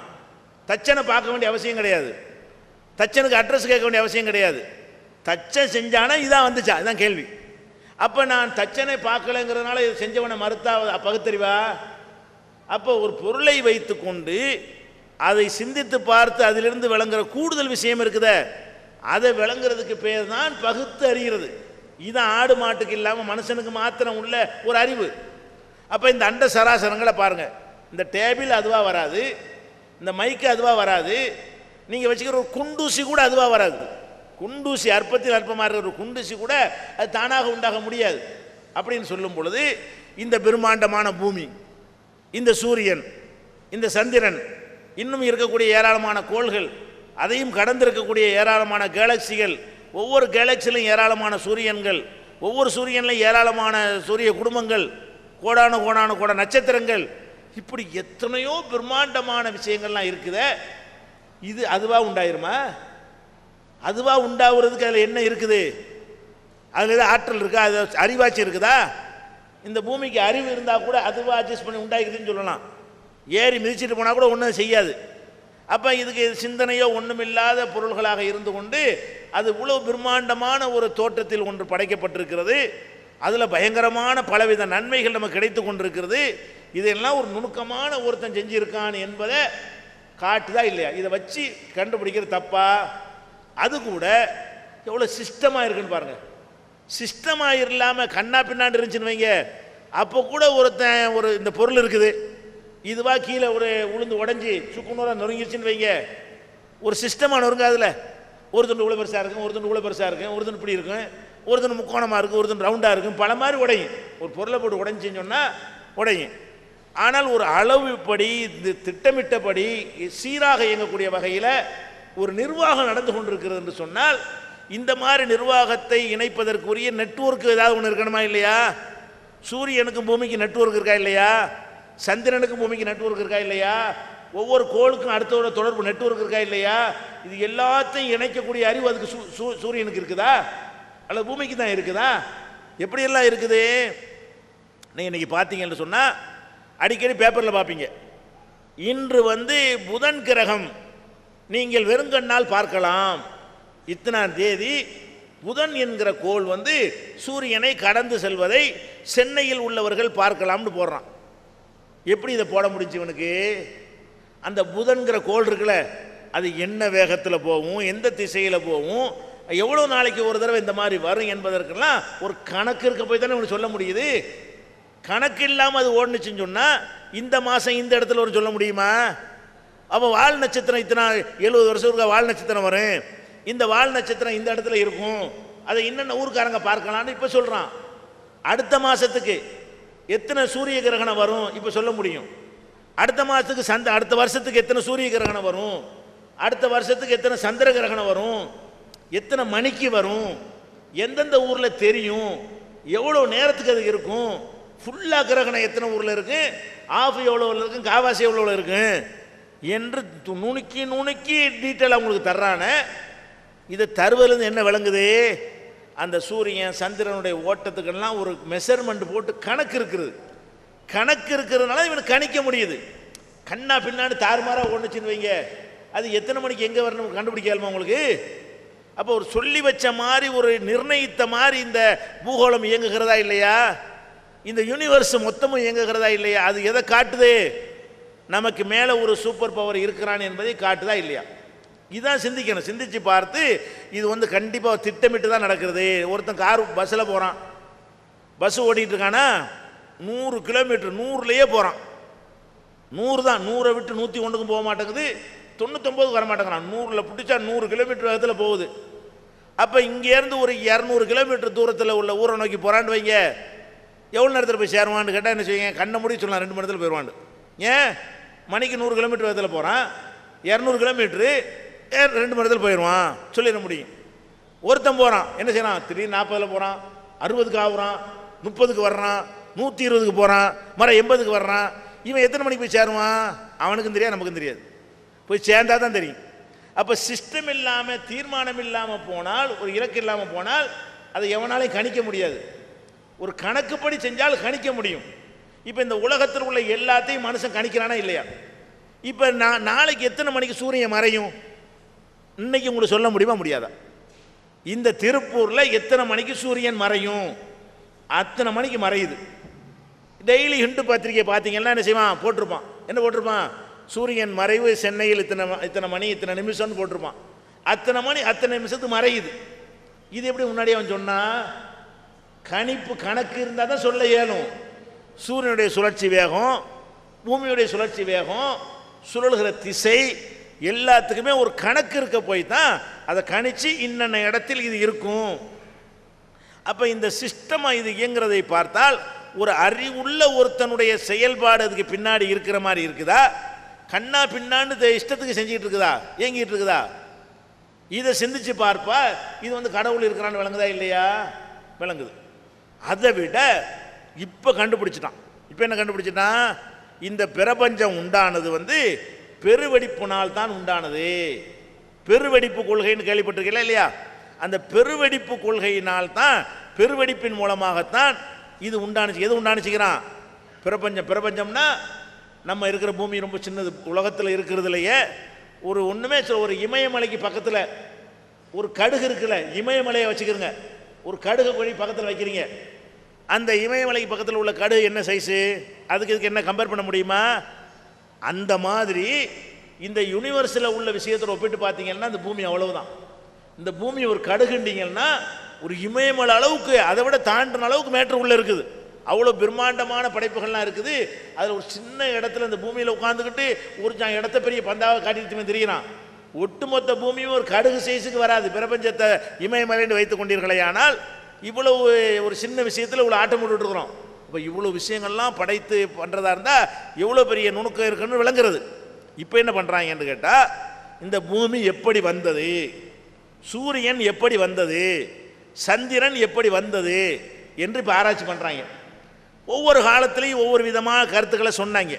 தச்சனை பார்க்க வேண்டிய அவசியம் கிடையாது, தச்சனுக்கு அட்ரஸ் கேட்க வேண்டிய அவசியம் கிடையாது. தச்சன் செஞ்சானா இதான் வந்துச்சா, இதுதான் கேள்வி. அப்போ நான் தச்சனை பார்க்கலைங்கிறதுனால இதை செஞ்சவனை மறுத்தா பகுத்தறிவா? அப்போ ஒரு பொருளை வைத்து கொண்டு அதை சிந்தித்து பார்த்து அதிலிருந்து விளங்குற கூடுதல் விஷயம் இருக்குதே, அதை விளங்குறதுக்கு பேர் தான் பகுத்து அறிகிறது. இதுதான் ஆடு மாட்டுக்கு இல்லாமல் மனுஷனுக்கு மாத்திரம் உள்ள ஒரு அறிவு. அப்போ இந்த அண்ட சராசரங்களை பாருங்கள், இந்த டேபிள் அதுவாக வராது, இந்த மைக்கு அதுவாக வராது, நீங்கள் வச்சுக்கிற ஒரு குண்டூசி கூட அதுவாக வராது. குண்டூசி அற்பத்தில் அற்பமாக இருக்கிற ஒரு குண்டூசி கூட அது தானாக உண்டாக முடியாது. அப்படின்னு சொல்லும் பொழுது இந்த பிரம்மாண்டமான பூமி, இந்த சூரியன், இந்த சந்திரன், இன்னும் இருக்கக்கூடிய ஏராளமான கோள்கள், அதையும் கடந்திருக்கக்கூடிய ஏராளமான கேலக்சிகள், ஒவ்வொரு கேலக்சிலையும் ஏராளமான சூரியன்கள், ஒவ்வொரு சூரியன்லையும் ஏராளமான சூரிய குடும்பங்கள், கோடான நட்சத்திரங்கள், இப்படி எத்தனையோ பிரம்மாண்டமான விஷயங்கள்லாம் இருக்குதே. இது அதுவாக உண்டாயிருமா? அதுவாக உண்டாகிறதுக்கு அதில் என்ன இருக்குது? அதில் ஏதாவது ஆற்றல் இருக்கா? அது அறிவாட்சி இருக்குதா? இந்த பூமிக்கு அறிவு இருந்தால் கூட அதுவாக அட்ஜஸ்ட் பண்ணி உண்டாக்குதுன்னு சொல்லலாம். ஏறி மிதிச்சிட்டு போனால் கூட ஒன்றும் செய்யாது. அப்போ இதுக்கு சிந்தனையோ ஒன்றுமில்லாத பொருள்களாக இருந்து கொண்டு அது இவ்வளவு பிரம்மாண்டமான ஒரு தோற்றத்தில் ஒன்று படைக்கப்பட்டிருக்கிறது. அதில் பயங்கரமான பலவித நன்மைகள் நமக்கு கிடைத்து கொண்டிருக்கிறது. இதெல்லாம் ஒரு நுணுக்கமான ஒருத்தன் செஞ்சிருக்கான் என்பதை காட்டுதா இல்லையா? இதை வச்சு கண்டுபிடிக்கிறது தப்பா? அது கூட எவ்வளோ சிஸ்டமாக இருக்குன்னு பாருங்கள். சிஸ்டமாக இல்லாமல் கண்ணா பின்னாண்டு இருந்துச்சுன்னு வைங்க, அப்போ கூட ஒருத்தன் ஒரு இந்த பொருள் இருக்குது, இதுவா கீழே ஒரு உளுந்து உடஞ்சி சுக்குநூறாக நொறுங்கிடுச்சுன்னு வைங்க, ஒரு சிஸ்டமாக நொறுங்க. அதில் ஒரு துண்டு இவ்வளோ பெருசாக இருக்கும், ஒரு துண்டு இவ்வளோ பெருசாக இருக்கும், ஒரு துண்டு இப்படி இருக்கும், ஒரு துண்டு முக்கோணமாக இருக்கும், ஒரு துண்டு ரவுண்டாக இருக்கும், பல மாதிரி உடையும். ஒரு பொருளை போட்டு உடைஞ்சின்னு சொன்னால் உடையும். ஆனால் ஒரு அளவுப்படி திட்டமிட்டபடி சீராக இயங்கக்கூடிய வகையில் ஒரு நிர்வாகம் நடந்து கொண்டிருக்கிறது என்று சொன்னால், இந்த மாதிரி நிர்வாகத்தை இணைப்பதற்குரிய நெட்வொர்க் ஏதாவது ஒன்று இருக்கணுமா இல்லையா? சூரியனுக்கும் பூமிக்கு நெட்வொர்க் இருக்கா இல்லையா? சந்திரனுக்கும் பூமிக்கு நெட்வொர்க் இருக்கா இல்லையா? ஒவ்வொரு கோளுக்கும் அடுத்தோட தொடர்பு நெட்வொர்க் இருக்கா இல்லையா? இது எல்லாத்தையும் இணைக்கக்கூடிய அறிவு அதுக்கு சூரியனுக்கு இருக்குதா அல்லது பூமிக்கு தான் இருக்குதா? எப்படியெல்லாம் இருக்குது? நீங்கள் இன்றைக்கி பார்த்தீங்கன்னு சொன்னால் அடிக்கடி பேப்பரில் பார்ப்பீங்க, இன்று புதன் கிரகம் நீங்கள் வெறுங்கண்ணால் பார்க்கலாம், இத்தனாம் தேதி புதன் என்கிற கோள் சூரியனை கடந்து செல்வதை சென்னையில் உள்ளவர்கள் பார்க்கலாம்னு போடுறான். எப்படி இதை போட முடிஞ்சு இவனுக்கு? அந்த புதன்கிற கோள் இருக்குல்ல, அது என்ன வேகத்தில் போகும், எந்த திசையில் போகும், எவ்வளோ நாளைக்கு ஒரு தடவை இந்த மாதிரி வரும் என்பதற்கெல்லாம் ஒரு கணக்கு இருக்க போய் தானே இவனுக்கு சொல்ல முடியுது. கணக்கு இல்லாமல் அது ஓடுனுச்சுன்னு சொன்னால் இந்த மாதம் இந்த இடத்துல ஒரு சொல்ல முடியுமா? அப்போ வால் நட்சத்திரம் இத்தனை 70 வருஷம் இருக்க வால் நட்சத்திரம் வரும், இந்த வால் நட்சத்திரம் இந்த இடத்துல இருக்கும், அதை என்னென்ன ஊருக்காரங்க பார்க்கலான்னு இப்போ சொல்கிறான். அடுத்த மாதத்துக்கு எத்தனை சூரிய கிரகணம் வரும் இப்போ சொல்ல முடியும். அடுத்த மாதத்துக்கு அடுத்த வருஷத்துக்கு எத்தனை சூரிய கிரகணம் வரும், அடுத்த வருஷத்துக்கு எத்தனை சந்திர கிரகணம் வரும், எத்தனை மணிக்கு வரும், எந்தெந்த ஊரில் தெரியும், எவ்வளோ நேரத்துக்கு அது இருக்கும், ஃபுல்லாக கிரகணம் எத்தனை ஊரில் இருக்குது, ஆஃப் எவ்வளோ இருக்கும், காவாசி எவ்வளோ இருக்கு என்று நுணுக்கி நுணுக்கி டீட்டெயில் அவங்களுக்கு தர்றான. இதை தருவதுலேருந்து என்ன விளங்குது? அந்த சூரியன் சந்திரனுடைய ஓட்டத்துக்கெல்லாம் ஒரு மெஷர்மெண்ட் போட்டு கணக்கு இருக்கிறது. கணக்கு இருக்கிறதுனால இவனுக்கு கணிக்க முடியுது. கண்ணா பின்னாடி தாறுமாறாக ஒன்றுச்சுன்னு வைங்க, அது எத்தனை மணிக்கு எங்கே வரணும் கண்டுபிடிக்கலாமா உங்களுக்கு? அப்போ ஒரு சொல்லி வச்ச மாதிரி ஒரு நிர்ணயித்த மாதிரி இந்த பூகோளம் இயங்குகிறதா இல்லையா? இந்த யூனிவர்ஸ் மொத்தமும் இயங்குகிறதா இல்லையா? அது எதை காட்டுது? நமக்கு மேலே ஒரு சூப்பர் பவர் இருக்கிறான் என்பதை காட்டுதா இல்லையா? இதுதான் சிந்திக்கணும். சிந்திச்சு பார்த்து இது கண்டிப்பாக திட்டமிட்டு தான் நடக்கிறது. ஒருத்தன் கார் பஸ்ஸில் போகிறான், பஸ் ஓடிட்டு இருக்கானா 100 கிலோமீட்டர் 100லேயே போகிறான். 100 தான், 100 விட்டு 101க்கும் போக மாட்டேங்குது, 99 வர மாட்டேங்கிறான். 100ல் பிடிச்சா 100 கிலோமீட்டர் வேகத்தில் போகுது. அப்போ இங்கேருந்து ஒரு 200 கிலோமீட்டர் தூரத்தில் உள்ள ஊரை நோக்கி போகிறான்னு வைங்க, எவ்வளோ நேரத்தில் போய் சேருவான்னு கேட்டால் என்ன செய்வீங்க? கண்ணை மூடி சொல்லலாம் 2 மணி நேரத்தில் போயிடுவான்னு. ஏன்? மணிக்கு 100 கிலோமீட்டர் வேகத்தில் போகிறான், 200 கிலோமீட்ரு 2 மணி நேரத்தில் போயிடுவான் சொல்லிட முடியும். ஒருத்தன் போகிறான், என்ன செய்யறான்? திடீர்னு 40ல் போகிறான், 60க்கு ஆகுறான், 30க்கு வர்றான், 120க்கு போகிறான், மறு 80க்கு வர்றான். இவன் எத்தனை மணிக்கு போய் சேருவான்? அவனுக்கும் தெரியாது, நமக்கும் தெரியாது. போய் சேர்ந்தா தான் தெரியும். அப்போ சிஸ்டம் இல்லாமல் தீர்மானம் இல்லாமல் போனால், ஒரு இலக்கு இல்லாமல் போனால் அதை எவனாலையும் கணிக்க முடியாது. ஒரு கணக்குப்படி செஞ்சால் கணிக்க முடியும். இப்போ இந்த உலகத்தில் உள்ள எல்லாத்தையும் மனுஷன் கணிக்கிறானா இல்லையா? இப்போ நாளைக்கு எத்தனை மணிக்கு சூரியன் மறையும் இன்னைக்கு உங்களுக்கு சொல்ல முடியுமா? முடியாதா? இந்த திருப்பூரில் எத்தனை மணிக்கு சூரியன் மறையும்? அத்தனை மணிக்கு மறையுது. டெய்லி ஹிண்டு பத்திரிக்கை பார்த்தீங்கன்னா என்ன செய்வான்? போட்டிருப்பான். என்ன போட்டிருப்பான்? சூரியன் மறைவு சென்னையில் இத்தனை மணி இத்தனை நிமிஷம்னு போட்டிருப்பான். அத்தனை மணி அத்தனை நிமிஷத்துக்கு மறையுது. இது எப்படி முன்னாடியே அவன் சொன்னான்? கணிப்பு கணக்கு இருந்தால் தான் சொல்ல இயலும். சூரியனுடைய சுழற்சி வேகம், பூமியுடைய சுழற்சி வேகம், சுழல்கிற திசை எல்லாத்துக்குமே ஒரு கணக்கு இருக்க போய் தான் அதை கணிச்சு இன்னென்ன இடத்தில் இது இருக்கும். அப்போ இந்த சிஸ்டமாக இது இயங்குறதை பார்த்தால் ஒரு அறிவுள்ள ஒருத்தனுடைய செயல்பாடு அதுக்கு பின்னாடி இருக்கிற மாதிரி இருக்குதா? கண்ணா பின்னாண்டு இஷ்டத்துக்கு செஞ்சுக்கிட்டு இருக்குதா? இயங்கிட்டு இருக்குதா? இதை சிந்திச்சு பார்ப்பா இது கடவுள் இருக்கிறான்னு விளங்குதா இல்லையா? விளங்குது. அதை விட இப்போ கண்டுபிடிச்சிட்டான். இப்போ என்ன கண்டுபிடிச்சிட்டான்? இந்த பிரபஞ்சம் உண்டானது பெருவெடிப்புனால் தான் உண்டானது. பெருவெடிப்பு கொள்கைன்னு கேள்விப்பட்டிருக்கீங்களா இல்லையா? அந்த பெருவெடிப்பு கொள்கையினால் தான், பெருவெடிப்பின் மூலமாகத்தான் இது உண்டானுச்சு. எது உண்டானுச்சுக்கிறான்? பிரபஞ்சம். பிரபஞ்சம்னா நம்ம இருக்கிற பூமி ரொம்ப சின்னது. உலகத்தில் இருக்கிறதுலையே ஒன்றுமே ஒரு இமயமலைக்கு பக்கத்தில் ஒரு கடுகு இருக்குல்ல, இமயமலையை வச்சுக்கிறங்க. ஒரு கடுகு கொடி பக்கத்தில் வைக்கிறீங்க. அந்த இமயமலைக்கு பக்கத்தில் உள்ள கடுகு என்ன சைஸு? இதுக்கு என்ன கம்பேர் பண்ண முடியுமா? அந்த மாதிரி இந்த யூனிவர்ஸில் உள்ள விஷயத்தில் ஒப்பிட்டு பார்த்தீங்கன்னா இந்த பூமி அவ்வளவுதான். இந்த பூமி ஒரு கடுகுண்டிங்கன்னா ஒரு இமயமலை அளவுக்கு, அதை விட தாண்டின அளவுக்கு மேட்ரு உள்ளே இருக்குது. அவ்வளோ பிரம்மாண்டமான படைப்புகள்லாம் இருக்குது. அதில் ஒரு சின்ன இடத்துல இந்த பூமியில் உட்காந்துக்கிட்டு ஒரு இடத்த பெரிய பந்தாக காட்டிட்டு தெரிகிறான். ஒட்டுமொத்த பூமியும் ஒரு கடுகு சைஸுக்கு வராது. பிரபஞ்சத்தை இமயமலைன்னு வைத்துக் கொண்டீர்களே, ஆனால் இவ்வளவு ஒரு சின்ன விஷயத்தில் இவ்வளோ ஆட்டம் போட்டுருக்குறோம். இப்போ இவ்வளோ விஷயங்கள்லாம் படைத்து பண்ணுறதா இருந்தால் எவ்வளோ பெரிய நுணுக்கம் இருக்குன்னு விளங்குறது. இப்போ என்ன பண்ணுறாங்கன்னு கேட்டால், இந்த பூமி எப்படி வந்தது, சூரியன் எப்படி வந்தது, சந்திரன் எப்படி வந்தது என்று இப்போ ஆராய்ச்சி பண்ணுறாங்க. ஒவ்வொரு காலத்துலேயும் ஒவ்வொரு விதமான கருத்துக்களை சொன்னாங்க.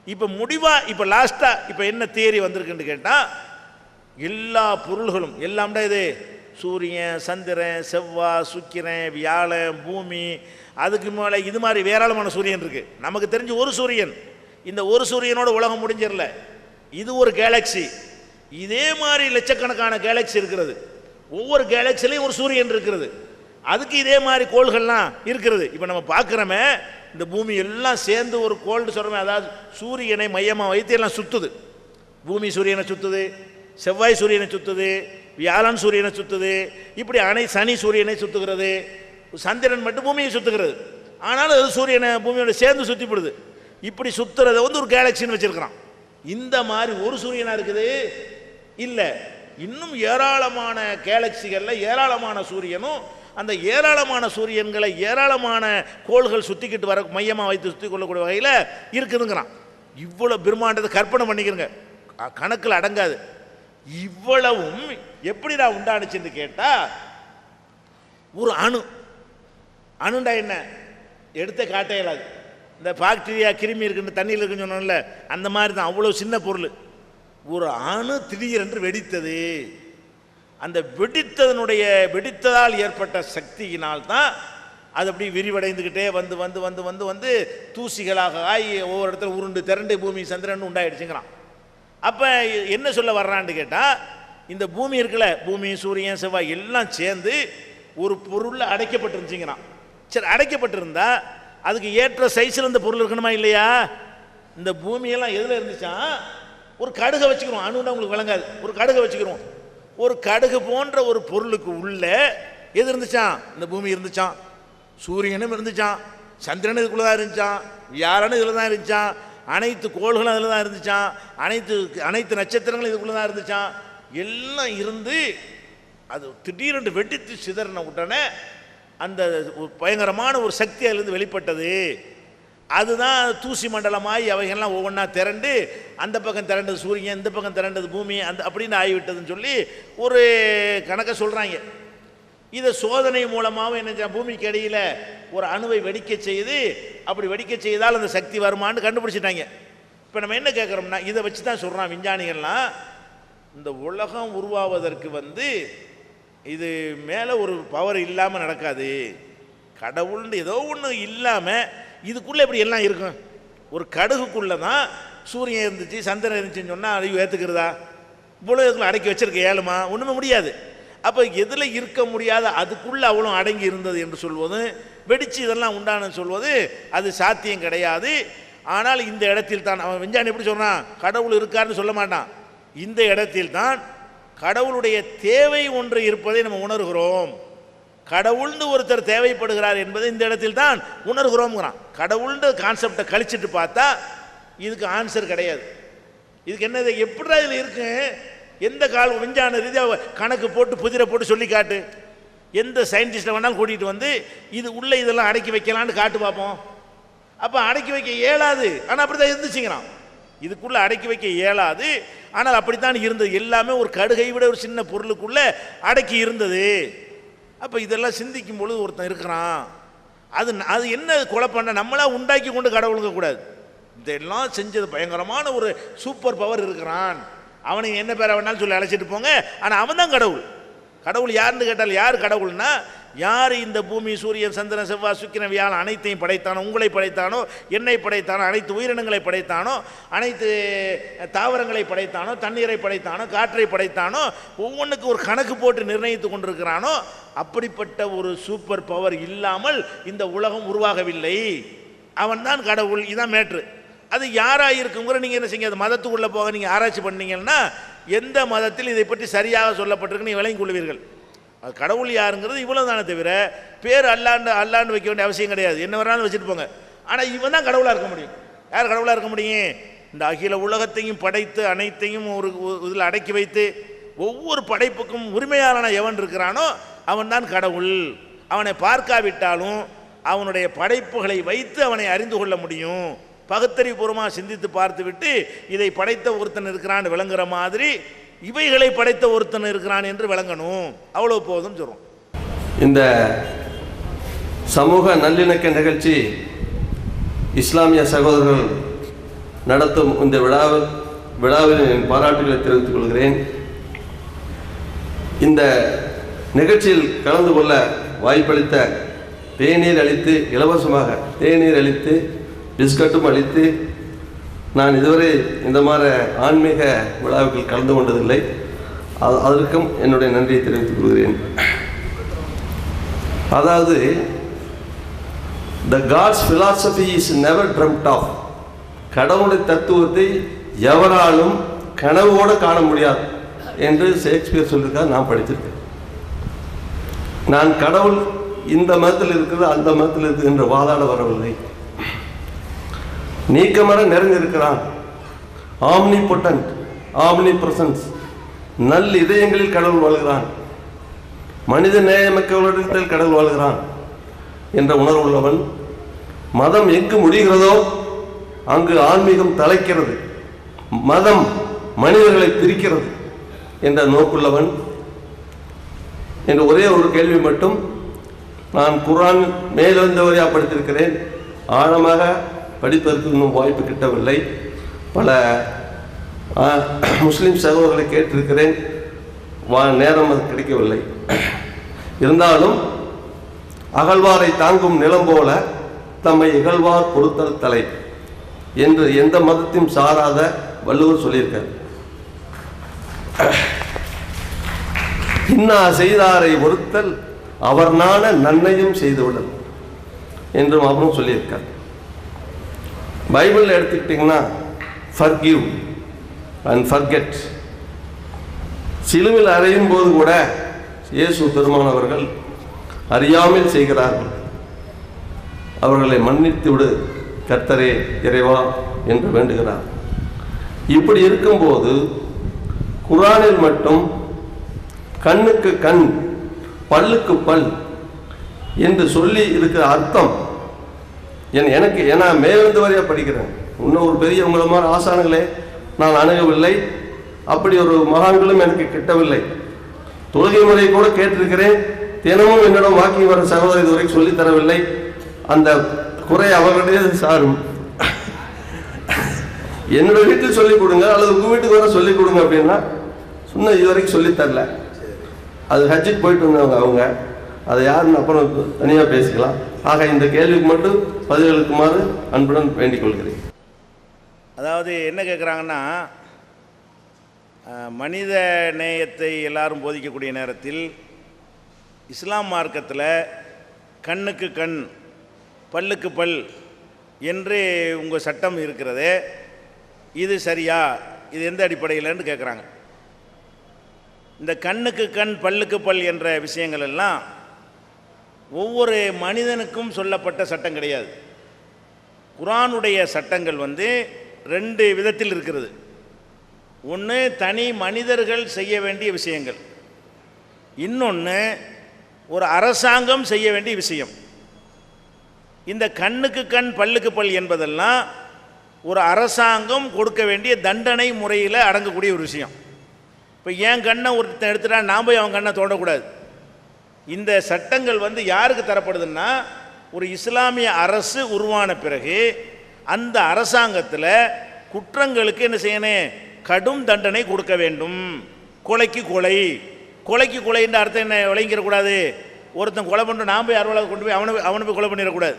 இப்போ முடிவாக இப்போ லாஸ்ட்டாக இப்போ என்ன தியரி வந்திருக்குன்னு கேட்டால், எல்லா பொருள்களும் எல்லாம்டா இது சூரியன், சந்திரன், செவ்வாய், சுக்கிரன், வியாழன், பூமி, அதுக்கு மேலே இது மாதிரி ஏராளமான சூரியன் இருக்குது. நமக்கு தெரிஞ்ச ஒரு சூரியன், இந்த ஒரு சூரியனோட உலகம் முடிஞ்சிடல. இது ஒரு கேலக்சி. இதே மாதிரி லட்சக்கணக்கான கேலக்சி இருக்கிறது. ஒவ்வொரு கேலக்சிலையும் ஒரு சூரியன் இருக்கிறது. அதுக்கு இதே மாதிரி கோள்கள்லாம் இருக்கிறது. இப்போ நம்ம பார்க்குறோமே, இந்த பூமி எல்லாம் சேர்ந்து ஒரு கோள்னு சொல்கிறோமே, அதாவது சூரியனை மையமாக வைத்து எல்லாம் சுற்றுது. பூமி சூரியனை சுற்றுது, செவ்வாய் சூரியனை சுற்றுது, வியாழன் சூரியனை சுற்றுது, இப்படி சனி சூரியனை சுற்றுகிறது, சந்திரன் மட்டும் பூமியை சுற்றுகிறது. ஆனாலும் அது சூரியனை பூமியோட சேர்ந்து சுற்றி போடுது. இப்படி சுற்றுறதை ஒரு கேலக்சின்னு வச்சுருக்கிறான். இந்த மாதிரி ஒரு சூரியனாக இருக்குது இல்லை, இன்னும் ஏராளமான கேலக்சிகளில் ஏராளமான சூரியனும், அந்த ஏராளமான சூரியன்களை ஏராளமான கோள்கள் சுற்றிக்கிட்டு வர மையமாக வைத்து சுற்றி கொள்ளக்கூடிய வகையில் இருக்குதுங்கிறான். இவ்வளோ பிரம்மாண்டத்தை கற்பனை பண்ணிக்கிறங்க, கணக்கில் அடங்காது. இவ்வளவும் எப்படிடா உண்டானுச்சுன்னு கேட்டால், ஒரு அணுண்டா என்ன எடுத்த காட்ட இயலாது. இந்த பாக்டீரியா கிருமி இருக்குன்னு தண்ணியில் இருக்குன்னு சொன்னோம்ல, அந்த மாதிரி தான். அவ்வளோ சின்ன பொருள். ஒரு அணு திடீரென்று வெடித்தது. அந்த வெடித்ததால் ஏற்பட்ட சக்தியினால் தான் அது அப்படி விரிவடைந்துக்கிட்டே வந்து வந்து வந்து வந்து வந்து தூசிகளாக ஆகி ஒவ்வொரு இடத்துல உருண்டு திரண்டு பூமி சந்திரன் உண்டாயிடுச்சுங்கிறான். அப்போ என்ன சொல்ல வர்றான்னு கேட்டால், இந்த பூமி இருக்குல்ல, பூமி சூரியன் செவ்வாய் எல்லாம் சேர்ந்து ஒரு பொருளில் அடைக்கப்பட்டிருந்துச்சுங்கிறான். சரி, அடைக்கப்பட்டிருந்தா அதுக்கு ஏற்ற சைஸில் இந்த பொருள் இருக்கணுமா இல்லையா? இந்த பூமியெல்லாம் எதில் இருந்துச்சான்? ஒரு கடுகை வச்சுக்கிறோம். அணுன்னா உங்களுக்கு விளங்காது. ஒரு கடுகை வச்சுக்கிறோம். ஒரு கடுகு போன்ற ஒரு பொருளுக்கு உள்ள எது இருந்துச்சான்? இந்த பூமி இருந்துச்சான், சூரியனும் இருந்துச்சான், சந்திரன் இதுக்குள்ளே தான் இருந்துச்சான், வியாழனும் இதில் தான் இருந்துச்சான், அனைத்து கோள்களும் அதில் தான் இருந்துச்சான், அனைத்து நட்சத்திரங்களும் இதுக்குள்ளே தான் இருந்துச்சான். எல்லாம் இருந்து அது திடீரென்று வெடித்து சிதறின உடனே அந்த பயங்கரமான ஒரு சக்தி அதிலிருந்து வெளிப்பட்டது. அதுதான் தூசி மண்டலமாய் அவைகள்லாம் ஒவ்வொன்றா திரண்டு, அந்த பக்கம் திரண்டது சூரியன், இந்த பக்கம் திரண்டது பூமி, அப்படின்னு ஆகிவிட்டதுன்னு சொல்லி ஒரு கணக்கை சொல்கிறாங்க. இதை சோதனை மூலமாகவும் என்ன, பூமிக்கு இடையில் ஒரு அணுவை வெடிக்க செய்து, அப்படி வெடிக்க செய்தால் அந்த சக்தி வருமானு கண்டுபிடிச்சிட்டாங்க. இப்போ நம்ம என்ன கேட்குறோம்னா, இதை வச்சு தான் சொல்கிறான் விஞ்ஞானிகள்லாம், இந்த உலகம் உருவாவதற்கு இது மேலே ஒரு பவர் இல்லாமல் நடக்காது. கடவுள்னு ஏதோ ஒன்று இல்லாமல் இதுக்குள்ளே எப்படி எல்லாம் இருக்கும்? ஒரு கடுகுக்குள்ளே தான் சூரியன் இருந்துச்சு, சந்திரன் இருந்துச்சுன்னு சொன்னால் அதையும் ஏற்றுக்கிறதா? இவ்வளோ இதுக்குள்ளே அடக்கி வச்சிருக்க ஏழுமா? ஒன்றுமே முடியாது. அப்போ எதில் இருக்க முடியாத அதுக்குள்ளே அவ்வளோ அடங்கி இருந்தது என்று சொல்வது, வெடித்து இதெல்லாம் உண்டானு சொல்வது அது சாத்தியம் கிடையாது. ஆனால் இந்த இடத்தில் தான் அவன் விஞ்ஞானி எப்படி சொல்கிறான்? கடவுள் இருக்காருன்னு சொல்ல மாட்டான். இந்த இடத்தில் தான் கடவுளுடைய தேவை ஒன்று இருப்பதை நம்ம உணர்கிறோம். கடவுள்னு ஒருத்தர் தேவைப்படுகிறார் என்பதை இந்த இடத்தில் தான் உணர்கிறோம்ங்கிறான். கடவுள்ன்ற கான்செப்டை கழிச்சிட்டு பார்த்தா இதுக்கு ஆன்சர் கிடையாது. இதுக்கு என்னது, எப்படிடா இதில் இருக்கு? எந்த விஞ்ஞான ரீதியாக கணக்கு போட்டு புதிரை போட்டு சொல்லி காட்டு. எந்த சயின்டிஸ்ட்டை வேணாலும் கூட்டிகிட்டு வந்து இது உள்ளே இதெல்லாம் அடக்கி வைக்கலான்னு காட்டு பார்ப்போம். அப்போ அடக்கி வைக்க இயலாது. ஆனால் அப்படி தான் இருந்துச்சுங்கிறான். இதுக்குள்ளே அடக்கி வைக்க இயலாது, ஆனால் அப்படித்தான் இருந்தது. எல்லாமே ஒரு கடுகை விட ஒரு சின்ன பொருளுக்குள்ளே அடக்கி இருந்தது. அப்போ இதெல்லாம் சிந்திக்கும் பொழுது ஒருத்தன் இருக்கிறான். அது என்ன குழப்பம்னா, நம்மளா உண்டாக்கி கொண்டு கடவுளுங்க கூடாது. இதெல்லாம் செஞ்சது பயங்கரமான ஒரு சூப்பர் பவர் இருக்கிறான். அவனுக்கு என்ன பேரை வேணாலும் சொல்லி அழைச்சிட்டு போங்க, ஆனால் அவன் தான் கடவுள். கடவுள் யாருன்னு கேட்டால் யார் கடவுள்னா, யார் இந்த பூமி, சூரியன், சந்திரன், செவ்வாய், சுக்கிரன், வியாழன் அனைத்தையும் படைத்தானோ, உங்களை படைத்தானோ, என்னை படைத்தானோ, அனைத்து உயிரினங்களை படைத்தானோ, அனைத்து தாவரங்களை படைத்தானோ, தண்ணீரை படைத்தானோ, காற்றை படைத்தானோ, ஒவ்வொன்றுக்கு ஒரு கணக்கு போட்டு நிர்ணயித்து கொண்டிருக்கிறானோ, அப்படிப்பட்ட ஒரு சூப்பர் பவர் இல்லாமல் இந்த உலகம் உருவாகவில்லை. அவன்தான் கடவுள். இதுதான் மேட்ரு. அது யாராக இருக்குங்கிற நீங்கள் என்ன செய்யுங்க, அது மதத்துக்குள்ளே போக நீங்கள் ஆராய்ச்சி பண்ணீங்கன்னா எந்த மதத்தில் இதை பற்றி சரியாக சொல்லப்பட்டிருக்கு நீங்கள் விளங்கி கொள்வீர்கள். அது கடவுள் யாருங்கிறது இவ்வளோ தானே தவிர பேர் அல்லாண்டு வைக்க வேண்டிய அவசியம் கிடையாது. என்ன வேணாலும் வச்சுட்டு போங்க. ஆனால் இவன் தான் கடவுளாக இருக்க முடியும். யார் கடவுளாக இருக்க முடியும்? இந்த அகில உலகத்தையும் படைத்து அனைத்தையும் ஒரு இதில் அடக்கி வைத்து ஒவ்வொரு படைப்புக்கும் உரிமையாளன எவன் இருக்கிறானோ அவன் தான் கடவுள். அவனை பார்க்காவிட்டாலும் அவனுடைய படைப்புகளை வைத்து அவனை அறிந்து கொள்ள முடியும். பகுத்தறிவுபூர்வமாக சிந்தித்து பார்த்துவிட்டு இதை படைத்த ஒருத்தன் இருக்கிறான் விளங்குற மாதிரி இவைகளை படைத்த ஒருத்தன் இருக்கிறான் என்று விளங்கணும். அவ்வளோ போதும் சொல்கிறோம். இந்த சமூக நல்லிணக்க நிகழ்ச்சி இஸ்லாமிய சகோதரர்கள் நடத்தும் இந்த விழாவில் என் பாராட்டுகளை தெரிவித்துக் கொள்கிறேன். இந்த நிகழ்ச்சியில் கலந்து கொள்ள வாய்ப்பளித்த தேநீர் அளித்து, இலவசமாக தேநீர் அளித்து, பிஸ்கட்டும் அளித்து, நான் இதுவரை இந்த மாதிரி ஆன்மீக விழாவுகள் கலந்து கொண்டதில்லை. அதற்கும் என்னுடைய நன்றியை தெரிவித்துக் கொள்கிறேன். அதாவது the God's philosophy is never dreamt of. கடவுளுடைய தத்துவத்தை எவராலும் கனவோடு காண முடியாது என்று ஷேக்ஸ்பியர் சொல்லியிருக்கார். நான் படிச்சிருக்கேன். நான் கடவுள் இந்த மதத்தில் இருக்கிறது அந்த மதத்தில் இருக்குது என்று வாதாட வரவில்லை. நீக்கமர நிறைந்திருக்கிறான். Omnipotent, omnipresence. நல் இதயங்களில் கடவுள் வாழ்கிறான். மனித நேயமிக்கவர்களிடத்தில் கடவுள் வாழ்கிறான் என்ற உணர்வுள்ளவன். மதம் எங்கு முடிகிறதோ அங்கு ஆன்மீகம் தலைக்கிறது. மதம் மனிதர்களை பிரிக்கிறது என்ற நோக்குள்ளவன். என்ற ஒரே ஒரு கேள்வி மட்டும், நான் குர்ஆன் மேலெழுந்தவரையாக படித்திருக்கிறேன். ஆழமாக படிப்பதற்கு இன்னும் வாய்ப்பு கிட்டவில்லை. பல முஸ்லீம் சகோதரர்களை கேட்டிருக்கிறேன். நேரம் அது கிடைக்கவில்லை. இருந்தாலும் அகழ்வாரை தாங்கும் நிலம் போல தம்மை இகழ்வார் பொறுத்தல் தலை என்று எந்த மதத்தையும் சாராத வள்ளுவர் சொல்லியிருக்கார். இன்னா செய்தாரை ஒருத்தல் அவர் நாண நன்மையும் செய்துவிடல் என்றும் அவரும் சொல்லியிருக்கார். பைபிள் எடுத்துக்கிட்டிங்கன்னா ஃபர்கிவ் அண்ட் ஃபர்கெட். சிலுவில் அறையும் போது கூட இயேசு பெருமானவர்கள் அறியாமல் செய்கிறார்கள், அவர்களை மன்னித்து விடு கர்த்தரே இறைவா என்று வேண்டுகிறார். இப்படி இருக்கும்போது குர்ஆனில் மட்டும் கண்ணுக்கு கண் பல்லுக்கு பல் என்று சொல்லி இருக்கிற அர்த்தம் எனக்கு, ஏன்னா மேலிருந்து வரையா படிக்கிறேன். இன்னும் ஒரு பெரிய உங்களை மாதிரி ஆசானங்களே நான் அணுகவில்லை. அப்படி ஒரு மகான்களும் எனக்கு கிட்டவில்லை. தொழுகை முறை கூட கேட்டிருக்கிறேன். தினமும் என்னிடம் வாக்கிங் வர சகோதரர் இதுவரைக்கும் சொல்லித் தரவில்லை. அந்த குறை அவர்களுடைய சாரும். என்னோட வீட்டில் சொல்லிக் கொடுங்க அல்லது உங்கள் வீட்டுக்கு வர சொல்லிக் கொடுங்க அப்படின்னா சொன்ன இதுவரைக்கும் சொல்லித்தரல. அது ஹஜ்ஜுக்கு போயிட்டு வந்தவங்க அவங்க, அதை யாருன்னு அப்புறம் தனியாக பேசிக்கலாம். ஆக இந்த கேள்விக்கு மட்டும் பதிலளிக்குமாறு அன்புடன் வேண்டிக் கொள்கிறேன். அதாவது என்ன கேட்குறாங்கன்னா, மனித நேயத்தை எல்லாரும் போதிக்கக்கூடிய நேரத்தில் இஸ்லாம் மார்க்கத்தில் கண்ணுக்கு கண் பல்லுக்கு பல் என்று உங்கள் சட்டம் இருக்கிறது, இது சரியா? இது எந்த அடிப்படையில்னு கேட்குறாங்க. இந்த கண்ணுக்கு கண் பல்லுக்கு பல் என்ற விஷயங்கள் எல்லாம் ஒவ்வொரு மனிதனுக்கும் சொல்லப்பட்ட சட்டம் கிடையாது. குர்ஆனுடைய சட்டங்கள் ரெண்டு விதத்தில் இருக்கிறது. ஒன்று தனி மனிதர்கள் செய்ய வேண்டிய விஷயங்கள், இன்னொன்று ஒரு அரசாங்கம் செய்ய வேண்டிய விஷயம். இந்த கண்ணுக்கு கண் பல்லுக்கு பல் என்பதெல்லாம் ஒரு அரசாங்கம் கொடுக்க வேண்டிய தண்டனை முறையில் அடங்கக்கூடிய ஒரு விஷயம். இப்போ என் கண்ணை ஒருத்தன் எடுத்துட்டா நான் போய் அவன் கண்ணை தோண்டக்கூடாது. இந்த சட்டங்கள் யாருக்கு தரப்படுதுன்னா, ஒரு இஸ்லாமிய அரசு உருவான பிறகு அந்த அரசாங்கத்தில் குற்றங்களுக்கு என்ன செய்யணும்? கடும் தண்டனை கொடுக்க வேண்டும். கொலைக்கு கொலை, கொலைக்கு கொலைன்ற அர்த்தம் என்ன விளங்கிடக்கூடாது. ஒருத்தன் கொலை பண்ணுற நாம் போய் அறுவலை கொண்டு போய் அவனை போய் கொலை பண்ணிடக்கூடாது.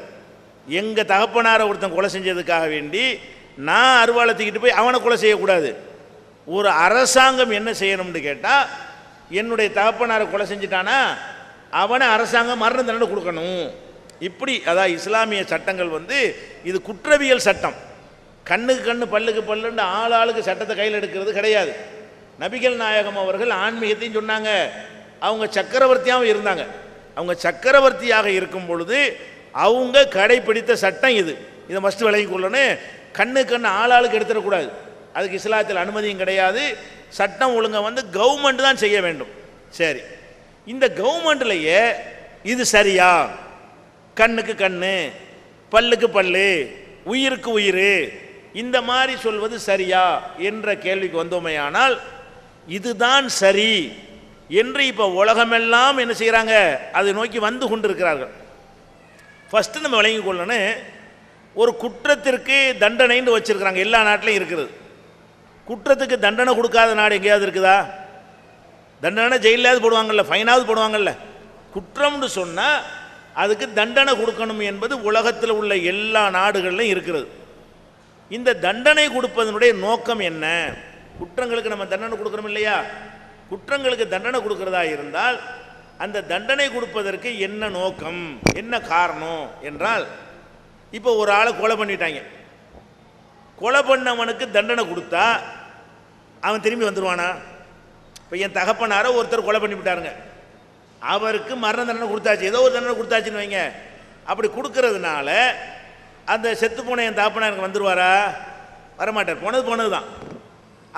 எங்கள் தகப்பனாரை ஒருத்தன் கொலை செஞ்சதுக்காக வேண்டி நான் அறுவாலை தூக்கிட்டு போய் அவனை கொலை செய்யக்கூடாது. ஒரு அரசாங்கம் என்ன செய்யணும்னு கேட்டால், என்னுடைய தகப்பனாரை கொலை செஞ்சிட்டானா அவனை அரசாங்கம் மரண தண்டனை கொடுக்கணும். இப்படி அதாவது இஸ்லாமிய சட்டங்கள் இது குற்றவியல் சட்டம். கண்ணுக்கு கண்ணு பல்லுக்கு பல்லுன்னு ஆளுக்கு சட்டத்தை கையில் எடுக்கிறது கிடையாது. நபிகள் நாயகம் அவர்கள் ஆன்மீகத்தையும் சொன்னாங்க. அவங்க சக்கரவர்த்தியாகவும் இருந்தாங்க. அவங்க சக்கரவர்த்தியாக இருக்கும் பொழுது அவங்க கடைப்பிடித்த சட்டம் இது. இதை மஸ்ட் விளங்கி கொள்ளணும். கண்ணு கண்ணு ஆளுக்கு எடுத்துடக்கூடாது. அதுக்கு இஸ்லாத்தில் அனுமதியும் கிடையாது. சட்டம் ஒழுங்கை கவர்மெண்ட் தான் செய்ய வேண்டும். சரி, இந்த கவர்மெண்ட்லேயே இது சரியா? கண்ணுக்கு கண்ணு, பல்லுக்கு பல்லு, உயிருக்கு உயிர், இந்த மாதிரி சொல்வது சரியா என்ற கேள்விக்கு வந்தோமையானால், இதுதான் சரி என்று இப்போ உலகமெல்லாம் என்ன செய்கிறாங்க, அதை நோக்கி வந்து கொண்டிருக்கிறார்கள். ஃபஸ்ட்டு நம்ம விளங்கி கொள்ளணும், ஒரு குற்றத்திற்கு தண்டனைன்னு வச்சுருக்கிறாங்க. எல்லா நாட்டிலையும் இருக்கிறது. குற்றத்துக்கு தண்டனை கொடுக்காத நாடு எங்கேயாவது இருக்குதா? தண்டனை ஜெயிலாவது போடுவாங்கல்ல, ஃபைனாவது போடுவாங்கல்ல. குற்றம்னு சொன்னால் அதுக்கு தண்டனை கொடுக்கணும் என்பது உலகத்தில் உள்ள எல்லா நாடுகளிலும் இருக்கிறது. இந்த தண்டனை கொடுப்பதனுடைய நோக்கம் என்ன? குற்றங்களுக்கு நம்ம தண்டனை கொடுக்குறோம் இல்லையா? குற்றங்களுக்கு தண்டனை கொடுக்கிறதா இருந்தால் அந்த தண்டனை கொடுப்பதற்கு என்ன நோக்கம், என்ன காரணம் என்றால், இப்போ ஒரு ஆளை கொலை பண்ணிட்டாங்க. கொலை பண்ணவனுக்கு தண்டனை கொடுத்தா அவன் திரும்பி வந்துடுவானா? இப்போ என் தகப்பனாரை ஒருத்தர் கொலை பண்ணிவிட்டாருங்க, அவருக்கு மரண தண்டனை கொடுத்தாச்சு, ஏதோ ஒரு தண்டனை கொடுத்தாச்சுன்னு வைங்க. அப்படி கொடுக்கறதுனால அந்த செத்து போன என் தகப்பனாருக்கு வந்துடுவாரா? வரமாட்டார். போனது தான்.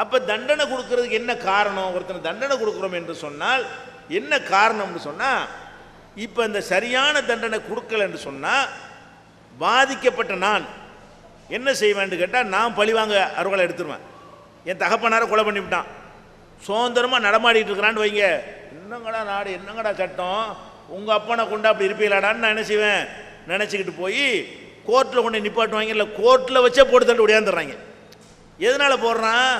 அப்போ தண்டனை கொடுக்கறதுக்கு என்ன காரணம்? ஒருத்தர் தண்டனை கொடுக்குறோம் என்று சொன்னால் என்ன காரணம்னு சொன்னால், இப்போ இந்த சரியான தண்டனை கொடுக்கல என்று சொன்னால் பாதிக்கப்பட்ட நான் என்ன செய்வேன்னு கேட்டால், நான் பழிவாங்க அறுவலை எடுத்துருவேன். என் தகப்பனாரை கொலை பண்ணிவிட்டான், சுதந்திரமாக நடமாடிட்டு இருக்கிறான்னு வைங்க. என்னங்கடா நாடு, என்னங்கடா சட்டம், உங்கள் அப்பனை கொண்டு அப்படி இருப்பீங்களாடான்னு நான் என்ன செய்வேன், நினச்சிக்கிட்டு போய் கோர்ட்டில் கொண்டு நிப்பாட்டுவாங்க. இல்லை, கோர்ட்டில் வச்சே போட்டு தள்ளி உடையாந்துடுறாங்க. எதனால் போடுறான்?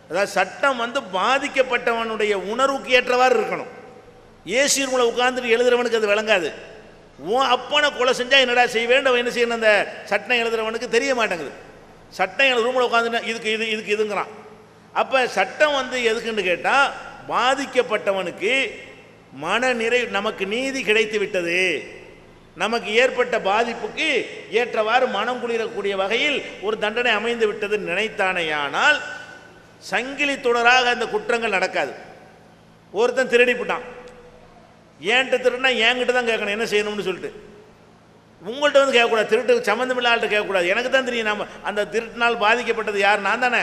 அதாவது சட்டம் பாதிக்கப்பட்டவனுடைய உணர்வுக்கு ஏற்றவாறு இருக்கணும். ஏசி ரூமில் உட்காந்துட்டு எழுதுறவனுக்கு அது விளங்காது. உன் அப்பனை கொலை செஞ்சால் என்னடா செய்வேன் என்ன செய்யணும், அந்த சட்டம் எழுதுறவனுக்கு தெரிய மாட்டேங்குது. சட்டம் ரூமில் உட்காந்துட்டு இதுக்கு இதுங்கிறான். அப்போ சட்டம் எதுக்குன்னு கேட்டால், பாதிக்கப்பட்டவனுக்கு மன நிறைவு, நமக்கு நீதி கிடைத்து விட்டது, நமக்கு ஏற்பட்ட பாதிப்புக்கு ஏற்றவாறு மனம் குளிரக்கூடிய வகையில் ஒரு தண்டனை அமைந்து விட்டது நினைத்தானேயானால் சங்கிலி தொடராக அந்த குற்றங்கள் நடக்காது. ஒருத்தன் திருடிப்புட்டான், ஏன்ட்ட திருடினா என்கிட்ட தான் கேட்கணும் என்ன செய்யணும்னு சொல்லிட்டு. உங்கள்கிட்ட கேட்கக்கூடாது, திருட்டு சம்மந்தமில்ல ஆள்கிட்ட கேட்கக்கூடாது. எனக்கு தான் தெரியும் நம்ம அந்த திருட்டினால் பாதிக்கப்பட்டது யார், நான் தானே.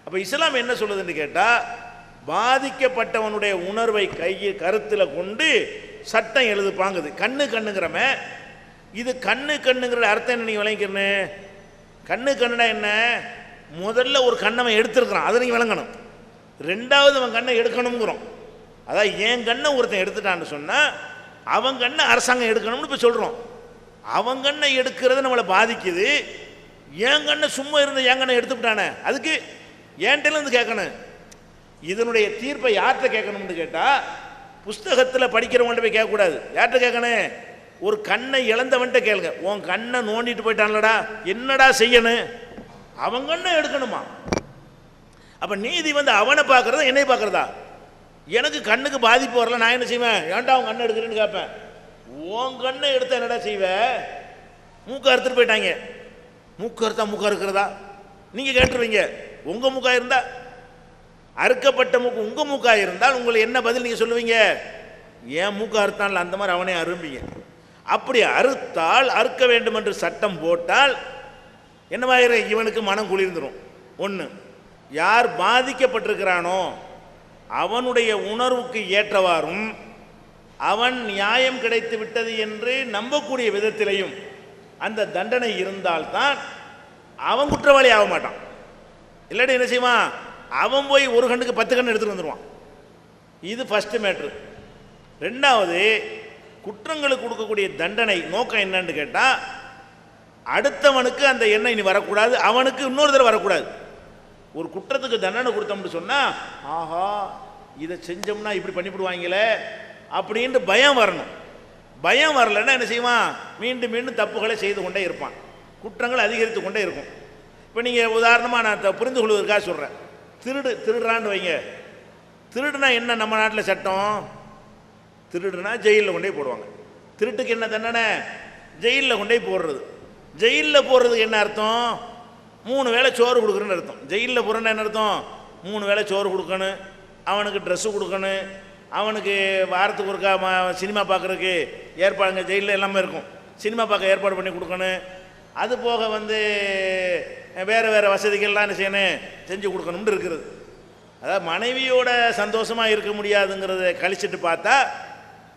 அப்போ இஸ்லாம் என்ன சொல்லுதுன்னு கேட்டால், பாதிக்கப்பட்டவனுடைய உணர்வை கருத்தில் கொண்டு சட்டம் எழுதுப்பாங்குது. கண்ணுங்கிறம இது கண்ணுங்கிற அர்த்தம் என்ன நீங்கள் விளங்கிக்கிறனு? கண்ணுன்னா என்ன? முதல்ல ஒரு கண்ணவன் எடுத்துருக்கிறான், அதை நீங்கள் விளங்கணும். ரெண்டாவது அவன் கண்ணை எடுக்கணுங்கிறோம். அதான் என் கண்ணை ஒருத்தன் எடுத்துட்டான்னு சொன்னால் அவன் கண்ணை அரசாங்கம் எடுக்கணும்னு இப்போ சொல்கிறோம். அவன் கண்ணை எடுக்கிறது நம்மளை பாதிக்குது. என் கண்ணை சும்மா இருந்த என் கண்ணை எடுத்துக்கிட்டானே, அதுக்கு ஏன்ட்டேருந்து கேட்கணும். இதனுடைய தீர்ப்பை யார்கிட்ட கேட்கணும்னு கேட்டால், புஸ்தகத்தில் படிக்கிறவன்கிட்ட போய் கேட்கக்கூடாது. யார்கிட்ட கேட்கணும்? ஒரு கண்ணை இழந்தவன்கிட்ட கேளுங்க. உன் கண்ணை நோண்டிட்டு போயிட்டான்லடா, என்னடா செய்யணும்? அவன் கண்ணை எடுக்கணுமா? அப்போ நீதி அவனை பார்க்குறதா என்னை பார்க்குறதா? எனக்கு கண்ணுக்கு பாதிப்பு வரல, நான் என்ன செய்வேன்? ஏன்டா அவன் கண்ணை எடுக்கிறேன்னு கேட்பேன். உன் கண்ணை எடுத்த என்னடா செய்வேன்? மூக்கை அறுத்துட்டு போயிட்டாங்க. மூக்கு அறுத்தா மூக்கா இருக்கிறதா நீங்கள் கேட்டுருவீங்க. உங்கள் மூக்காக இருந்தால், அறுக்கப்பட்ட மூக்கு உங்கள் மூக்காக இருந்தால் உங்களை என்ன பதில் நீங்கள் சொல்லுவீங்க? ஏன் மூக்கு அறுத்தான்ல, அந்த மாதிரி அவனே அரும்பீங்க. அப்படி அறுத்தால், அறுக்க வேண்டும் என்று சட்டம் போட்டால் என்னவாயிரு? இவனுக்கு மனம் குளிர்ந்துடும். ஒன்று, யார் பாதிக்கப்பட்டிருக்கிறானோ அவனுடைய உணர்வுக்கு ஏற்றவாறும் அவன் நியாயம் கிடைத்து விட்டது என்று நம்பக்கூடிய விதத்திலையும் அந்த தண்டனை இருந்தால்தான் அவன் குற்றவாளி ஆக மாட்டான். இல்லாட்டி என்ன செய்வான்? அவன் போய் ஒரு கண்ணுக்கு 10 கண்ணு எடுத்துகிட்டு வந்துடுவான். இது ஃபஸ்ட்டு மேட்ரு. ரெண்டாவது, குற்றங்களுக்கு கொடுக்கக்கூடிய தண்டனை நோக்கம் என்னன்னு கேட்டால், அடுத்தவனுக்கு அந்த எண்ணம் இனி வரக்கூடாது, அவனுக்கு இன்னொரு தடவை வரக்கூடாது. ஒரு குற்றத்துக்கு தண்டனை கொடுத்தோம்னு சொன்னால், ஆஹா இதை செஞ்சோம்னா இப்படி பண்ணிவிடுவாங்களே அப்படின்ட்டு பயம் வரணும். பயம் வரலைன்னா என்ன செய்வான்? மீண்டும் மீண்டும் தப்புகளை செய்து கொண்டே இருப்பான், குற்றங்கள் அதிகரித்து கொண்டே இருக்கும். இப்போ நீங்கள் உதாரணமாக நான் புரிந்து கொள்வதற்காக சொல்கிறேன். திருடுறான்னு வைங்க. திருடுனா என்ன நம்ம நாட்டில் சட்டம்? திருடுனா ஜெயிலில் கொண்டே போடுவாங்க. திருட்டுக்கு என்ன தண்டனை? ஜெயிலில் கொண்டே போடுறது. ஜெயிலில் போடுறதுக்கு என்ன அர்த்தம்? 3 வேளை சோறு கொடுக்குறேன்னு அர்த்தம். ஜெயிலில் போகிறேன்னு என்ன அர்த்தம்? 3 வேளை சோறு கொடுக்கணும், அவனுக்கு ட்ரெஸ்ஸு கொடுக்கணும், அவனுக்கு வாரத்துக்கு ஒருக்கா சினிமா பார்க்குறதுக்கு ஏற்பாடுங்க ஜெயிலில் எல்லாமே இருக்கும், சினிமா பார்க்க ஏற்பாடு பண்ணி கொடுக்கணும். அது போக வேறு வேறு வசதிகள்லாம் என்ன செய்யணும், செஞ்சு கொடுக்கணும்னு இருக்கிறது. அதாவது மனைவியோட சந்தோஷமாக இருக்க முடியாதுங்கிறத கழிச்சிட்டு பார்த்தா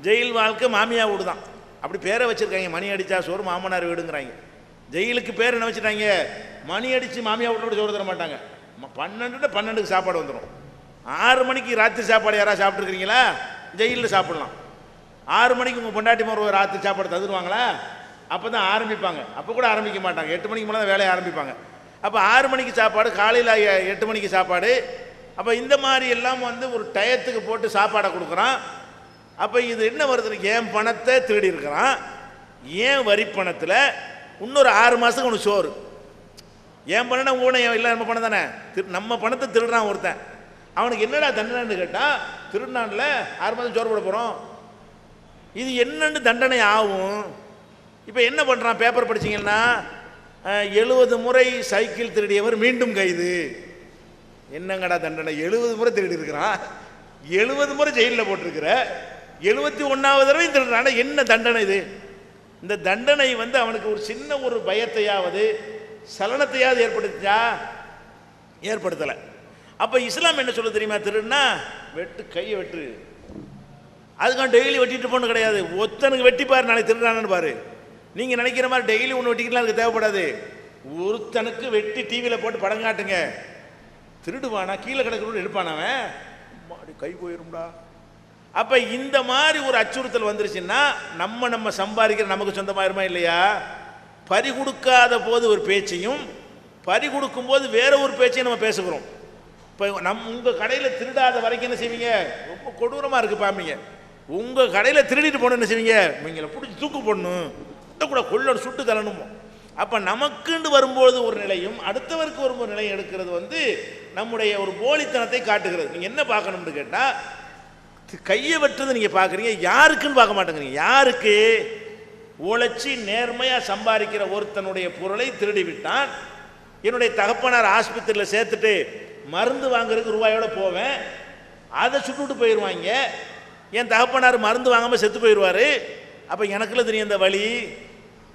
ஜெயில் வாழ்க்கை மாமியா வீடு தான். அப்படி பேரை வச்சுருக்காங்க, மணி அடித்தா சோறு மாமனார் வீடுங்கிறாங்க. ஜெயிலுக்கு பேர் என்ன வச்சுட்டாங்க? மணி அடித்து மாமியா வீட்டோட சோறு தர மாட்டாங்க. 12க்கு சாப்பாடு வந்துடும். 6 மணிக்கு ராத்திரி சாப்பாடு யாராவது சாப்பிட்ருக்கிறீங்களா? ஜெயிலில் சாப்பிட்லாம். 6 மணிக்கு உங்கள் பொண்டாட்டி ஒரு ராத்திரி சாப்பாடு தந்துடுவாங்களா? அப்போ தான் ஆரம்பிப்பாங்க. அப்போ கூட ஆரம்பிக்க மாட்டாங்க, 8 மணிக்கு மேலே தான் வேலையை ஆரம்பிப்பாங்க. அப்போ 6 மணிக்கு சாப்பாடு, காலையில் 8 மணிக்கு சாப்பாடு. அப்போ இந்த மாதிரி எல்லாம் ஒரு டயத்துக்கு போட்டு சாப்பாடை கொடுக்குறான். அப்போ இது என்ன வருது? ஏன் பணத்தை திருடி இருக்கிறான், ஏன் வரி பணத்தில் இன்னொரு 6 மாதத்துக்கு உனக்கு சோறு. ஏன் பண்ணனா ஊனை இல்லை, நம்ம பணம் தானே. நம்ம பணத்தை திருடுறான் ஒருத்தன். அவனுக்கு என்னடா தண்டனைன்னு கேட்டால், திருடினான்ல 6 மாதம் சோறு போட போகிறோம். இது என்னன்னு தண்டனை ஆகும். இப்போ என்ன பண்ணுறான்? பேப்பர் படிச்சிங்கன்னா 70 முறை சைக்கிள் திருடியவர் மீண்டும் கைது. என்னங்கடா தண்டனை? 70 முறை திருடி இருக்கிறான், 70 முறை ஜெயிலில் போட்டிருக்கிற, 71வது தடவையும் திருடுறான். என்ன தண்டனை இது? இந்த தண்டனை அவனுக்கு ஒரு சின்ன ஒரு பயத்தையாவது சலனத்தையாவது ஏற்படுத்தா? ஏற்படுத்தலை. அப்போ இஸ்லாம் என்ன சொல்ல தெரியுமா? திருடுனா வெட்டு, கையை வெட்டு. அதுக்கான டெய்லி வெட்டிட்டு போகணும் கிடையாது. ஒருத்தனுக்கு வெட்டிப்பார், நாளைக்கு திருடுறான்னு பாரு. நீங்கள் நினைக்கிற மாதிரி டெய்லி ஒன்று வெட்டிக்கலாம், அதுக்கு தேவைப்படாது. ஒருத்தனுக்கு வெட்டி டிவியில் போட்டு படம் காட்டுங்க. திருடுவானா? கீழே கிடக்கிறோடு எடுப்பானவன், கை போயிரும்டா. அப்போ இந்த மாதிரி ஒரு அச்சுறுத்தல் வந்துருச்சுன்னா நம்ம சம்பாதிக்கிற நமக்கு சொந்தமாயிருமா இல்லையா? பறி கொடுக்காத போது ஒரு பேச்சையும், பறி கொடுக்கும் போது வேற ஒரு பேச்சையும் நம்ம பேசுகிறோம். இப்போ உங்கள் கடையில் திருடாத வரைக்கும் என்ன செய்வீங்க? ரொம்ப கொடூரமாக இருக்குது பாம்பீங்க. உங்கள் கடையில் திருடிட்டு போன என்ன செய்வீங்க? இவங்களை பிடிச்சி தூக்கு போடணும், கூட கொள்ள சுட்டு தரணும். அப்போ நமக்குண்டு வரும்போது ஒரு நிலையும் அடுத்தவருக்கு வரும்போது நிலையும் எடுக்கிறது நம்முடைய ஒரு போலித்தனத்தை காட்டுகிறது. நீங்கள் என்ன பார்க்கணும்னு கேட்டால், கையை வெட்டுறது நீங்கள் பார்க்குறீங்க, யாருக்குன்னு பார்க்க மாட்டேங்கிறீங்க. யாருக்கு? உழைச்சி நேர்மையாக சம்பாதிக்கிற ஒருத்தனுடைய பொருளை திருடி விட்டான். என்னுடைய தகப்பனார் ஆஸ்பத்திரியில் சேர்த்துட்டு மருந்து வாங்குறதுக்கு ரூபாயோட போவேன், அதை சுட்டுவிட்டு போயிடுவாங்க. என் தகப்பனார் மருந்து வாங்காமல் செத்து போயிடுவார். அப்போ எனக்குள்ள தெரியும் அந்த வலி,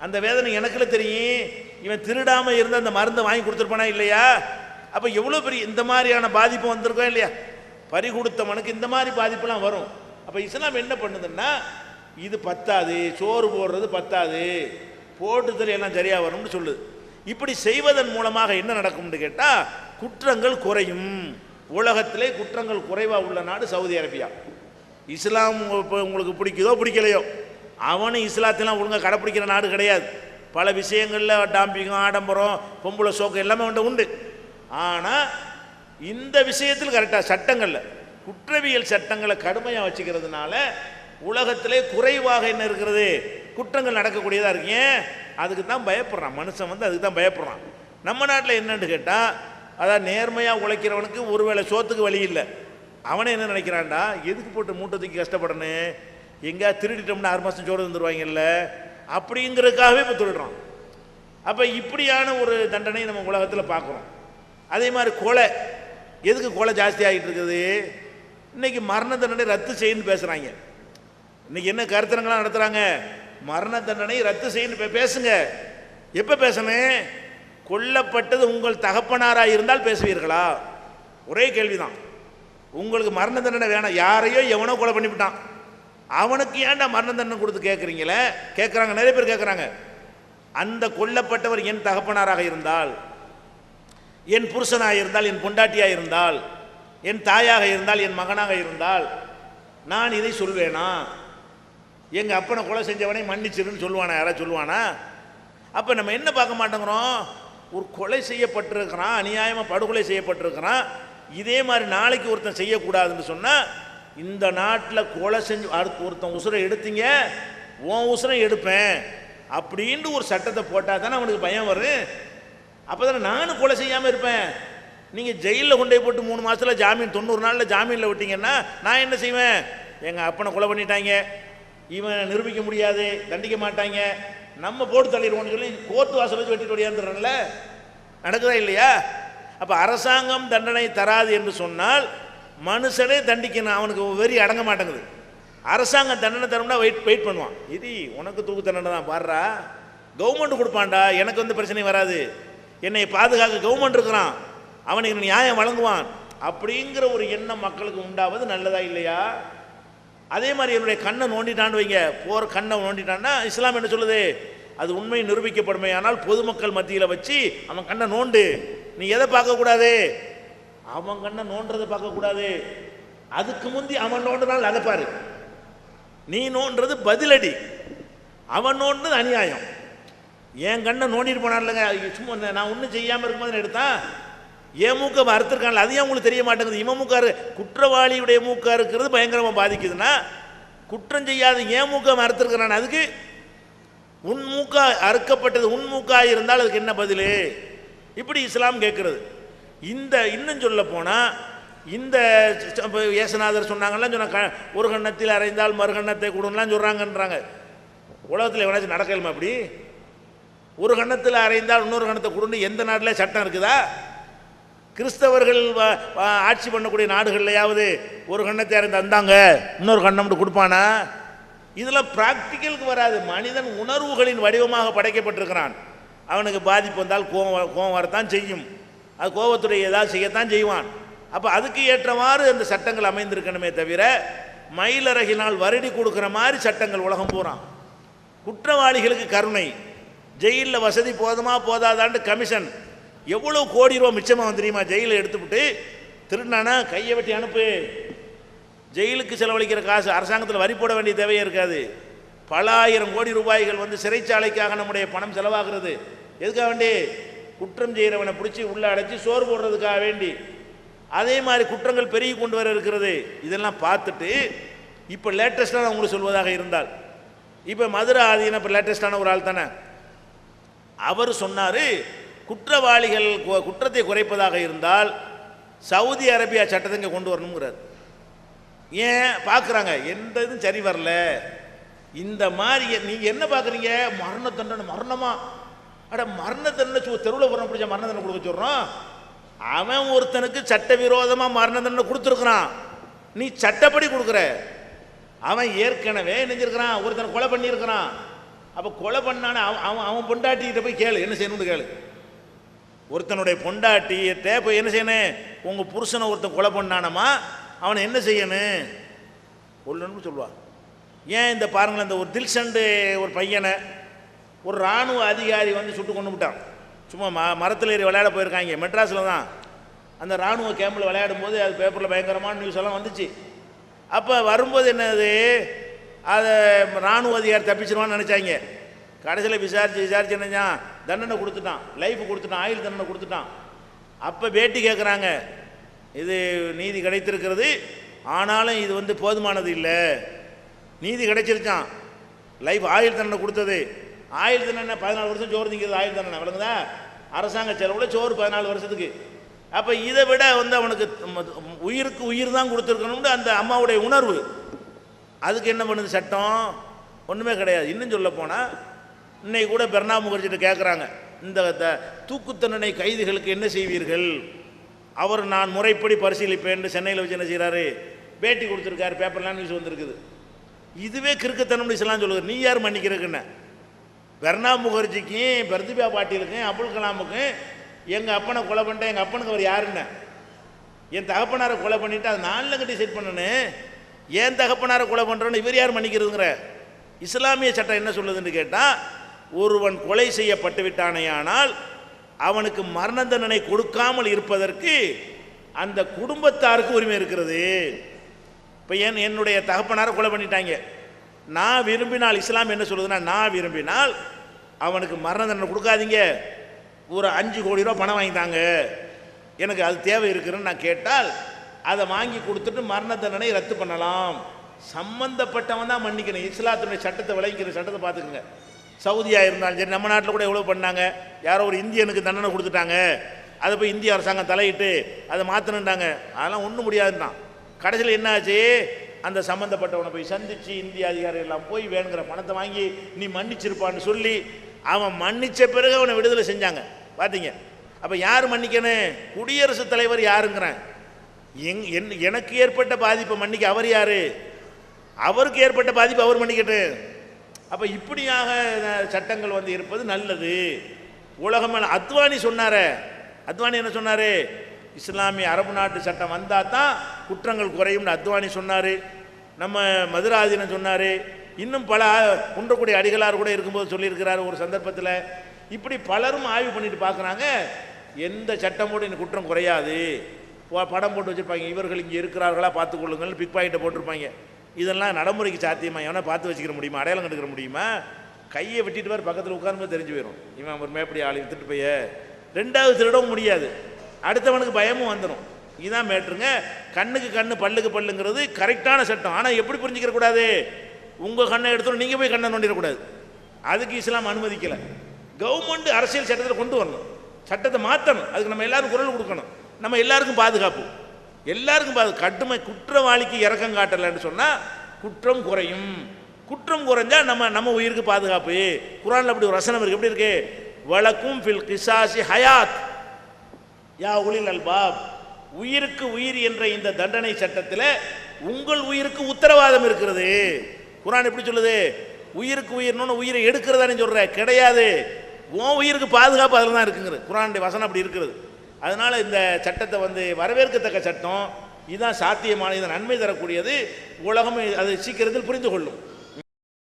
அந்த வேதனை எனக்குள்ள தெரியும். இவன் திருடாமல் இருந்து அந்த மருந்தை வாங்கி கொடுத்துருப்பானா இல்லையா? அப்போ எவ்வளோ பெரிய இந்த மாதிரியான பாதிப்பு வந்திருக்கோம் இல்லையா? பறி கொடுத்தவனுக்கு இந்த மாதிரி பாதிப்புலாம் வரும். அப்போ இஸ்லாம் என்ன பண்ணுதுன்னா, இது பத்தாது, சோறு போடுறது பத்தாது, போட்டுதல் எல்லாம் சரியாக வரும்னு சொல்லுது. இப்படி செய்வதன் மூலமாக என்ன நடக்கும்னு கேட்டால், குற்றங்கள் குறையும். உலகத்திலே குற்றங்கள் குறைவாக உள்ள நாடு சவுதி அரேபியா. இஸ்லாம் இப்போ உங்களுக்கு பிடிக்குதோ பிடிக்கலையோ, அவனும் இஸ்லாத்தெல்லாம் ஒழுங்காக கடைப்பிடிக்கிற நாடு கிடையாது. பல விஷயங்களில் டாம்பிங்கும் ஆடம்பரம் பொம்பளை சோக்கம் எல்லாமே உண்டு. ஆனால் இந்த விஷயத்தில் கரெக்டாக சட்டங்களில் குற்றவியல் சட்டங்களை கடுமையாக வச்சுக்கிறதுனால உலகத்திலே குறைவாக என்ன இருக்கிறது, குற்றங்கள் நடக்கக்கூடியதாக இருக்கு. ஏன்? அதுக்கு தான் பயப்படுறான் மனுஷன், அதுக்கு தான் பயப்படுறான். நம்ம நாட்டில் என்னன்னு கேட்டால், அதான் நேர்மையாக உழைக்கிறவனுக்கு ஒருவேளை சோத்துக்கு வழி இல்லை. அவனை என்ன நினைக்கிறான்டா, எதுக்கு போட்டு மூட்டை தூக்கி கஷ்டப்படணும், எங்கேயா திருடிட்டோம்னா 6 மாதம் சோறு தந்துடுவாங்கல்ல அப்படிங்கிறதுக்காகவே இப்போ திருடுறான். அப்போ இப்படியான ஒரு தண்டனை நம்ம உலகத்தில் பார்க்குறோம். அதே மாதிரி கொலை, எதுக்கு கொலை ஜாஸ்தி ஆகிட்டு இருக்குது? இன்றைக்கி மரண தண்டனை ரத்து செய்யணும்னு பேசுகிறாங்க. இன்றைக்கி என்ன கருத்தரங்களாம் நடத்துகிறாங்க? மரண தண்டனை ரத்து செய்யணும் பேசுங்க. எப்போ பேசணும்? கொல்லப்பட்டது உங்கள் தகப்பனாராக இருந்தால் பேசுவீர்களா? ஒரே கேள்விதான். உங்களுக்கு மரண தண்டனை வேணாம், யாரையோ எவனோ கொலை பண்ணிவிட்டான், அவனுக்கு ஏன்டா மரண தண்டனை கொடுத்து கேட்குறீங்களே? கேட்குறாங்க, நிறைய பேர் கேட்குறாங்க. அந்த கொல்லப்பட்டவர் என் தகப்பனாராக இருந்தால், என் புருஷனாக இருந்தால், என் பொண்டாட்டியாக இருந்தால், என் தாயாக இருந்தால், என் மகனாக இருந்தால் நான் இதை சொல்வேனா? எங்கள் அப்பனை கொலை செஞ்சவனை மன்னிச்சிருன்னு சொல்லுவானா? யாராவது சொல்லுவானா? அப்போ நம்ம என்ன பார்க்க மாட்டேங்கிறோம்? ஒரு கொலை செய்யப்பட்டிருக்கிறான், அநியாயமாக படுகொலை செய்யப்பட்டிருக்கிறான், இதே மாதிரி நாளைக்கு ஒருத்தன் செய்யக்கூடாதுன்னு சொன்னால், இந்த நாட்டில் கொலை செஞ்சு அடுத்து ஒருத்தன் உசுரை எடுத்தீங்க, உன் உசுரை எடுப்பேன் அப்படின்ட்டு ஒரு சட்டத்தை போட்டால் தானே அவனுக்கு பயம் வரும். அப்போ தானே நானும் கொலை செய்யாமல் இருப்பேன். நீங்கள் ஜெயிலில் கொண்டு போய் போட்டு 3 மாதத்தில் ஜாமீன் 90 நாளில் ஜாமீனில் விட்டீங்கன்னா நான் என்ன செய்வேன்? எங்கள் அப்பனை கொலை பண்ணிட்டாங்க, இவன் நிரூபிக்க முடியாது, தண்டிக்க மாட்டாங்க, நம்ம போட்டு தள்ளிடுவோம்னு சொல்லி கோர்ட்டு வாசல் வச்சு வெட்டிட்டு ஓடியாந்துடுறேன்ல. நடக்குதா இல்லையா? அப்போ அரசாங்கம் தண்டனை தராது என்று சொன்னால் மனுஷனே தண்டிக்கணும், அவனுக்கு வெறி அடங்க மாட்டேங்குது. அரசாங்கம் தண்டனை தரணும்னா வெயிட் பண்ணுவான். இது உனக்கு தூக்கு தண்டனை தான் பாடுறா, கவர்மெண்ட் கொடுப்பான்டா, எனக்கு வந்து பிரச்சனை வராது, என்னை பாதுகாக்க கவர்மெண்ட் இருக்கிறான், அவனுக்கு நியாயம் வழங்குவான் அப்படிங்கிற ஒரு எண்ணம் மக்களுக்கு உண்டாவது நல்லதா இல்லையா? அதே மாதிரி என்னுடைய கண்ணை நோண்டிட்டான்னு வைங்க, போகிற கண்ணை நோண்டிட்டான்னா இஸ்லாம் என்ன சொல்லுது? அது உண்மை நிரூபிக்கப்படுமே ஆனால் பொதுமக்கள் மத்தியில் வச்சு அவன் கண்ணை நோண்டு. நீ எதை பார்க்கக்கூடாது? அவன் கண்ணை நோன்றதை பார்க்கக்கூடாது, அதுக்கு முந்தி அவன் நோண்டினால் அதை பாரு. நீ நோன்றது பதிலடி, அவன் நோன்றது அநியாயம். என் கண்ணை நோண்டிட்டு போனான்லங்க, சும்மா நான் ஒன்றும் செய்யாமல் இருக்கும்போது எடுத்தான், என் மூக்கை அறுத்துருக்கான்ல, அது ஏன் உங்களுக்கு தெரிய மாட்டேங்குது? இவன் மூக்காரு குற்றவாளியுடைய மூக்கா இருக்கிறது பயங்கரமாக பாதிக்குதுன்னா, குற்றம் செய்யாத என் மூக்கை அறுத்துருக்கிறான், அதுக்கு உன் மூக்கா அறுக்கப்பட்டது உன் மூக்காக இருந்தால் அதுக்கு என்ன பதில்? இப்படி இஸ்லாம் கேட்குறது. இந்த இன்னும் சொல்ல போனால் இந்த ஏசுநாதர் சொன்னாங்கலாம் சொன்ன ஒரு கண்ணத்தில் அறைந்தால் மறுகண்ணத்தை கொடுங்கலாம் சொல்கிறாங்கன்றாங்க. உலகத்தில் எவனாச்சும் நடக்கலுமா? அப்படி ஒரு கண்ணத்தில் அறைந்தால் இன்னொரு கண்ணத்தை கொடுன்னு எந்த நாட்டில் சட்டம் இருக்குதா? கிறிஸ்தவர்கள் ஆட்சி பண்ணக்கூடிய நாடுகள்லையாவது ஒரு கண்ணத்தை அறைந்து வந்தாங்க இன்னொரு கண்ணம் கொடுப்பானா? இதெல்லாம் ப்ராக்டிக்கலுக்கு வராது. மனிதன் உணர்வுகளின் வடிவமாக படைக்கப்பட்டிருக்கிறான். அவனுக்கு பாதிப்பு வந்தால் கோபம் வரத்தான் செய்யும், அது கோபத்துடைய ஏதாவது செய்யத்தான் செய்வான். அப்போ அதுக்கு ஏற்றவாறு அந்த சட்டங்கள் அமைந்திருக்கணுமே தவிர மயிலரகினால் வருடி கொடுக்குற மாதிரி சட்டங்கள் உலகம் போகிறான். குற்றவாளிகளுக்கு கருணை, ஜெயிலில் வசதி போதுமா போதாதாண்டு கமிஷன், எவ்வளோ கோடி ரூபா மிச்சமாக தெரியுமா? ஜெயிலில் எடுத்துவிட்டு திருநானா கையை வெட்டி அனுப்பு. ஜெயிலுக்கு செலவழிக்கிற காசு அரசாங்கத்தில் வரி போட வேண்டிய தேவையே இருக்காது. பல ஆயிரம் கோடி ரூபாய்கள் வந்து சிறைச்சாலைக்காக நம்முடைய பணம் செலவாகிறது. எதுக்காக வேண்டி? குற்றம் செய்கிறவனை பிடிச்சி உள்ளே அடைச்சி சோறு போடுறதுக்காக வேண்டி. அதே மாதிரி குற்றங்கள் பெருகி கொண்டு வர இருக்கிறது. இதெல்லாம் பார்த்துட்டு இப்போ லேட்டஸ்டான உங்களுக்கு சொல்வதாக இருந்தால், இப்போ மதுரை ஆதீனம் இப்போ லேட்டஸ்டான ஒரு ஆள் தானே, அவர் சொன்னார் குற்றவாளிகள் குற்றத்தை குறைப்பதாக இருந்தால் சவுதி அரேபியா சட்டத்தை இங்கே கொண்டு வரணுங்கிறார். ஏன் பார்க்குறாங்க எந்த இதுவும் சரி வரல. இந்த மாதிரி நீங்கள் என்ன பார்க்குறீங்க? மரண தண்டனை, மரணமா? அட மரண தண்டனை தெருவில் போகிற பிடிச்ச மரண தண்டனை கொடுக்க சொல்கிறோம். அவன் ஒருத்தனுக்கு சட்டவிரோதமாக மரண தண்டனை கொடுத்துருக்குறான், நீ சட்டப்படி கொடுக்குற. அவன் ஏற்கனவே நெஞ்சிருக்கிறான், ஒருத்தனை கொலை பண்ணியிருக்கிறான். அப்போ கொலை பண்ணானே அவன் பொண்டாட்டிகிட்ட போய் கேளு என்ன செய்யணும்னு கேளு. ஒருத்தனுடைய பொண்டாட்டிகிட்ட போய் என்ன செய்யணும்? உங்கள் புருஷனை ஒருத்தன் கொலை பண்ணானமா, அவனை என்ன செய்யணும்? கொல்லணும்னு சொல்லுவான். ஏன் இந்த பாருங்களேன், இந்த ஒரு தில்சண்டு ஒரு பையனை ஒரு இராணுவ அதிகாரி வந்து சுட்டு கொண்டு விட்டான். சும்மா மரத்தில் ஏறி விளையாட போயிருக்காங்க, மெட்ராஸில் தான். அந்த இராணுவ கேம்பில் விளையாடும் போது அது பேப்பரில் பயங்கரமான நியூஸ் எல்லாம் வந்துச்சு. அப்போ வரும்போது என்னது, அதை இராணுவ அதிகாரி தப்பிச்சிருவான்னு நினச்சாங்க. கடைசியில் விசாரித்து என்னஞ்சான், தண்டனை கொடுத்துட்டான், லைஃப் கொடுத்துட்டான், ஆயுள் தண்டனை கொடுத்துட்டான். அப்போ பேட்டி கேட்குறாங்க, இது நீதி கிடைத்திருக்கிறது, ஆனாலும் இது வந்து போதுமானது இல்லை. நீதி கிடைச்சிருச்சான், லைஃப் ஆயுள் தண்டனை கொடுத்தது. ஆயுள் தண்டனை 14 வருஷம் சோறு திங்கிறது ஆயுள் தண்டனை, விளங்குதா? அரசாங்க செலவில் சோறு 14 வருஷத்துக்கு. அப்போ இதை விட வந்து அவனுக்கு உயிருக்கு உயிர் தான் கொடுத்துருக்கணும்னு அந்த அம்மாவுடைய உணர்வு. அதுக்கு என்ன பண்ணுது சட்டம்? ஒன்றுமே கிடையாது. இன்னும் சொல்ல போனால் இன்னைக்கு கூட பிரணாப் முகர்ஜிட்ட கேட்குறாங்க, இந்த தூக்கு தண்டனை கைதிகளுக்கு என்ன செய்வீர்கள்? அவர் நான் முறைப்படி பரிசீலிப்பேன் சென்னையில் வச்சு என்ன செய்கிறாரு, பேட்டி கொடுத்துருக்காரு, பேப்பர்லாம் நியூஸ் வந்திருக்குது. இதுவே கிறுக்குத்தனம் இஸ்லாம் சொல்லுது. நீ யார் மன்னிக்கிறதுக்குன்னு? பிரணாப் முகர்ஜிக்கும் பிரதிபா பாட்டீலுக்கும் அப்துல் கலாமுக்கும் எங்கள் அப்பனை கொலை பண்ணிட்டேன், எங்கள் அப்பனுக்கு அவர் யாருன்னு, என் தகப்பனாரை கொலை பண்ணிவிட்டு அதை நானில் கட்டி செட் பண்ணணும், ஏன் தகப்பனாரை கொலை பண்ணுறோன்னு இவர் யார் மன்னிக்கிறதுங்கிற? இஸ்லாமிய சட்டம் என்ன சொல்லுதுன்னு கேட்டால், ஒருவன் கொலை செய்யப்பட்டு விட்டானேயானால் அவனுக்கு மரண தண்டனை கொடுக்காமல் இருப்பதற்கு அந்த குடும்பத்தாருக்கு உரிமை இருக்கிறது. இப்போ என்னுடைய தகப்பனாரை கொலை பண்ணிட்டாங்க, நான் விரும்பினால், இஸ்லாம் என்ன சொல்லுதுன்னா, நான் விரும்பினால் அவனுக்கு மரண தண்டனை கொடுக்காதீங்க, ஒரு 5 கோடி ரூபா பணம் வாங்கிட்டாங்க, எனக்கு அது தேவை இருக்குன்னு நான் கேட்டால் அதை வாங்கி கொடுத்துட்டு மரண தண்டனை ரத்து பண்ணலாம். சம்பந்தப்பட்டவன் தான் மன்னிக்கணும். இஸ்லாத்தினுடைய சட்டத்தை விளங்கிக்கிற சட்டத்தை பார்த்துக்குங்க. சவுதியாக இருந்தாலும் சரி, நம்ம நாட்டில் கூட எவ்வளோ பண்ணாங்க. யாரோ ஒரு இந்தியனுக்கு தண்டனை கொடுத்துட்டாங்க, அதை போய் இந்திய அரசாங்கம் தலையிட்டு அதை மாற்றணுன்றாங்க. அதெல்லாம் ஒன்றும் முடியாதுன்றான். கடைசியில் என்ன ஆச்சு, அந்த சம்மந்தப்பட்டவனை போய் சந்தித்து இந்திய அதிகாரிகள் எல்லாம் போய் வேணுங்கிற பணத்தை வாங்கி நீ மன்னிச்சிருப்பான்னு சொல்லி அவன் மன்னித்த பிறகு அவனை விடுதலை செஞ்சாங்க. பார்த்தீங்க? அப்போ யார் மன்னிக்கணும்? குடியரசுத் தலைவர் யாருங்கிறேன். எனக்கு ஏற்பட்ட பாதிப்பை மன்னிக்க அவர் யார்? அவருக்கு ஏற்பட்ட பாதிப்பு அவர் மன்னிக்கட்டும். அப்போ இப்படியாக சட்டங்கள் வந்து இருப்பது நல்லது. உலகமான அத்வானி சொன்னார, அத்வானி என்ன சொன்னார்? இஸ்லாமிய அரபு நாட்டு சட்டம் வந்தால் தான் குற்றங்கள் குறையும்னு அத்வானி சொன்னார். நம்ம மதுராதீனம் சொன்னார். இன்னும் பல குன்றக்குடி அடிகளார் கூட இருக்கும்போது சொல்லியிருக்கிறார் ஒரு சந்தர்ப்பத்தில். இப்படி பலரும் ஆய்வு பண்ணிட்டு பார்க்குறாங்க, எந்த சட்டமோடு இந்த குற்றம் குறையாது. படம் போட்டு வச்சுருப்பாங்க, இவர்கள் இங்கே இருக்கிறார்களா பார்த்துக்கொள்ளுங்கள், பிக் பாக்கெட்டை போட்டிருப்பாங்க. இதெல்லாம் நடைமுறைக்கு சாத்தியமா? எவனா பார்த்து வச்சுக்கிற முடியுமா? அடையாளம் கண்டுக்கிற முடியுமா? கையை வெட்டிட்டு வர பக்கத்தில் உட்காரும்போது தெரிஞ்சு போயிடும், இவன் ஒரு மேப்படி ஆளை வித்துட்டு போய். ரெண்டாவது திருடவும் முடியாது, அடுத்தவனுக்கு பயமும் வந்துடும். இதுதான் மேட்ருங்க. கண்ணுக்கு கண்ணு பல்லுக்கு பல்லுங்கிறது கரெக்டான சட்டம். ஆனால் எப்படி புரிஞ்சுக்கிற கூடாது? உங்கள் கண்ணை எடுத்துடும் நீங்கள் போய் கண்ணை நோண்டிடக்கூடாது. அதுக்கு இஸ்லாம் அனுமதிக்கலை. கவர்மெண்ட் அரசியல் சட்டத்தில் கொண்டு வரணும், சட்டத்தை மாற்றணும். அதுக்கு நம்ம எல்லாரும் குரல் கொடுக்கணும். நம்ம எல்லாருக்கும் பாதுகாப்பு, எல்லாருக்கும் கட்டுமை. குற்றவாளிக்கு இறக்கம் காட்டலைன்னு சொன்னால் குற்றம் குறையும். குற்றம் குறைஞ்சா நம்ம உயிருக்கு பாதுகாப்பு. குர்ஆன்ல அப்படி ஒரு வசனம் இருக்கு. எப்படி இருக்கு? வலக்கும் ஃபில் கிசாசி ஹயாத் யா உலில் அல்பாப். உயிருக்கு உயிர் என்ற இந்த தண்டனை சட்டத்தில் உங்கள் உயிருக்கு உத்தரவாதம் இருக்கிறது. குர்ஆன் எப்படி சொல்லுது? உயிருக்கு உயிர்னு உயிரை எடுக்கிறதானே சொல்ற, கிடையாது. உன் உயிருக்கு பாதுகாப்பு அதில் தான் இருக்குங்கிறது குர்ஆனுடைய வசனம் அப்படி இருக்கிறது. அதனால் இந்த சட்டத்தை வந்து வரவேற்கத்தக்க சட்டம். இதுதான் சாத்தியமான, இது நன்மை தரக்கூடியது. உலகம் அதை சீக்கிரத்தில் புரிந்து கொள்ளும்.